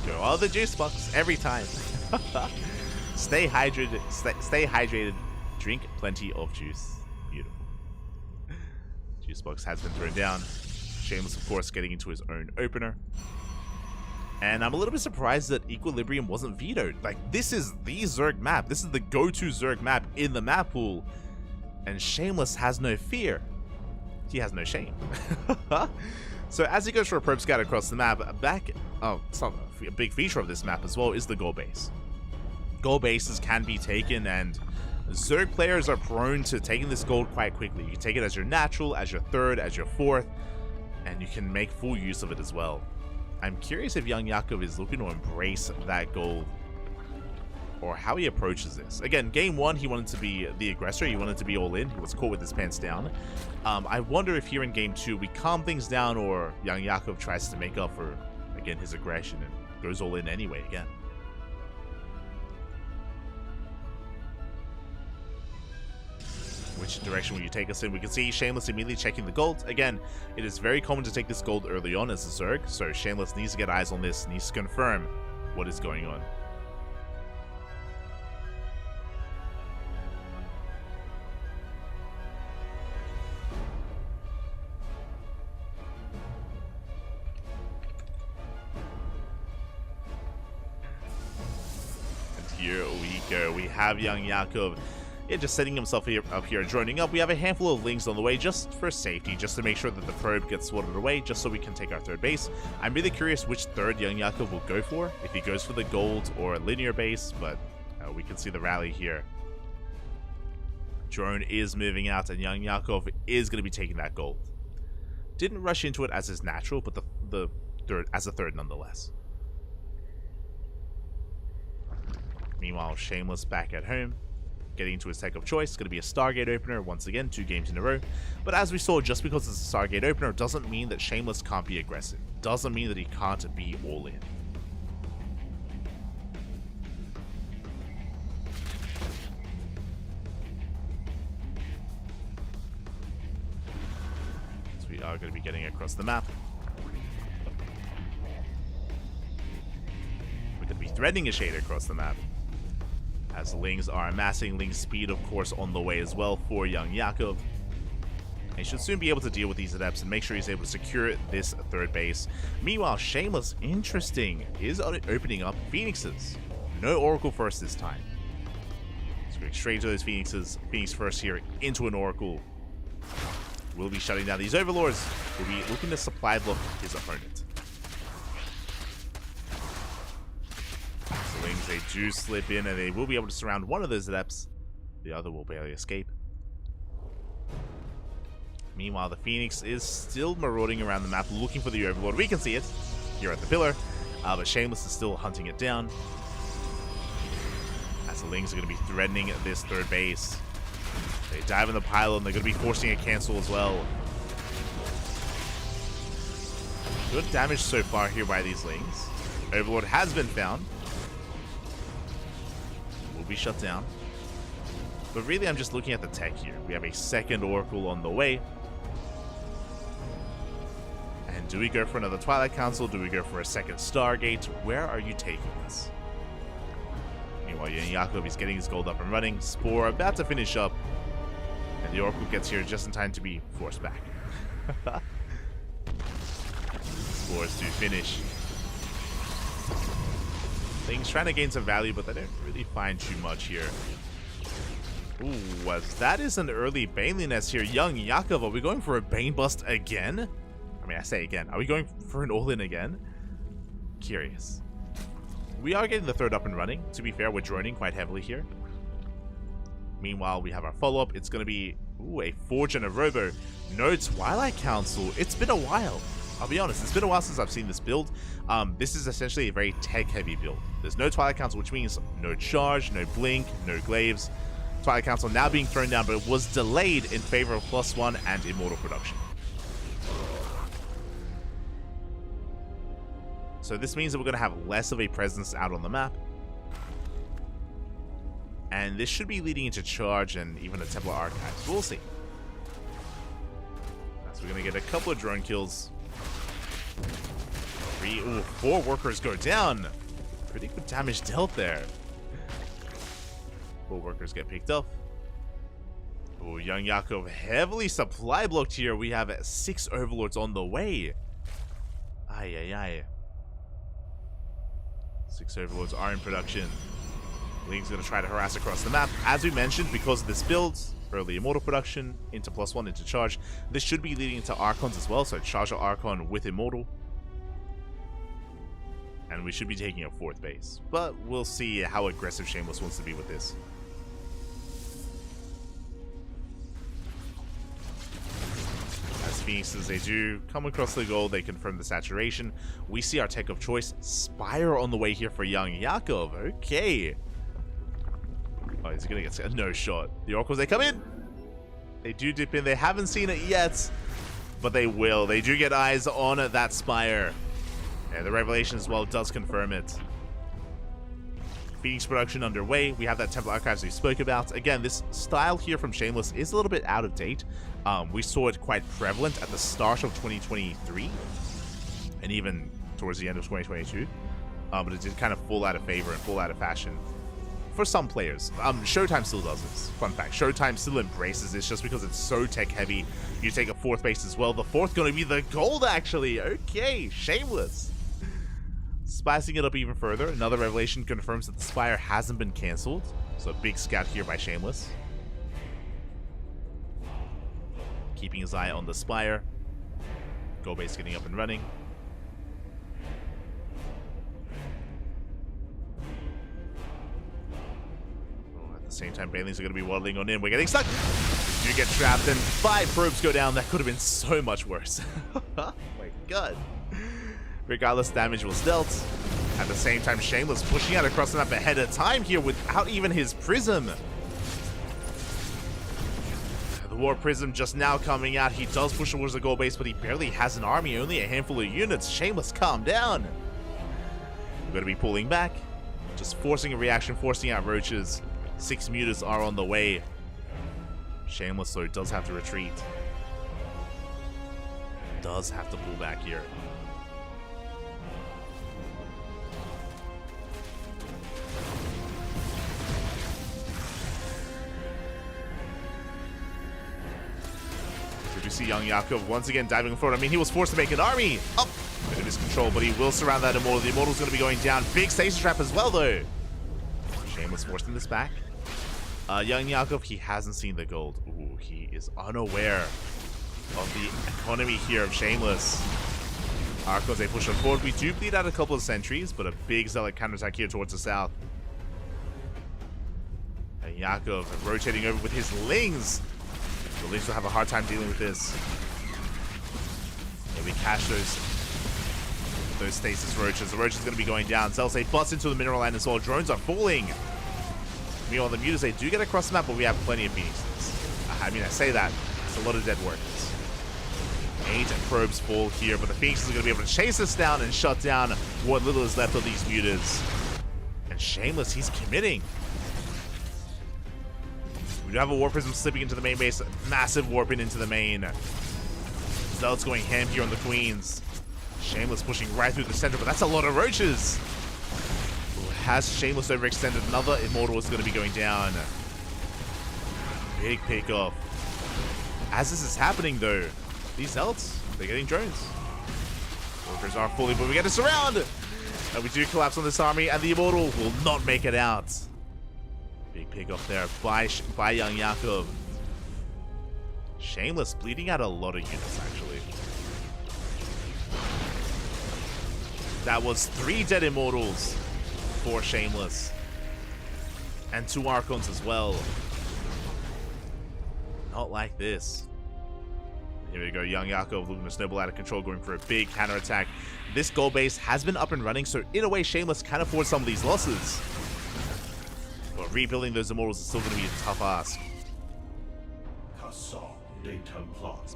Go all the juice box every time. Stay hydrated. Stay hydrated. Drink plenty of juice. Beautiful. Juice box has been thrown down. Shameless, of course, getting into his own opener. And I'm a little bit surprised that Equilibrium wasn't vetoed. Like, this is the Zerg map. This is the go-to Zerg map in the map pool. And Shameless has no fear. He has no shame. So as he goes for a probe scout across the map, a big feature of this map as well is the gold base. Gold bases can be taken, and Zerg players are prone to taking this gold quite quickly. You can take it as your natural, as your third, as your fourth, and you can make full use of it as well. I'm curious if young Yakov is looking to embrace that gold, or how he approaches this. Again, game 1, he wanted to be the aggressor. He wanted to be all in. He was caught with his pants down. I wonder if here in game 2, we calm things down, or young Yakov tries to make up for, again, his aggression and goes all in anyway again. Which direction will you take us in? We can see Shameless immediately checking the gold. Again, it is very common to take this gold early on as a Zerg, so Shameless needs to get eyes on this, needs to confirm what is going on. And here we go. We have young Yakov. Yeah, just setting himself up here, joining up. We have a handful of Lings on the way just for safety, just to make sure that the probe gets sorted away, just so we can take our third base. I'm really curious which third young Yakov will go for, if he goes for the gold or a linear base, but we can see the rally here. Drone is moving out, and young Yakov is going to be taking that gold. Didn't rush into it as is natural, but the third as a third nonetheless. Meanwhile, Shameless back at home, getting into his tech of choice. Going to be a Stargate opener once again, 2 games in a row. But as we saw, just because it's a Stargate opener doesn't mean that Shameless can't be aggressive. Doesn't mean that he can't be all in. So we are going to be getting across the map. We're going to be threading a shade across the map, as Lings are amassing. Ling's speed, of course, on the way as well for young Yakov. He should soon be able to deal with these adepts and make sure he's able to secure this third base. Meanwhile, Shameless, interesting, is opening up Phoenixes. No Oracle first this time. So going straight to those Phoenixes. Phoenix first here into an Oracle. We'll be shutting down these Overlords. We'll be looking to supply block his opponent. Lings, they do slip in, and they will be able to surround one of those adepts. The other will barely escape. Meanwhile, the Phoenix is still marauding around the map, looking for the Overlord. We can see it here at the pillar, but Shameless is still hunting it down. As the Lings are going to be threatening this third base. They dive in the pylon. They're going to be forcing a cancel as well. Good damage so far here by these Lings. Overlord has been found. Be shut down. But really, I'm just looking at the tech here. We have a second Oracle on the way. And do we go for another Twilight Council? Do we go for a second Stargate? Where are you taking this? Meanwhile, Yakov is getting his gold up and running. Spore about to finish up. And the Oracle gets here just in time to be forced back. Spores to finish. Things trying to gain some value, but they don't really find too much here. Ooh, as that is an early Baneley nest here. Young Yakov, are we going for a Bane bust again? I mean, I say again. Are we going for an all-in again? Curious. We are getting the third up and running. To be fair, we're droning quite heavily here. Meanwhile, we have our follow-up. It's going to be, ooh, a Forge and a Robo. No Twilight Council. It's been a while. I'll be honest, it's been a while since I've seen this build. This is essentially a very tech-heavy build. There's no Twilight Council, which means no charge, no blink, no glaives. Twilight Council now being thrown down, but it was delayed in favor of +1 and Immortal production. So this means that we're going to have less of a presence out on the map. And this should be leading into charge and even a Templar Archives. We'll see. So we're going to get a couple of drone kills. 4 workers go down. Pretty good damage dealt there. 4 workers get picked up. Oh, young Yakov heavily supply blocked here. We have 6 Overlords on the way. Ay, ay, ay. 6 Overlords are in production. Ling's going to try to harass across the map. As we mentioned, because of this build, early Immortal production, into +1, into charge. This should be leading to Archons as well, so charge or Archon with Immortal. And we should be taking a 4th base. But we'll see how aggressive Shameless wants to be with this. As Phoenixes, they do come across the goal, they confirm the saturation. We see our tech of choice, Spire on the way here for young Yakov. Okay. Oh, is he gonna get no shot? The Oracles, they come in. They do dip in. They haven't seen it yet, but they will. They do get eyes on that Spire. And the Revelation as well does confirm it. Phoenix production underway. We have that Temple Archives we spoke about. Again, this style here from Shameless is a little bit out of date. We saw it quite prevalent at the start of 2023 and even towards the end of 2022. But it did kind of fall out of favor and fall out of fashion for some players. Showtime still does this. Fun fact, Showtime still embraces this just because it's so tech heavy. You take a 4th base as well. The 4th going to be the gold, actually. Okay, Shameless. Spicing it up even further. Another Revelation confirms that the Spire hasn't been cancelled. So a big scout here by Shameless. Keeping his eye on the Spire. Gold base getting up and running. At the same time, Banelings are going to be waddling on in. We're getting stuck. You get trapped and 5 probes go down. That could have been so much worse. Oh my god. Regardless, damage was dealt. At the same time, Shameless pushing out across the map ahead of time here without even his Prism. The War Prism just now coming out. He does push towards the gold base, but he barely has an army. Only a handful of units. Shameless, calm down. We're going to be pulling back. Just forcing a reaction, forcing out roaches. 6 mutas are on the way. Shameless, though, does have to retreat. Does have to pull back here. We see Young Yakov once again diving forward. I mean, he was forced to make an army. Up! Bit of his control, but he will surround that Immortal. The Immortal's going to be going down. Big stasis trap as well, though. Shameless forcing this back. Young Yakov, he hasn't seen the gold. Ooh, he is unaware of the economy here of Shameless. Archons, they push on forward. We do bleed out a couple of sentries, but a big Zealot counterattack here towards the south. And Yakov rotating over with his Lings. The Lings will have a hard time dealing with this. Yeah, we cash those stasis roaches. The roach is going to be going down. Zealots, they bust into the mineral line as well. Drones are falling. Meanwhile, the mutas, they do get across the map, but we have plenty of Phoenixes. I mean, I say that. It's a lot of dead workers. 8 probes fall here, but the Phoenixes are going to be able to chase us down and shut down what little is left of these mutas. And Shameless, he's committing. We do have a War Prism slipping into the main base. Massive warping into the main. Zealots going ham here on the Queens. Shameless pushing right through the center, but that's a lot of roaches. Ooh, has Shameless overextended? Another Immortal is going to be going down. Big pick off. As this is happening, though, these Zealots, they're getting drones. Workers are fully, but we get a surround. And we do collapse on this army, and the Immortal will not make it out. Big pick off there by Young Yakov. Shameless bleeding out a lot of units, actually. That was 3 dead Immortals for Shameless. And 2 Archons as well. Not like this. Here we go, Young Yakov looking to snowball out of control, going for a big counterattack. This gold base has been up and running, so in a way, Shameless can afford some of these losses. But rebuilding those Immortals is still going to be a tough ask.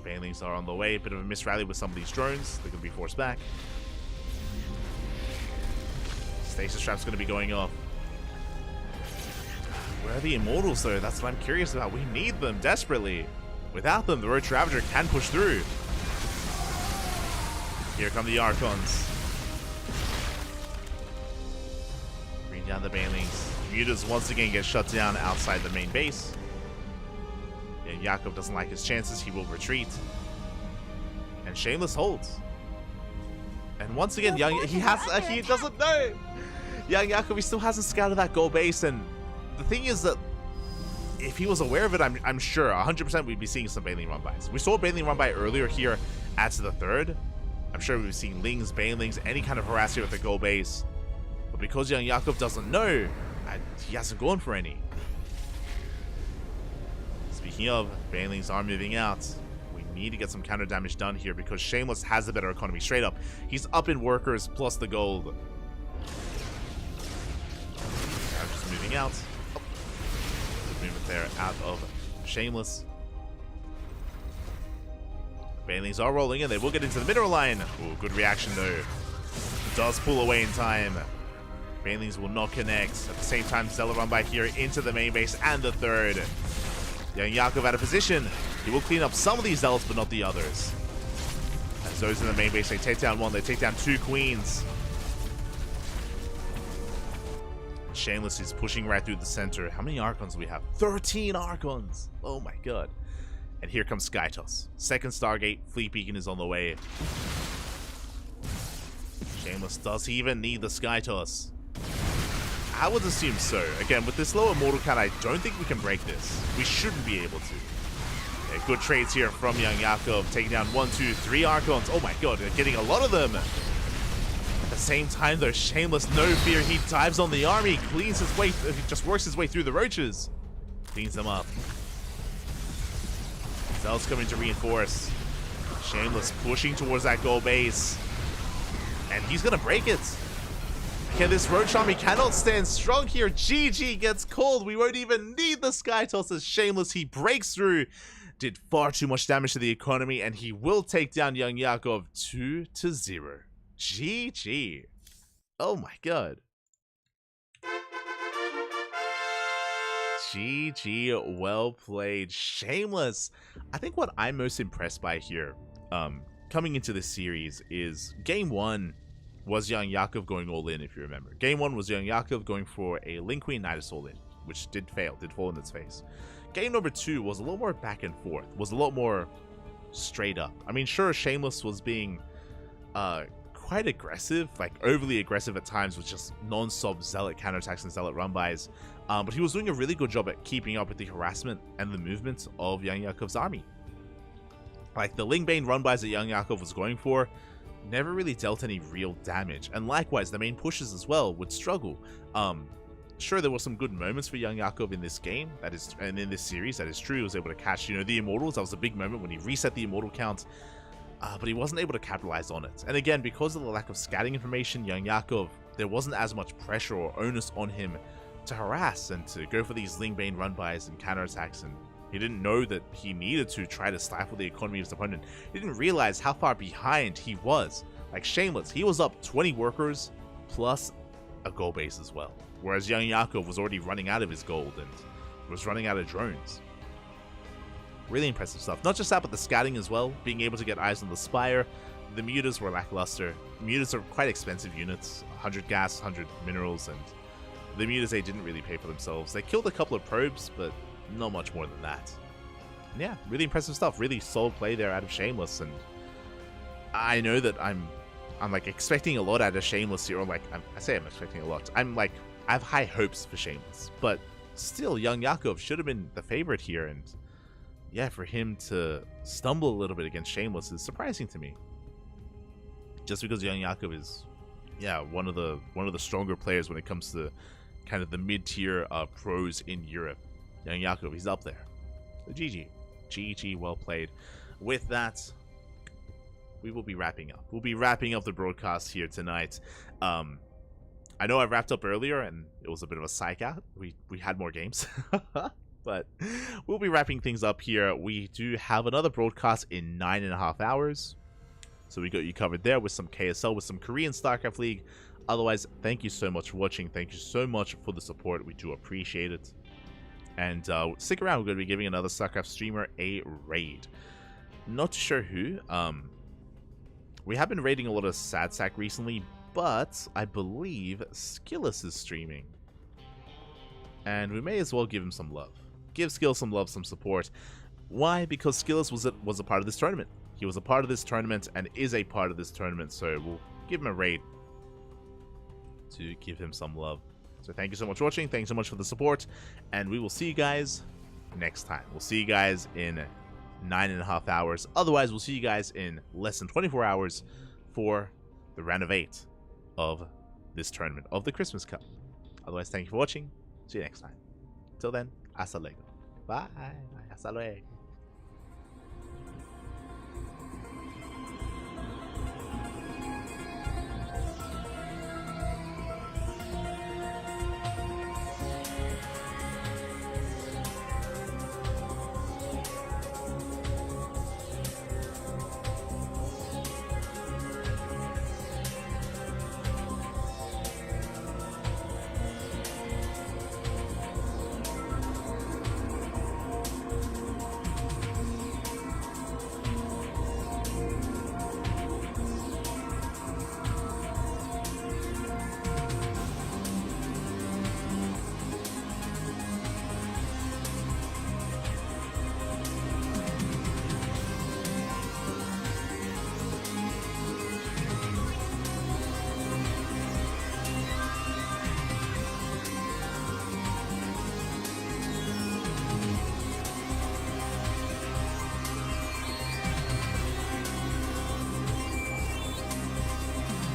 Banelings are on the way. A bit of a misrally with some of these drones. They're going to be forced back. Stasis trap's going to be going off. Where are the Immortals, though? That's what I'm curious about. We need them desperately. Without them, the Roach Ravager can push through. Here come the Archons. Bring down the Banelings. Mutas once again get shut down outside the main base. And Yakov doesn't like his chances. He will retreat. And Shameless holds. And once again, he doesn't know. Young Yakov, he still hasn't scouted that gold base. And the thing is that if he was aware of it, I'm sure 100% we'd be seeing some Baneling run-bys. We saw a Baneling run-by earlier here at the 3rd. I'm sure we've seen Lings, Banelings, any kind of harass here with the gold base. But because Young Yakov doesn't know, he hasn't gone for any. Speaking of, Banelings are moving out. We need to get some counter damage done here because Shameless has the better economy straight up. He's up in workers plus the gold. Now just moving out. Oh. Good movement there out of Shameless. Banelings are rolling in. They will get into the mineral line. Ooh, good reaction though. does pull away in time. Banelings will not connect. At the same time, Zealot run by here into the main base and the third. Young Yakov out of position. He will clean up some of these Zealots, but not the others. As those in the main base, they take down one, they take down two queens. Shameless is pushing right through the center. How many Archons do we have? 13 Archons! Oh my god. And here comes Skytoss. Second Stargate, Fleet Beacon is on the way. Shameless, does he even need the Skytoss? I would assume so. Again, with this lower mortal count, I don't think we can break this. We shouldn't be able to. Okay, good trades here from Young Yakov, taking down 1, 2, 3 Archons. Oh my god, they're getting a lot of them. At the same time, though, Shameless, no fear, he dives on the army, cleans his way, he just works his way through the roaches. Cleans them up. Zell's coming to reinforce. Shameless pushing towards that goal base. And he's gonna break it. Okay, this Roach army cannot stand strong here. GG gets called. We won't even need the Skytoss as Shameless. He breaks through. Did far too much damage to the economy, and he will take down Young Yakov 2-0. GG. Oh my god. GG, well played. Shameless. I think what I'm most impressed by here, coming into this series, is game 1 was Young Yakov going all in, if you remember. Game 1 was Young Yakov going for a Link Queen Nidus all in, which did fail, did fall in its face. Game number 2 was a lot more back and forth, was a lot more straight up. I mean, sure, Shameless was being quite aggressive, like overly aggressive at times with just non-stop Zealot counterattacks and Zealot run-bys, but he was doing a really good job at keeping up with the harassment and the movement of Young Yakov's army. Like, the Lingbane run-bys that Young Yakov was going for never really dealt any real damage, and likewise, the main pushes as well would struggle. Sure, there were some good moments for Young Yakov in this game, that is, and in this series, that is true. He was able to catch, you know, the Immortals. That was a big moment when he reset the Immortal count, but he wasn't able to capitalize on it. And again, because of the lack of scouting information, Young Yakov, there wasn't as much pressure or onus on him to harass and to go for these Lingbane run-bys and counterattacks, and he didn't know that he needed to try to stifle the economy of his opponent. He didn't realize how far behind he was. Like Shameless, he was up 20 workers plus a gold base as well. Whereas Young Yakov was already running out of his gold and was running out of drones. Really impressive stuff. Not just that, but the scouting as well. Being able to get eyes on the Spire. The mutas were lackluster. Mutas are quite expensive units. 100 gas, 100 minerals, and the mutas, they didn't really pay for themselves. They killed a couple of probes, but not much more than that. And yeah, really impressive stuff. Really solid play there out of Shameless, and I know that I'm like expecting a lot out of Shameless here. Or like, I say I'm expecting a lot. I have high hopes for Shameless, but still, Young Yakov should have been the favorite here, and yeah, for him to stumble a little bit against Shameless is surprising to me. Just because Young Yakov is, yeah, one of the stronger players when it comes to kind of the mid-tier pros in Europe. Young Yakov, he's up there. So GG, well played. With that, we will be wrapping up. We'll be wrapping up the broadcast here tonight. I know I wrapped up earlier and it was a bit of a psych out. We had more games. But we'll be wrapping things up here. We do have another broadcast in 9.5 hours. So we got you covered there with some KSL, with some Korean StarCraft League. Otherwise, thank you so much for watching. Thank you so much for the support. We do appreciate it. And stick around. We're going to be giving another StarCraft streamer a raid. Not too sure who. We have been raiding a lot of Sad Sack recently, but I believe Skillus is streaming. And we may as well give him some love. Give Skillus some love, some support. Why? Because Skillus was a part of this tournament. He was a part of this tournament and is a part of this tournament, so we'll give him a raid to give him some love. So thank you so much for watching. Thanks so much for the support, and we will see you guys next time. We'll see you guys in 9.5 hours. Otherwise, we'll see you guys in less than 24 hours for the round of 8 of this tournament of the Christmas Cup. Otherwise, thank you for watching. See you next time. Till then, hasta luego. Bye. Hasta luego.